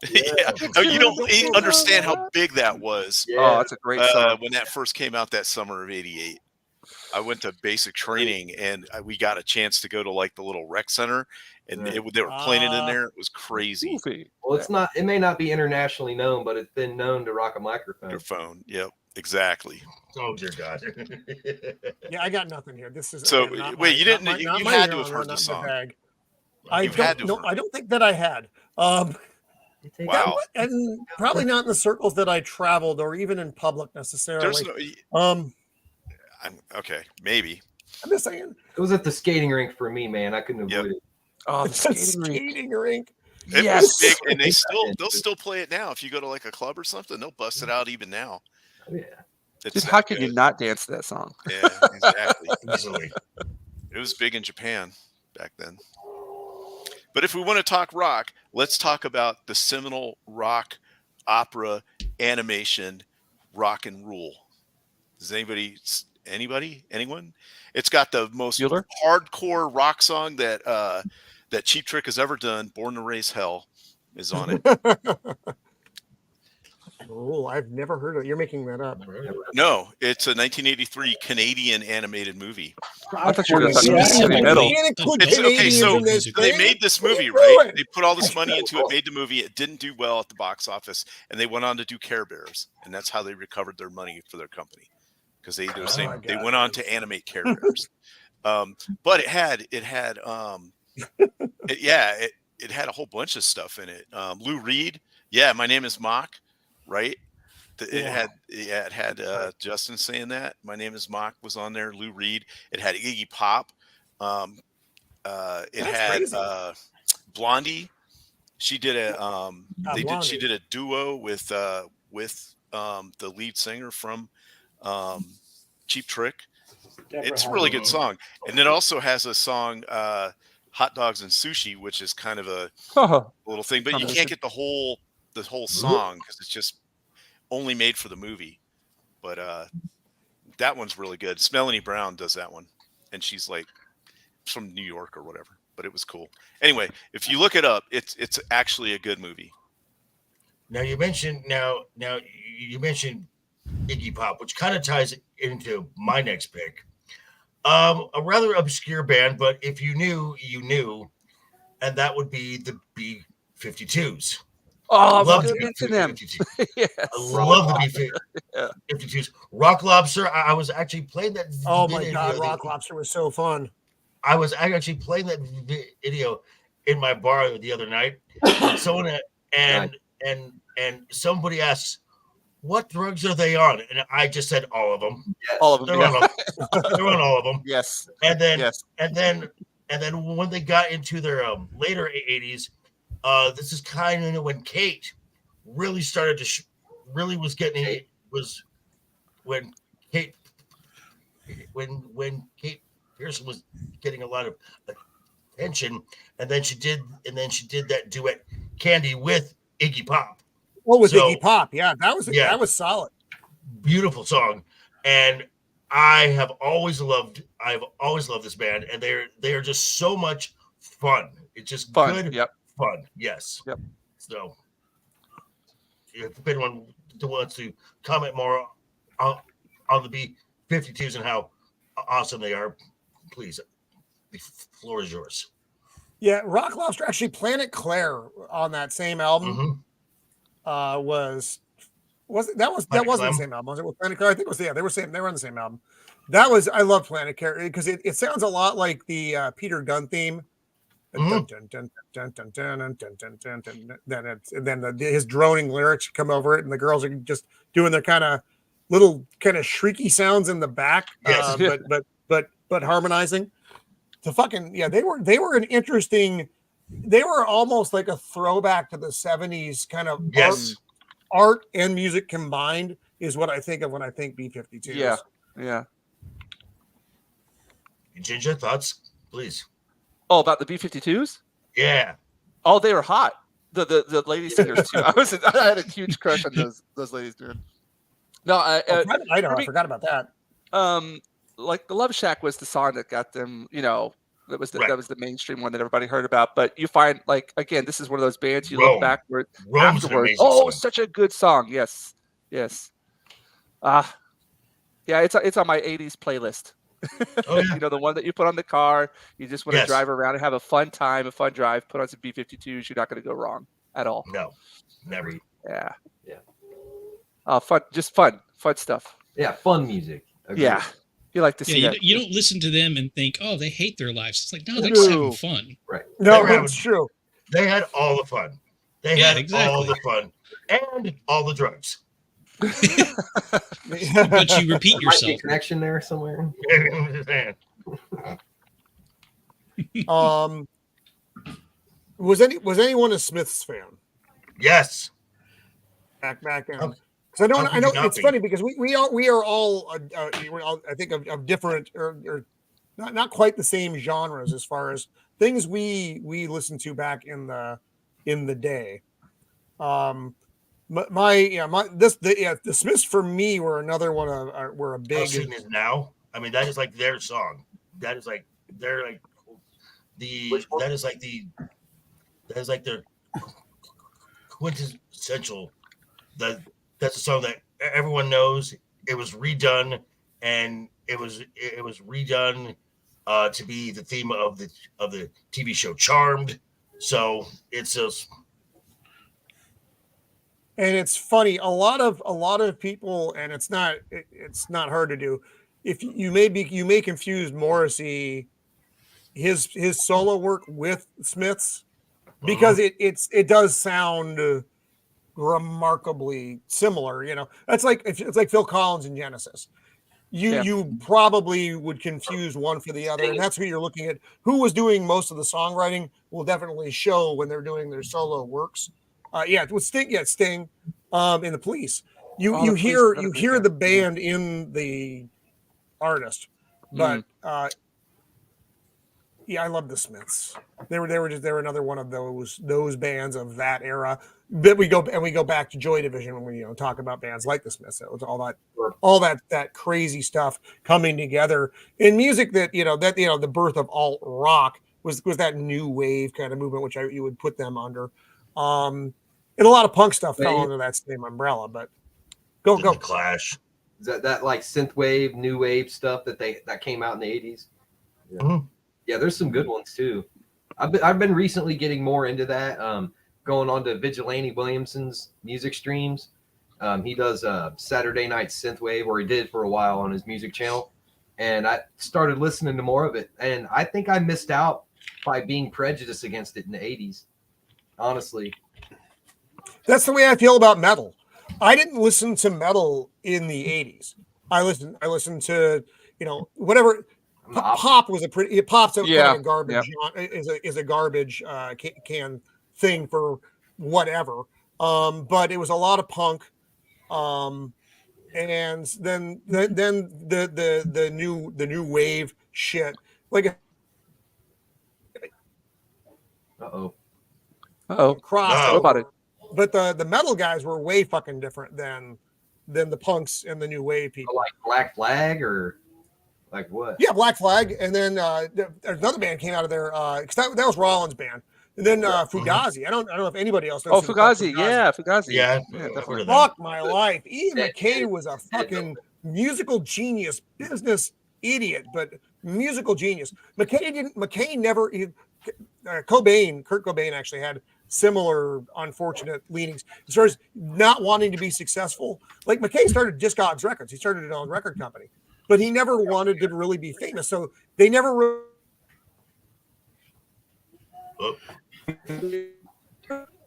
Yeah. Yeah. No, you don't understand how big that was Oh, that's a great song. when that first came out that summer of '88. I went to basic training and we got a chance to go to like the little rec center and they were playing it in there. It was crazy. Movie. Well, it may not be internationally known, but it's been known to rock a microphone. Your phone. Yep, exactly. Oh dear God. Yeah, I got nothing here. This is So, again, not wait, my- you didn't- not my- you not my had to have genre, heard the not my song. bag. You've had to have No, heard I don't think that I had. Wow. And probably not in the circles that I traveled or even in public necessarily. There's no. I'm Okay, maybe. just saying. It was at the skating rink for me, man. I couldn't Yep. avoid it. Oh, the It's a skating rink. skating rink. It Yes. was big, and they'll still play it now. If you go to like a club or something, they'll bust it out even now. Oh, yeah. It's Just that how can you good. not dance to that song? Yeah, exactly. Easily. It was big in Japan back then. But if we want to talk rock, let's talk about the seminal rock opera animation, Rock and Rule. Does anyone? It's got the most Bueller? hardcore rock song that Cheap Trick has ever done. Born to Raise Hell is on it. Oh, I've never heard of it. You're making that up. No, it's a 1983 Canadian animated movie. I thought you were going to Yeah, talk you metal. can't include It's okay. Canadians So in this they thing. made this movie, What are you right? doing? They put all this money into it, made the movie. It didn't do well at the box office, and they went on to do Care Bears, and that's how they recovered their money for their company because they went on to animate Care Bears. But it had a whole bunch of stuff in it. Lou Reed, My Name Is Mock, right? It had Justin saying that My Name Is Mock was on there. Lou Reed. It had Iggy Pop. It had crazy. Blondie. She did a Blondie. she did a duo with the lead singer from Cheap Trick. It's a really good song, and it also has a song Hot Dogs and Sushi, which is kind of a little thing, but you can't get the whole song because it's just only made for the movie. But that one's really good. It's Melanie Brown does that one, and she's like from New York or whatever. But it was cool. Anyway, if you look it up, it's actually a good movie. Now you mentioned Iggy Pop, which kind of ties into my next pick. A rather obscure band, but if you knew, you knew, and that would be the B-52s. Oh, I love was the into them. yes. I love the B-52s. Rock Lobster. I was actually playing that. Oh my God, Rock Lobster was so fun. I was actually playing that video in my bar the other night. Someone and somebody asks, "What drugs are they on?" And I just said, "All of them." Yes. All of them. They're on all of them. Yes. And then when they got into their later 80s, this is kind of when Kate really started to really was getting it was when Kate Pearson was getting a lot of attention, and then she did that duet Candy with Iggy Pop. Oh, with Iggy Pop, yeah, that was solid. Beautiful song, and I've always loved this band, and they are just so much fun. It's just fun. Good fun. Yes. Yep. So if anyone wants to comment more on the B-52s and how awesome they are, please, the floor is yours. Yeah, Rock Lobster, actually Planet Claire on that same album wasn't the same album. Was it with Planet Claire? I think it was, they were on the same album. I love Planet Claire because it sounds a lot like the Peter Gunn theme. Then his droning lyrics come over it, and the girls are just doing their kind of shrieky sounds in the back, but harmonizing. They were an interesting. They were almost like a throwback to the 70s kind of art and music combined is what I think of when I think B-52s. Yeah. Jinja, thoughts, please. Oh, about the B-52s? Yeah. Oh, they were hot. The lady singers too. I had a huge crush on those ladies, dude. No, I forgot about that. Like the Love Shack was the song that got them, that was the mainstream one that everybody heard about. But you find, like, again, this is one of those bands you look backward afterwards. Oh, such a good song. Yes. Yeah, it's on my 80s playlist. Oh, yeah. The one that you put on the car. You just want to drive around and have a fun time, a fun drive. Put on some B-52s. You're not going to go wrong at all. No, never. Yeah. Fun stuff. Yeah, fun music. Agreed. Yeah, you like to see that. You don't listen to them and think, oh, they hate their lives. It's like, no, they're just having fun. Right. No, that's true. They had all the fun. They had all the fun and all the drugs. But you repeat yourself. Might be a connection there somewhere. Was anyone a Smiths fan? Yes. Back then. Because I know it's funny because we are all I think of different or not quite the same genres as far as things we listened to back in the day. The Smiths for me were another one of were a big. How Soon Is Now. I mean, that is like their song. That is like they're like that is like their quintessential. That's a song that everyone knows. It was redone, and it was redone to be the theme of the TV show Charmed. So it's just. And it's funny, a lot of people, and it's not hard to do. If you may confuse Morrissey, his solo work with Smiths, because it does sound remarkably similar. It's like Phil Collins and Genesis. You probably would confuse one for the other, and that's who you're looking at. Who was doing most of the songwriting will definitely show when they're doing their solo works. With Sting, in the Police. You hear the band in the artist, but Yeah, I love the Smiths. They were another one of those bands of that era. But we go back to Joy Division when we talk about bands like the Smiths. It was all that crazy stuff coming together in music that the birth of alt rock was that new wave kind of movement, which you would put them under. And a lot of punk stuff fell under that same umbrella. But go Clash. Is that like synthwave, new wave stuff that came out in the 80s? Yeah. Mm-hmm. Yeah, there's some good ones too. I've been recently getting more into that. Going on to Vigilante Williamson's music streams. He does Saturday night synthwave, or he did for a while on his music channel, and I started listening to more of it. And I think I missed out by being prejudiced against it in the 80s. Honestly, that's the way I feel about metal. I didn't listen to metal in the 80s. I listened to whatever. Pop was pop's kind of garbage. Is a garbage can thing for whatever. But it was a lot of punk. And then the new wave shit. Like What about it? But the metal guys were way fucking different than the punks and the new wave people. Like Black Flag or like what? Yeah, Black Flag, and then another band came out of there because that was Rollins' band, and then Fugazi. I don't know if anybody else knows. Fugazi. Fugazi. Yeah, definitely. Fuck my life. Ian MacKaye was a fucking musical genius, business idiot, but musical genius. Kurt Cobain actually had similar unfortunate leanings as far as not wanting to be successful. Like MacKaye started Discogs Records. He started his own record company. But he never wanted to really be famous, so they never.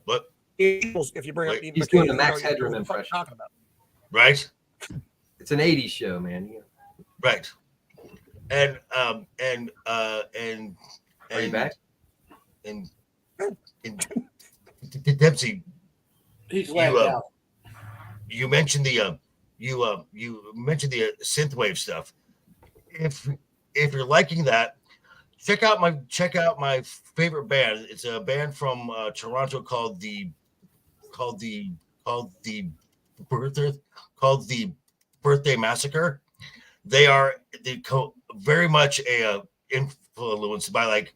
What? If you bring up, he's doing the Max Headroom impression. Talking about. Right. It's an 80s show, man. Yeah. Right. And Are you back? And Dempsey, he's lagged out. You mentioned the you mentioned the synthwave stuff. If you're liking that, check out my favorite band. It's a band from Toronto called the Birthday Massacre. They are very much influenced by like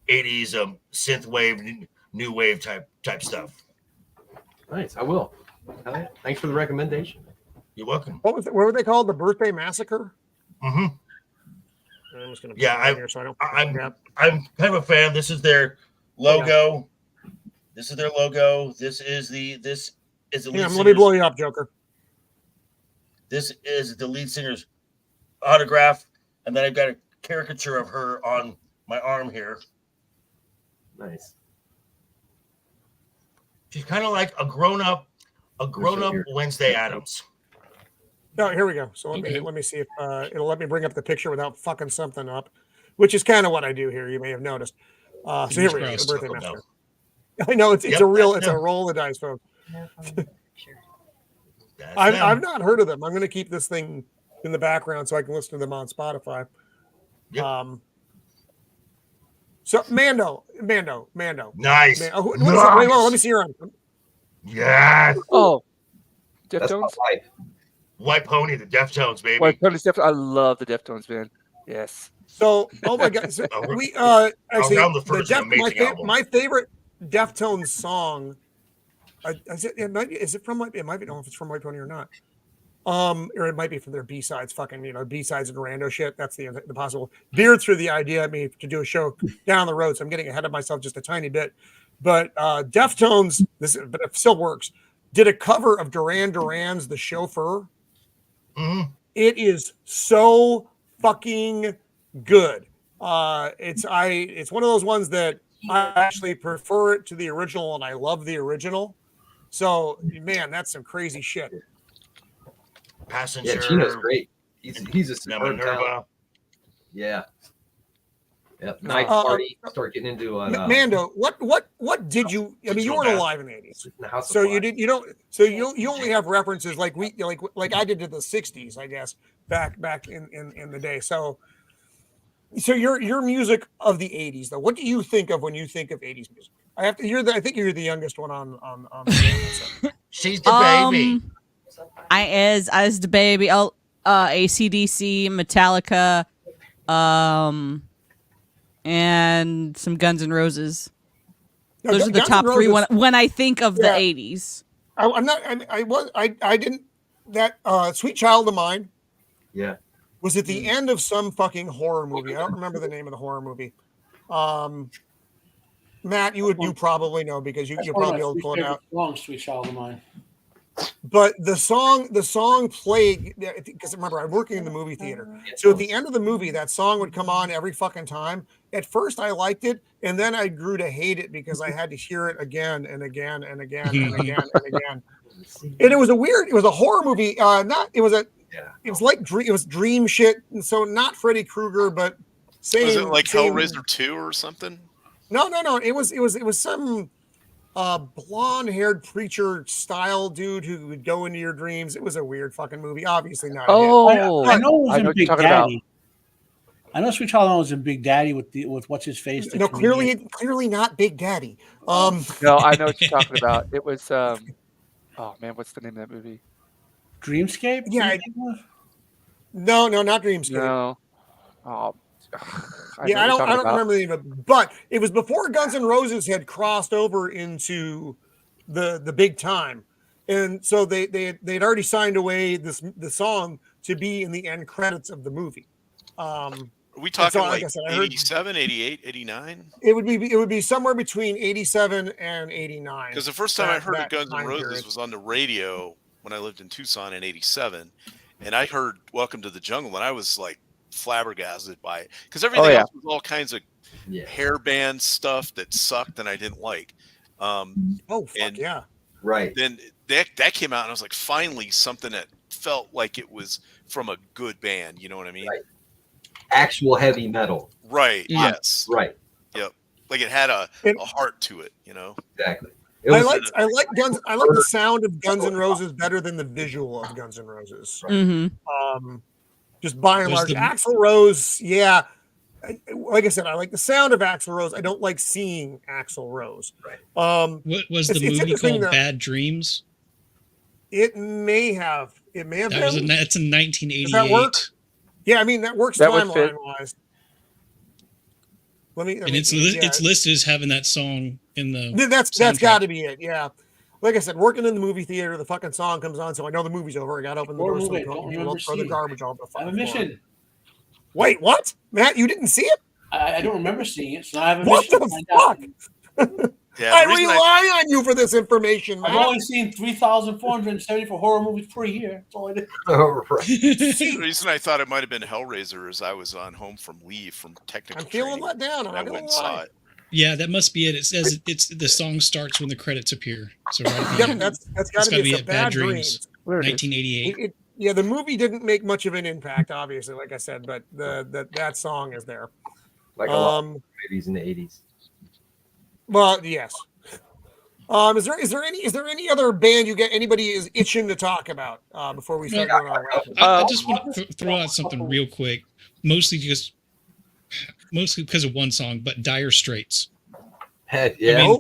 80s synthwave, new wave type stuff. Nice, I will. Thanks for the recommendation. You're welcome. What were they called? The Birthday Massacre? Mm-hmm. I'm just gonna I'm kind of a fan. This is their logo. This is their logo. This is the let me blow you up, Joker. This is the lead singer's autograph, and then I've got a caricature of her on my arm here. Nice. She's kind of like a grown-up Wednesday Addams. No, here we go. So let me see if it'll let me bring up the picture without fucking something up, which is kind of what I do here. You may have noticed. So here we go. The Birthday Massacre. I know it's a roll of the dice, folks. I've not heard of them. I'm going to keep this thing in the background so I can listen to them on Spotify. Yep. So Mando. Nice. Wait, let me see your arm. Yeah. Oh, Deftones. White Pony, the Deftones, baby. White Pony, I love the Deftones, man. Yes. So, oh my God, so we actually my favorite Deftones song. Is it from White? It might be. I don't know if it's from White Pony or not. Or it might be from their B-sides, fucking, B-sides and rando shit. That's the possible. Beard threw the idea at me to do a show down the road, so I'm getting ahead of myself just a tiny bit. But Deftones, but it still works, did a cover of Duran Duran's The Chauffeur. Mm-hmm. It is so fucking good. It's one of those ones that I actually prefer it to the original, and I love the original. So, man, that's some crazy shit. Passenger. Yeah, Chino's great. He's a superb talent. Yeah. Yep. Night Party. Start getting into Mando. What did you? I mean, you weren't alive in the 80s, so you did. You don't. So you only have references like I did to the 60s, I guess, back in the day. So So your music of the 80s, though, what do you think of when you think of 80s music? I have to hear that. I think you're the youngest one on the panel, so. She's the baby. I is the baby. Oh, AC/DC, Metallica, and some Guns N' Roses. No, Those are the Guns N' top three Roses- when I think of the Yeah. 80s. I'm not. I didn't. That Sweet Child of Mine Yeah. was at the end of some fucking horror movie. I don't remember the name of the horror movie. Matt, you probably know because you'll probably be able to pull it out. Long Sweet Child of Mine. But the song played because remember I'm working in the movie theater. So at the end of the movie, that song would come on every fucking time. At first, I liked it, and then I grew to hate it because I had to hear it again and again and again and again and again. And it was a horror movie. It was dream shit. And so not Freddy Krueger, but same. Was it like same, Hellraiser 2 or something? No. It was some blonde-haired preacher style dude who would go into your dreams. It was a weird fucking movie. Obviously not. Oh, I know it was I know in what you're Big talking about. Daddy. I know Sweet Child of Mine was in Big Daddy with what's his face. No, clearly not Big Daddy. No, I know what you're talking about. It was oh man, what's the name of that movie? Dreamscape. Yeah. No, not Dreamscape. No. Oh, I don't remember the name of it, but it was before Guns N' Roses had crossed over into the big time, and so they'd already signed away the song to be in the end credits of the movie. Are we talking so, like I said, 87, 88, 89? It would be somewhere between 87 and 89. Because the first time I heard of that Guns N' time Roses period. was on the radio when I lived in Tucson in 87, and I heard Welcome to the Jungle, and I was like flabbergasted by it because everything else was all kinds of hair band stuff that sucked and I didn't like. Right. Then that came out and I was like, finally something that felt like it was from a good band. You know what I mean? Right. Actual heavy metal. Right. Yes. Right. Yep. Like it had a heart to it. You know. Exactly. I like the sound of Guns N' Roses better than the visual of Guns N' Roses. Mm-hmm. Just by and large, Axl Rose, yeah. Like I said, I like the sound of Axl Rose. I don't like seeing Axl Rose. Right. What was the movie called? Bad Dreams? It may have been. That's in 1988. Does that work? Yeah, I mean that works timeline wise. It's listed as having that song in the. That's got to be it. Yeah. Like I said, working in the movie theater, the fucking song comes on, so I know the movie's over. I got to open the door so don't throw the garbage all the fucking mission. Wait, what? Matt, you didn't see it? I don't remember seeing it, so I have a what mission. What the fuck? Yeah, I rely on you for this information, Matt. I've only seen 3,474 horror movies per year. That's all I did. The reason I thought it might have been Hellraiser is I was on home from leave from technical. I'm feeling let down. I went and saw it. Yeah, that must be it. It says it's the song starts when the credits appear. So right yeah, that's got to be it. Bad Dreams. 1988. Yeah, the movie didn't make much of an impact, obviously, like I said, but that song is there. Like a lot of movies in the 80s. Well, yes. Is there any other band anybody is itching to talk about before we start going on? I just want to throw out something real quick, mostly because of one song, but Dire Straits. Heck yeah.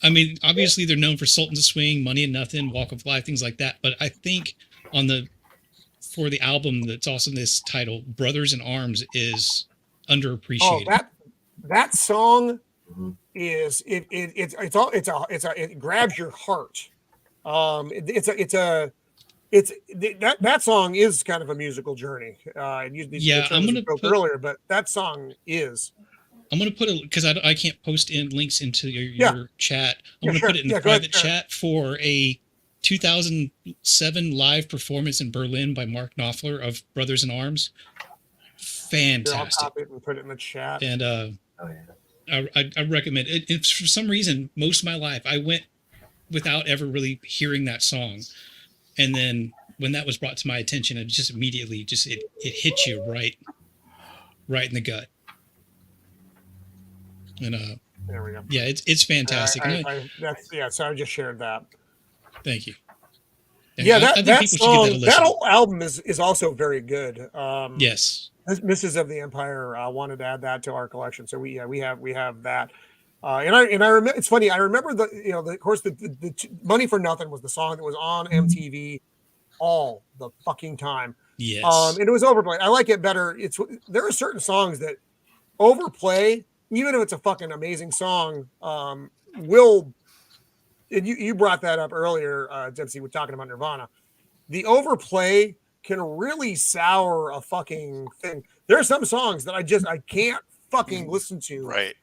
I mean, obviously they're known for Sultans of Swing, Money and Nothing, Walk of Life, things like that. But I think for the album that's also this title, Brothers in Arms, is underappreciated. Oh, that song is it grabs your heart. That song is kind of a musical journey. I'm gonna put earlier, but that song is. I'm gonna put it because I can't post in links into your chat. I'm gonna put it in the private chat for a 2007 live performance in Berlin by Mark Knopfler of Brothers in Arms. Fantastic. I'll copy it and put it in the chat. And I recommend it. For some reason, most of my life, I went without ever really hearing that song. And then when that was brought to my attention, it just immediately it hits you right in the gut. And there we go. Yeah, it's fantastic. So I just shared that. Thank you. Yeah, I think that people should song, give that a that listen. whole album is also very good. Yes. Misses of the Empire wanted to add that to our collection, so we have that. And I remember, it's funny. I remember of course the Money for Nothing was the song that was on MTV all the fucking time. Yes. And it was overplayed. I like it better. There are certain songs that overplay, even if it's a fucking amazing song. And you brought that up earlier, Dempsey, we're talking about Nirvana. The overplay can really sour a fucking thing. There are some songs that I can't fucking listen to Right.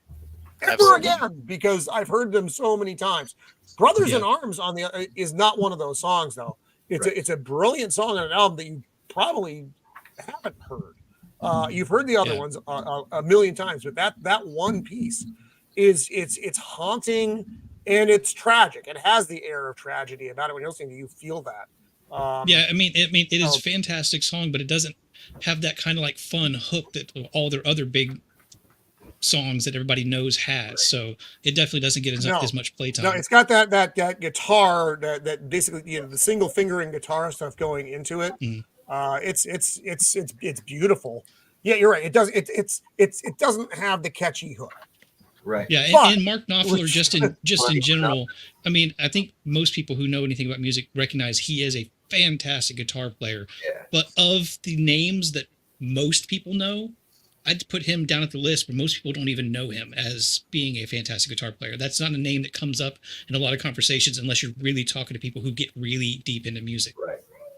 ever Absolutely. again because I've heard them so many times. Brothers in Arms is not one of those songs though. It's a brilliant song on an album that you probably haven't heard. You've heard the other ones a million times, but that one piece it's haunting and it's tragic. It has the air of tragedy about it. When you're listening to you feel that. It is a fantastic song, but it doesn't have that kind of like fun hook that all their other big songs that everybody knows has. So it definitely doesn't get as much playtime. No, it's got that guitar that basically the single fingering guitar stuff going into it. It's beautiful. Yeah, you're right. It doesn't have the catchy hook. Right. Yeah, and Mark Knopfler just in general. I mean, I think most people who know anything about music recognize he is a fantastic guitar player. Yeah. But of the names that most people know, I'd put him down at the list, but most people don't even know him as being a fantastic guitar player. That's not a name that comes up in a lot of conversations unless you're really talking to people who get really deep into music.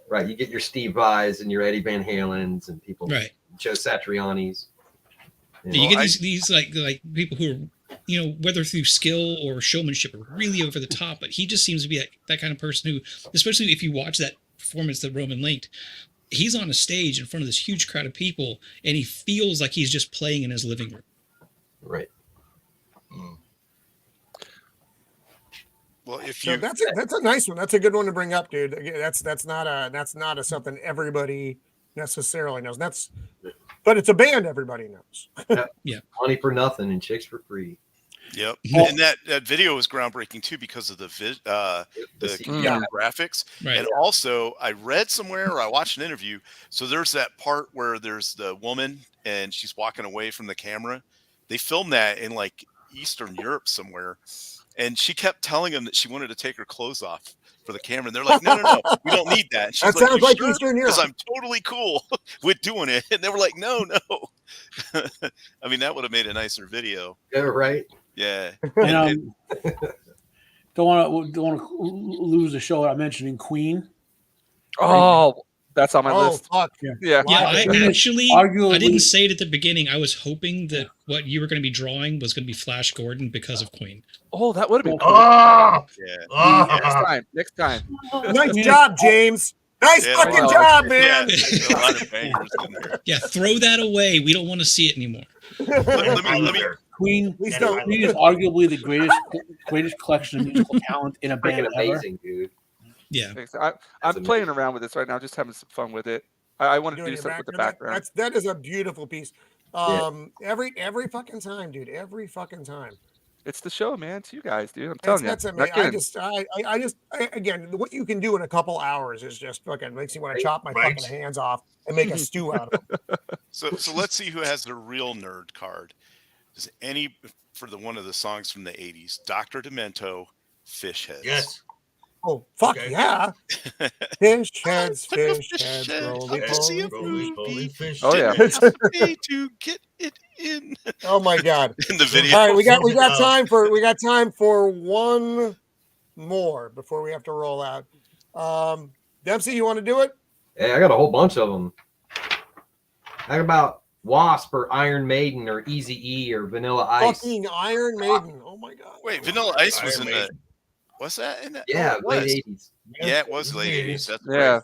Right. You get your Steve Vai's and your Eddie Van Halen's and people. Right. Joe Satriani's. You get these like people who are, whether through skill or showmanship, are really over the top. But he just seems to be that kind of person who, especially if you watch that performance that Roman linked, he's on a stage in front of this huge crowd of people, and he feels like he's just playing in his living room. Right. Well, that's a nice one. That's a good one to bring up, dude. That's not a something everybody necessarily knows. But it's a band everybody knows. Yeah. Money for nothing and chicks for free. Yep. And that video was groundbreaking too because of the graphics. Right. And also I read somewhere or I watched an interview. So there's that part where there's the woman and she's walking away from the camera. They filmed that in like Eastern Europe somewhere. And she kept telling them that she wanted to take her clothes off for the camera. And they're like, no, we don't need that. And she's that sounds like sure? Eastern Europe. Because I'm totally cool with doing it. And they were like, no. I mean, that would have made a nicer video. Yeah, right. Yeah. And, don't want to lose the show. I'm mentioning Queen. Oh, that's on my list. Fuck. Yeah. Yeah, I Arguably, didn't say it at the beginning. I was hoping that what you were going to be drawing was going to be Flash Gordon because of Queen. Oh, that would have been cool. Yeah. Next time. Nice job, James. Nice fucking job, man. Yeah, a lot of bangers in there. Yeah, throw that away. We don't want to see it anymore. Let me Queen is arguably the greatest collection of musical talent in a band Freaking amazing, dude. Yeah. I'm playing around with this right now, just having some fun with it. I want to do something with the background. That is a beautiful piece. Every fucking time, dude. Every fucking time. It's the show, man. It's you guys, dude. I'm telling you. That's amazing. I just again, what you can do in a couple hours is just fucking makes me want to chop my fucking hands off and make a stew out of them. So let's see who has the real nerd card. Does any for one of the songs from the 80s? Dr. Demento, Fish Heads. Yes. Oh fuck yeah! Fish heads, roly Holy fish. Oh yeah. Way to get it in. Oh my god! In the video. All right, we got time for one more before we have to roll out. Dempsey, you want to do it? Hey, I got a whole bunch of them. How about Wasp or Iron Maiden or Eazy-E or Vanilla Ice? Fucking Iron Maiden! Oh my god! Wait, Vanilla Ice was Iron in Maiden. the. What's that in that? Yeah, Oh, it was. late 80s. Yeah, it was late 80s. That's Yeah. right.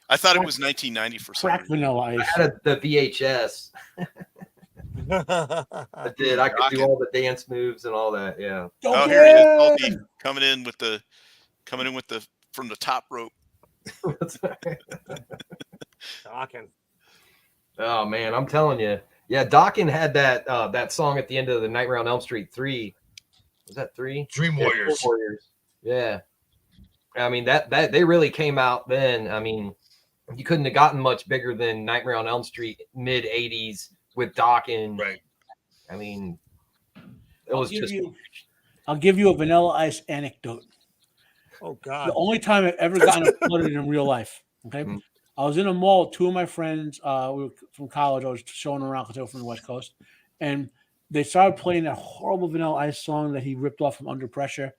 I thought it was 1990 for some Crack reason. Vanilla Ice. I had the VHS. I did. I could do all the dance moves and all that. Yeah. Oh, here he is, Salty, coming in with the from the top rope. Talking. Oh man, I'm telling you. Yeah, Dawkins had that song at the end of the Nightmare on Elm Street 3. Was that 3? Dream Yeah, Warriors. Warriors. Yeah. I mean, that they really came out then. I mean, you couldn't have gotten much bigger than Nightmare on Elm Street mid 80s with Dawkins. Right. I mean, it was just. I'll give you a Vanilla Ice anecdote. Oh God! The only time I've ever gotten flooded in real life. Okay, I was in a mall with two of my friends. We were from college. I was showing around because they were from the West Coast, and they started playing that horrible Vanilla Ice song that he ripped off from Under Pressure.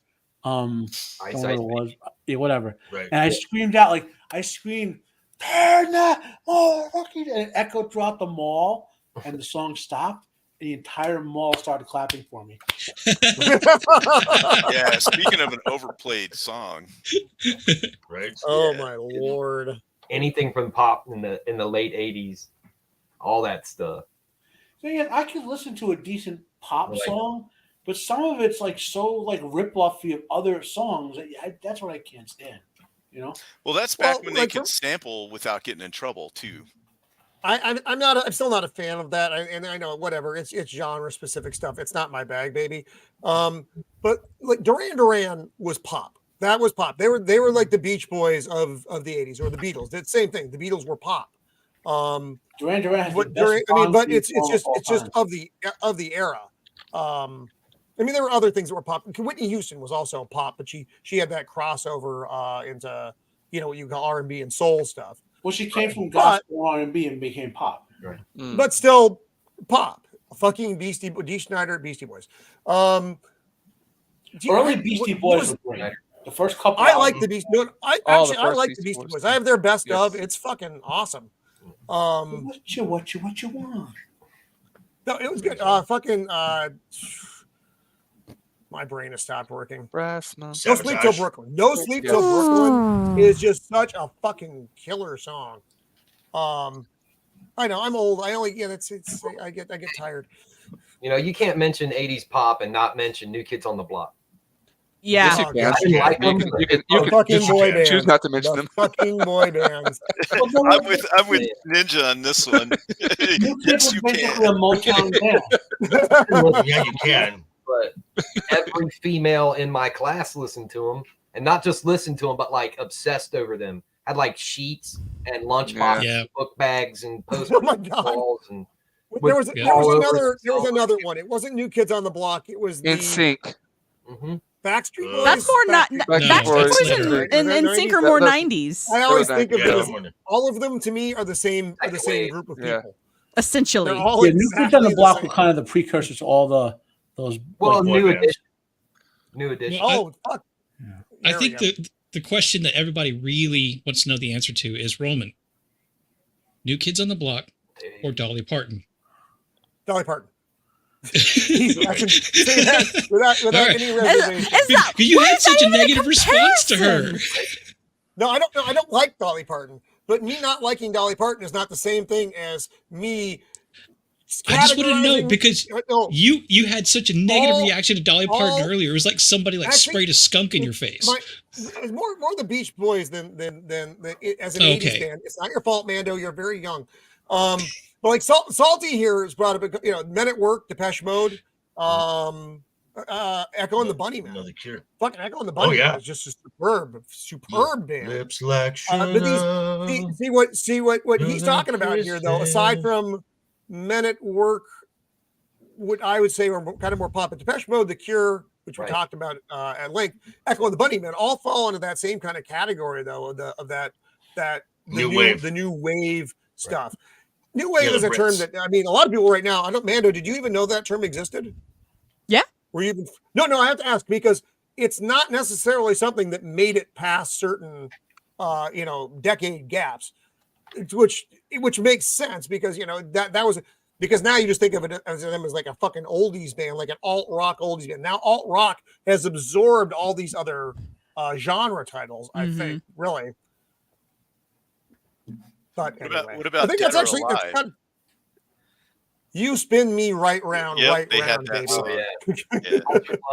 Don't know what it was. Yeah, whatever. Right. And I screamed out turn that more Rockin, and it echoed throughout the mall, and the song stopped. The entire mall started clapping for me. Yeah, speaking of an overplayed song. Right. Oh my Lord. Anything from pop in the late 80s, all that stuff. So yeah, I could listen to a decent pop song, but some of it's like so like rip-offy of other songs that that's what I can't stand. You know? Well, that's back when they could sample without getting in trouble too. I'm still not a fan of that. And I know whatever, it's genre specific stuff. It's not my bag, baby. But like Duran Duran was pop. That was pop. They were like the Beach Boys of the 80s, or the Beatles. The same thing. The Beatles were pop. Duran Duran has but it's just of the era. I mean, there were other things that were pop. Whitney Houston was also pop, but she had that crossover into what you call R&B and soul stuff. Well, she came from gospel R&B and became pop. Right. But still pop. Fucking D. Schneider, Beastie Boys. Early Beastie Boys were great. The first couple. I like the Beastie Boys. I like the Beastie Boys. I have their best of. It's fucking awesome. What you want? No, it was good. My brain has stopped working. No Sleep Till Brooklyn. No Sleep Till Brooklyn is just such a fucking killer song. I know I'm old. I get tired. You can't mention 80s pop and not mention New Kids on the Block. Yeah. Yes, you can. You can fucking boy bands. choose not to mention them. Fucking boy bands. I'm with Ninja on this one. Yes, you can. A Motown band. Yeah, you can. But every female in my class listened to them, and not just listened to them, but like obsessed over them. Had like sheets and lunchboxes, book bags, and posters. Oh my God. And there was another one. It wasn't New Kids on the Block. It was In Sync. Backstreet Boys. That's more not Backstreet Boys and Sync are more 90s. I always think of it as all of them to me are the same group of people. Essentially. New Kids on the Block were kind of the precursors to all those. New edition. Oh, fuck. I think the question that everybody really wants to know the answer to is Roman. New Kids on the Block or Dolly Parton? Dolly Parton. I can say that without any reservation. You had such a negative response to her. No, I don't know. I don't like Dolly Parton, but me not liking Dolly Parton is not the same thing as me. I just wanted to know because you had such a negative reaction to Dolly Parton earlier. It was like somebody sprayed a skunk in your face. It's more the Beach Boys than as an 80s fan. It's not your fault, Mando. You're very young. But like Salty here has brought up, Men at Work, Depeche Mode, Echo and the Bunnymen. Another Cure. Fucking Echo and the Bunnymen is just a superb band. Lips like see what he's talking about here, though. Aside from Men at Work, what I would say are kind of more pop. But Depeche Mode, The Cure, which we talked about at length, Echo and the Bunnymen, all fall into that same kind of category, though, of that the new wave stuff. New wave is a term that a lot of people right now. Mando, did you even know that term existed? Yeah. Were you even? No. I have to ask because it's not necessarily something that made it past certain, decade gaps, which makes sense because that was because now you just think of it as them as like a fucking oldies band, like an alt rock oldies band. Now alt rock has absorbed all these other genre titles. I think really. But anyway, what about I think that's actually you spin me right round, right round, baby.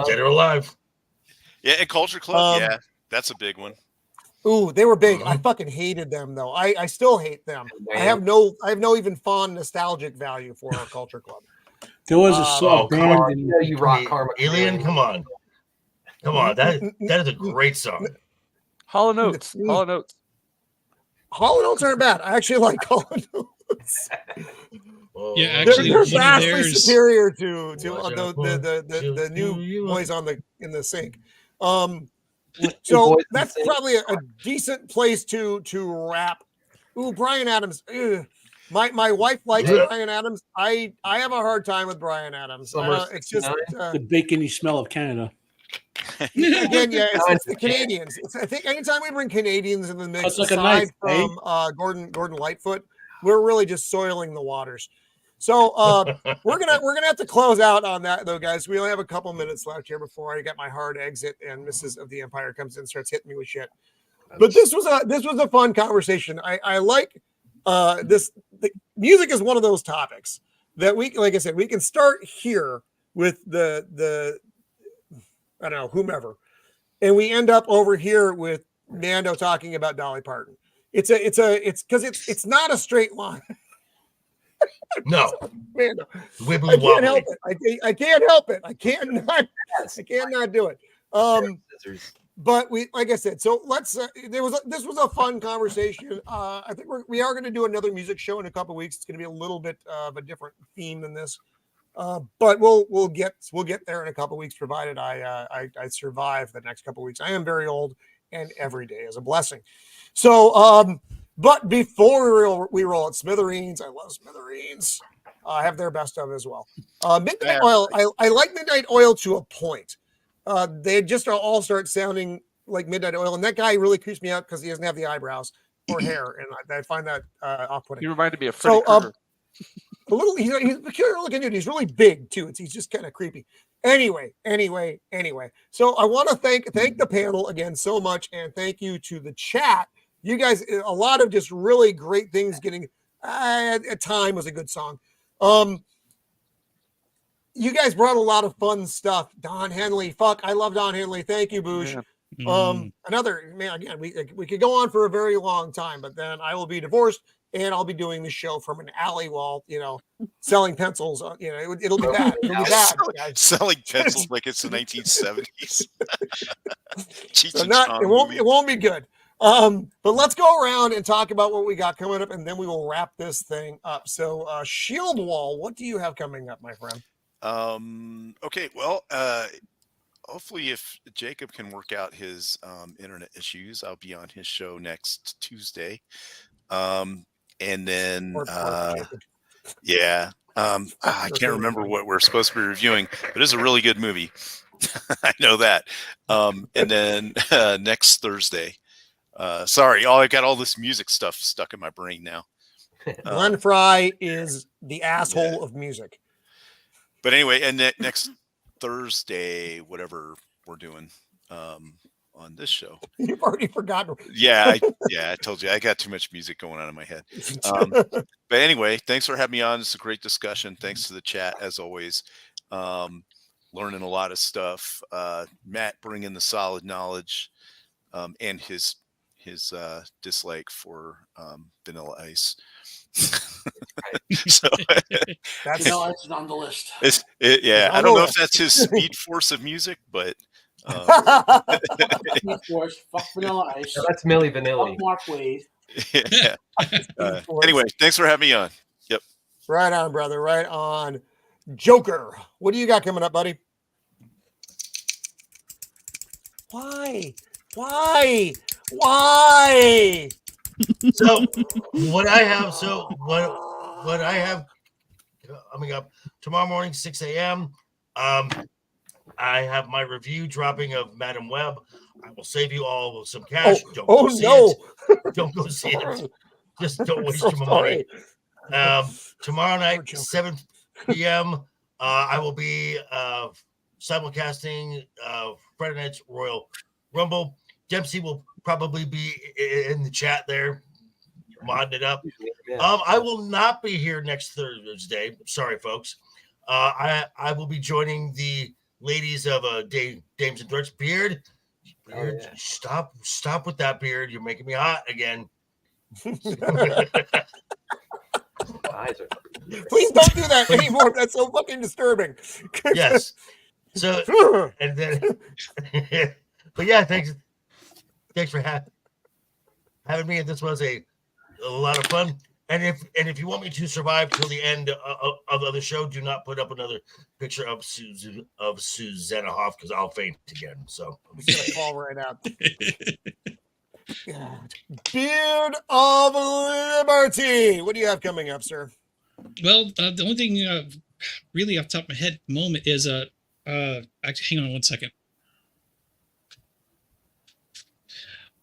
Dead or Alive. Yeah, and Culture Club. That's a big one. Ooh, they were big. I fucking hated them though. I still hate them. I have no even fond nostalgic value for our Culture Club. There was a song band Alien. Come on, that is a great song. Hollow Notes. Hollow Notes. Hollow Notes aren't bad. I actually like Hollow Notes. Yeah, actually, they're one of vastly theirs- superior to the new boys in the sink. So that's probably a decent place to wrap. Ooh, Bryan Adams. Ugh. My wife likes Bryan Adams. I have a hard time with Bryan Adams. It's just the bacony smell of Canada. again, yeah, it's the Canadians. I think anytime we bring Canadians in the mix, It's like a aside knife, from Gordon Lightfoot, we're really just soiling the waters. So we're gonna have to close out on that though, guys. We only have a couple minutes left here before I get my hard exit and Mrs. of the Empire comes in and starts hitting me with shit. But this was a fun conversation. I like this. The music is one of those topics that like I said, we can start here with the I don't know, whomever, and we end up over here with Mando talking about Dolly Parton. It's because it's not a straight line. No, Mando. Wibbly I can't wobbly. help it. I can't help it. I can't not do it. But we, like I said, so let's. This was a fun conversation. I think we are going to do another music show in a couple of weeks. It's going to be a little bit of a different theme than this, but we'll get there in a couple of weeks, provided I survive the next couple of weeks. I am very old, and every day is a blessing. So, but before we roll at Smithereens, I love Smithereens. I have their best of as well. Midnight Oil. I like Midnight Oil to a point. They just all start sounding like Midnight Oil, and that guy really creeps me out because he doesn't have the eyebrows or hair, and I find that off-putting. He reminded me of Freddy Krueger. A little. He's a peculiar looking dude. He's really big too. He's just kind of creepy. Anyway. So I want to thank the panel again so much, and thank you to the chat. You guys, a lot of just really great things. Getting at time was a good song. You guys brought a lot of fun stuff. Don Henley, I love Don Henley. Thank you, Boosh. Yeah. Another man. Again, we could go on for a very long time, but then I will be divorced, and I'll be doing the show from an alley while selling pencils. It'll be bad. It'll be bad. Guys. Selling pencils like it's the 1970s. So it won't be good. But let's go around and talk about what we got coming up, and then we will wrap this thing up. So, Shieldwall, what do you have coming up, my friend? Okay, well, hopefully if Jacob can work out his internet issues, I'll be on his show next Tuesday. And then I can't remember what we're supposed to be reviewing, but it's a really good movie. I know that. And then next Thursday. Sorry, I got all this music stuff stuck in my brain now. Glenn Fry is the asshole of music. But anyway, and next Thursday, whatever we're doing on this show. You've already forgotten. Yeah, I told you I got too much music going on in my head. But anyway, thanks for having me on. It's a great discussion. Thanks to the chat as always. Learning a lot of stuff. Matt bringing the solid knowledge and his dislike for Vanilla Ice. So That's Vanilla Ice is on the list. I don't know if that's his Speed Force of music, but Speed Force, fuck Vanilla Ice. No, that's Milli Vanilli. Fuck Mark Wade. Anyway, thanks for having me on. Yep. Right on, brother. Right on. Joker, what do you got coming up, buddy? Why? So what I have coming up tomorrow morning, 6 a.m. I have my review dropping of Madam Web. I will save you all some cash. Don't go see it. Don't go see it. Just don't waste your money. Tomorrow night, 7 p.m. I will be simulcasting Friday Night's Royal Rumble. Dempsey will probably be in the chat there, modding it up. I will not be here next Thursday. Sorry, folks. I will be joining the ladies of Dames and Threats. Beard, stop with that beard. You're making me hot again. Please don't do that anymore. That's so fucking disturbing. Yes. So and then, but yeah, thanks. Thanks for having me. And this was a lot of fun. And if you want me to survive till the end of the show, do not put up another picture of Susanna Hoff because I'll faint again. So I'm just gonna fall right out. Beard of Liberty. What do you have coming up, sir? Well, the only thing really off the top of my head at the moment is actually, hang on one second.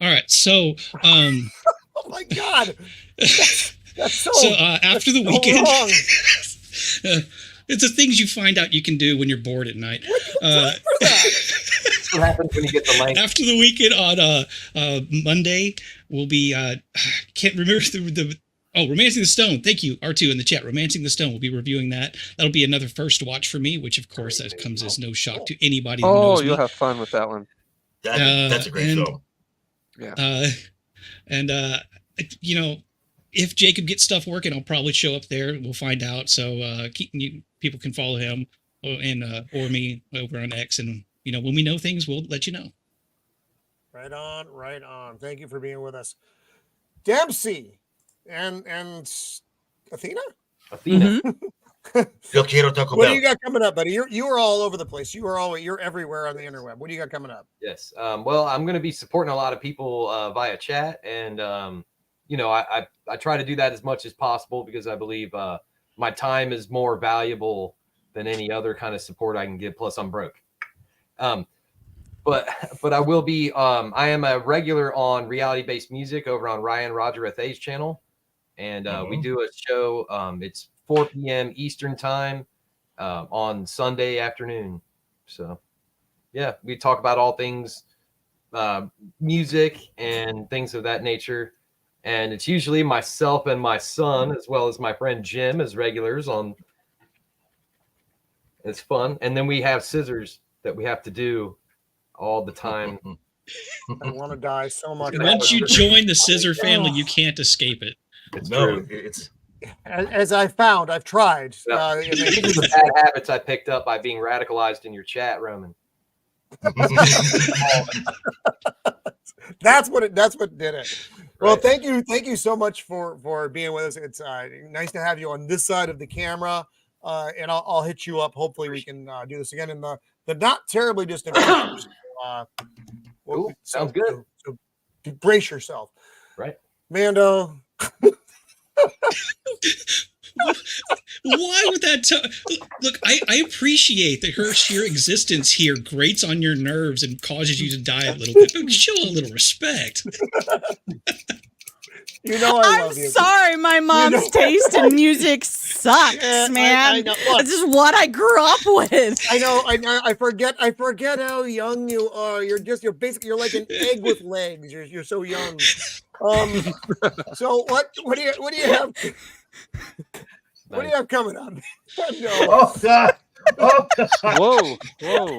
All right, so oh my God. That's so after the weekend, it's the things you find out you can do when you're bored at night. That's what happens when you get the length. After the weekend on Monday, we'll be can't remember Romancing the Stone. Thank you, R2 in the chat. Romancing the Stone. We'll be reviewing that. That'll be another first watch for me, which of course that comes as no shock to anybody who knows me. You'll have fun with that one. That's a great film. Yeah. You know, if Jacob gets stuff working, I'll probably show up there. We'll find out. So people can follow him or me over on X, and you know, when we know things, we'll let you know. Right on. Thank you for being with us, Dempsey and Athena. Yo quiero Taco What Bell. do you got coming up, buddy? You are all over the place. You're everywhere on the interweb. What do you got coming up? Yes. Well, I'm going to be supporting a lot of people via chat, and you know, I try to do that as much as possible because I believe my time is more valuable than any other kind of support I can give. Plus, I'm broke. But I will be. I am a regular on reality-based music over on Ryan Roger Athay's channel, and we do a show. It's 4 p.m. Eastern time on Sunday afternoon. So, yeah, we talk about all things music and things of that nature. And it's usually myself and my son, as well as my friend Jim, as regulars on. It's fun. And then we have scissors that we have to do all the time. I want to die so much. Once you join the Scissor family, you can't escape it. It's true. It's as I've found, I've tried. These are the bad habits I picked up by being radicalized in your chat, Roman. That's what did it. Well, thank you so much for being with us. It's nice to have you on this side of the camera, and I'll hit you up. Hopefully, we can do this again in the not terribly distant future. Cool. Sounds good. So brace yourself, right, Mando. Why would that? Look, I appreciate that her sheer existence here grates on your nerves and causes you to die a little bit. Show a little respect. You know I love you. I'm sorry, my mom's taste in music sucks, man. I know. Look, this is what I grew up with. I know. I forget how young you are. You're basically like an egg with legs. You're so young. So what do you have? What do you have coming up? Oh God! Oh God! Whoa!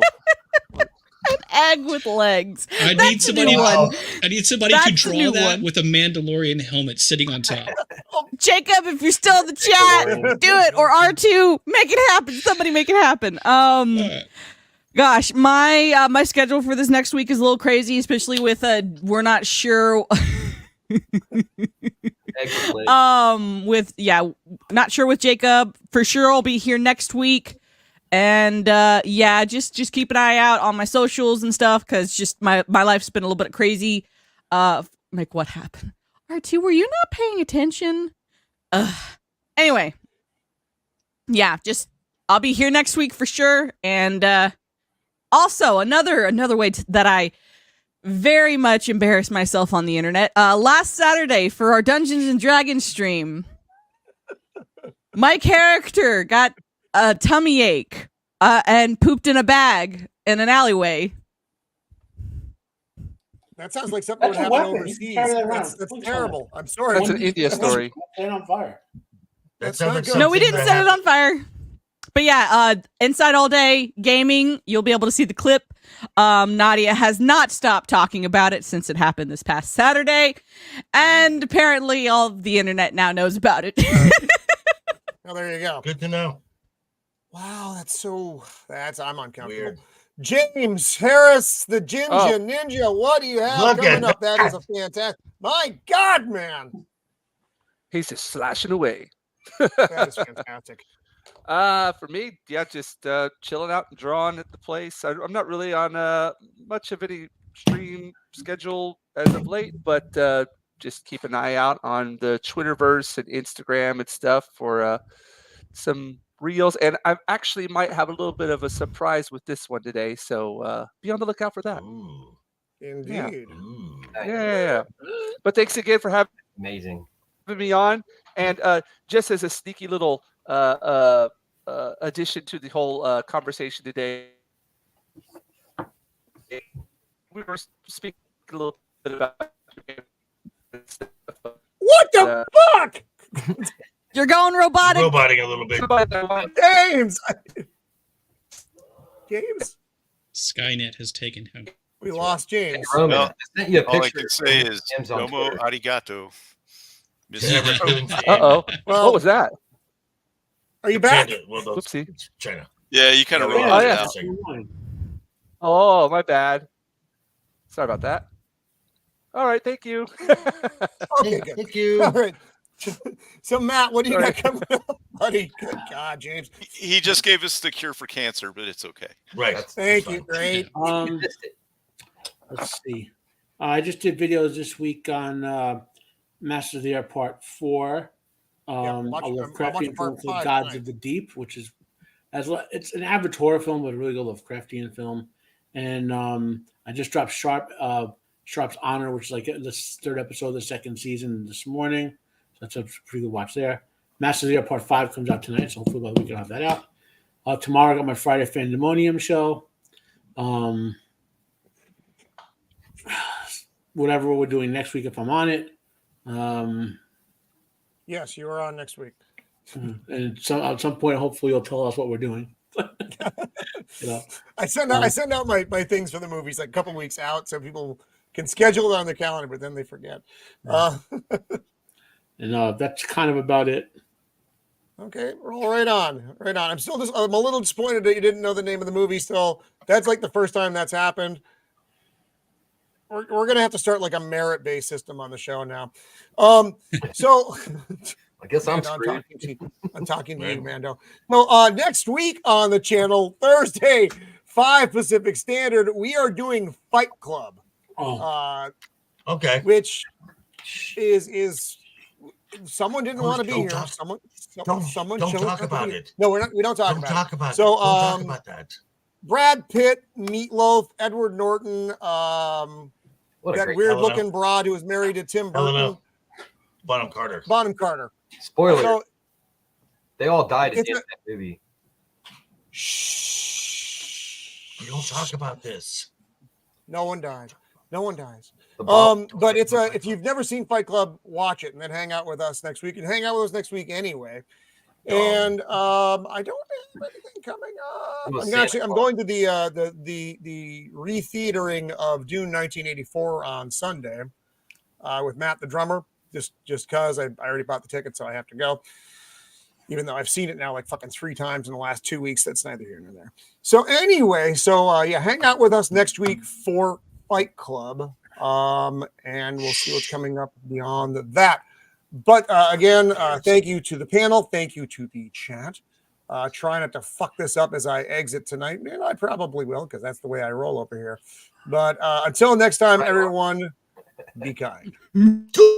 An egg with legs. I need somebody That's to a draw new that one. with a Mandalorian helmet sitting on top. Jacob, if you're still in the chat, do it. Or R2, make it happen. Somebody make it happen. Gosh, my schedule for this next week is a little crazy, especially with we're not sure. Not sure with Jacob. For sure I'll be here next week. And just keep an eye out on my socials and stuff, because just my life's been a little bit crazy. Like, what happened? R2, were you not paying attention? Anyway. Yeah, I'll be here next week for sure. And also another way that I very much embarrassed myself on the internet. Last Saturday for our Dungeons and Dragons stream, my character got a tummy ache and pooped in a bag in an alleyway. That sounds like something that would happen overseas. That's terrible. I'm sorry. That's an India story. Set on fire. That's not good. No, we didn't set it on fire. But yeah, Inside All Day Gaming, you'll be able to see the clip. Nadia has not stopped talking about it since it happened this past Saturday. And apparently all of the internet now knows about it. Oh, there you go. Good to know. Wow, I'm uncomfortable. Weird. James Harris, the Jinja Oh. Ninja. What do you have Look coming at up? That is a fantastic. My God, man. He's just slashing away. That is fantastic. For me, yeah, just chilling out and drawing at the place. I'm not really on much of any stream schedule as of late, but just keep an eye out on the Twitterverse and Instagram and stuff for some reels. And I actually might have a little bit of a surprise with this one today, so be on the lookout for that. Ooh. Indeed. Ooh. Yeah. But thanks again for having Amazing. me on. And just as a sneaky little addition to the whole conversation today, we were speaking a little bit about What the fuck? You're going robotic. Roboting a little bit. James! James? Skynet has taken him. We lost James. Roman, Well, I sent you a All I picture. can say is Tim's on domo Twitter. arigato. Uh-oh. Well, What was that? are you back? China. Well, those, Whoopsie. it's China. Yeah, you kind of Yeah, rolled oh, it yeah. out. Oh, my bad. Sorry about that. All right, thank you. Okay, good. Thank you. All right. So, Matt, what do you Sorry. got coming up, buddy? Good God, James. He just gave us the cure for cancer, but it's okay. Right. That's- Thank Fine. you. Great. Let's see. I just did videos this week on Masters of the Air Part 4. I'm A watching Lovecraftian Part film called 5 Gods tonight. of the Deep, which is it's an average horror film, but a really good Lovecraftian film. And I just dropped Sharp's Honor, which is like the third episode of the second season this morning. So that's a pretty good watch there. Masters of the Air Part 5 comes out tonight, so hopefully we can have that out. Tomorrow I got my Friday Fandemonium show. Whatever we're doing next week, if I'm on it. Yes, you are on next week. And at some point, hopefully, you'll tell us what we're doing. You know? I send out my things for the movies like a couple weeks out so people can schedule it on their calendar, but then they forget. And that's kind of about it. Okay, roll right on. Right on. I'm a little disappointed that you didn't know the name of the movie still. That's like the first time that's happened. We're gonna have to start like a merit-based system on the show now. So I guess I'm Mando, screwed. I'm talking to you, Mando. No, next week on the channel, Thursday, 5 Pacific Standard, we are doing Fight Club. Okay. Which is someone didn't want to be Don't here. talk- Someone Don't chose talk not to about be here. it. No, we don't talk Don't about talk it. about So, it. Don't talk about that. Brad Pitt, Meatloaf, Edward Norton, What a that great weird Helena. looking broad who was married to Tim Burton. Helena. Bonham Carter. Bonham Carter. spoiler. So, They all died at It's the end of that movie. shh. We don't talk about this. No one died. No one dies. The bomb. But it's if you've never seen Fight Club, watch it and then hang out with us next week. And hang out with us next week anyway. And I don't have anything coming up. I'm going to the re-theatering of Dune 1984 on Sunday with Matt the drummer. Just because I already bought the ticket, so I have to go. Even though I've seen it now like fucking 3 times in the last 2 weeks, that's neither here nor there. So anyway, hang out with us next week for Fight Club, and we'll see what's coming up beyond that. But again, thank you to the panel, thank you to the chat. Try not to fuck this up as I exit tonight, and I probably will because that's the way I roll over here. But until next time, everyone, be kind. Two.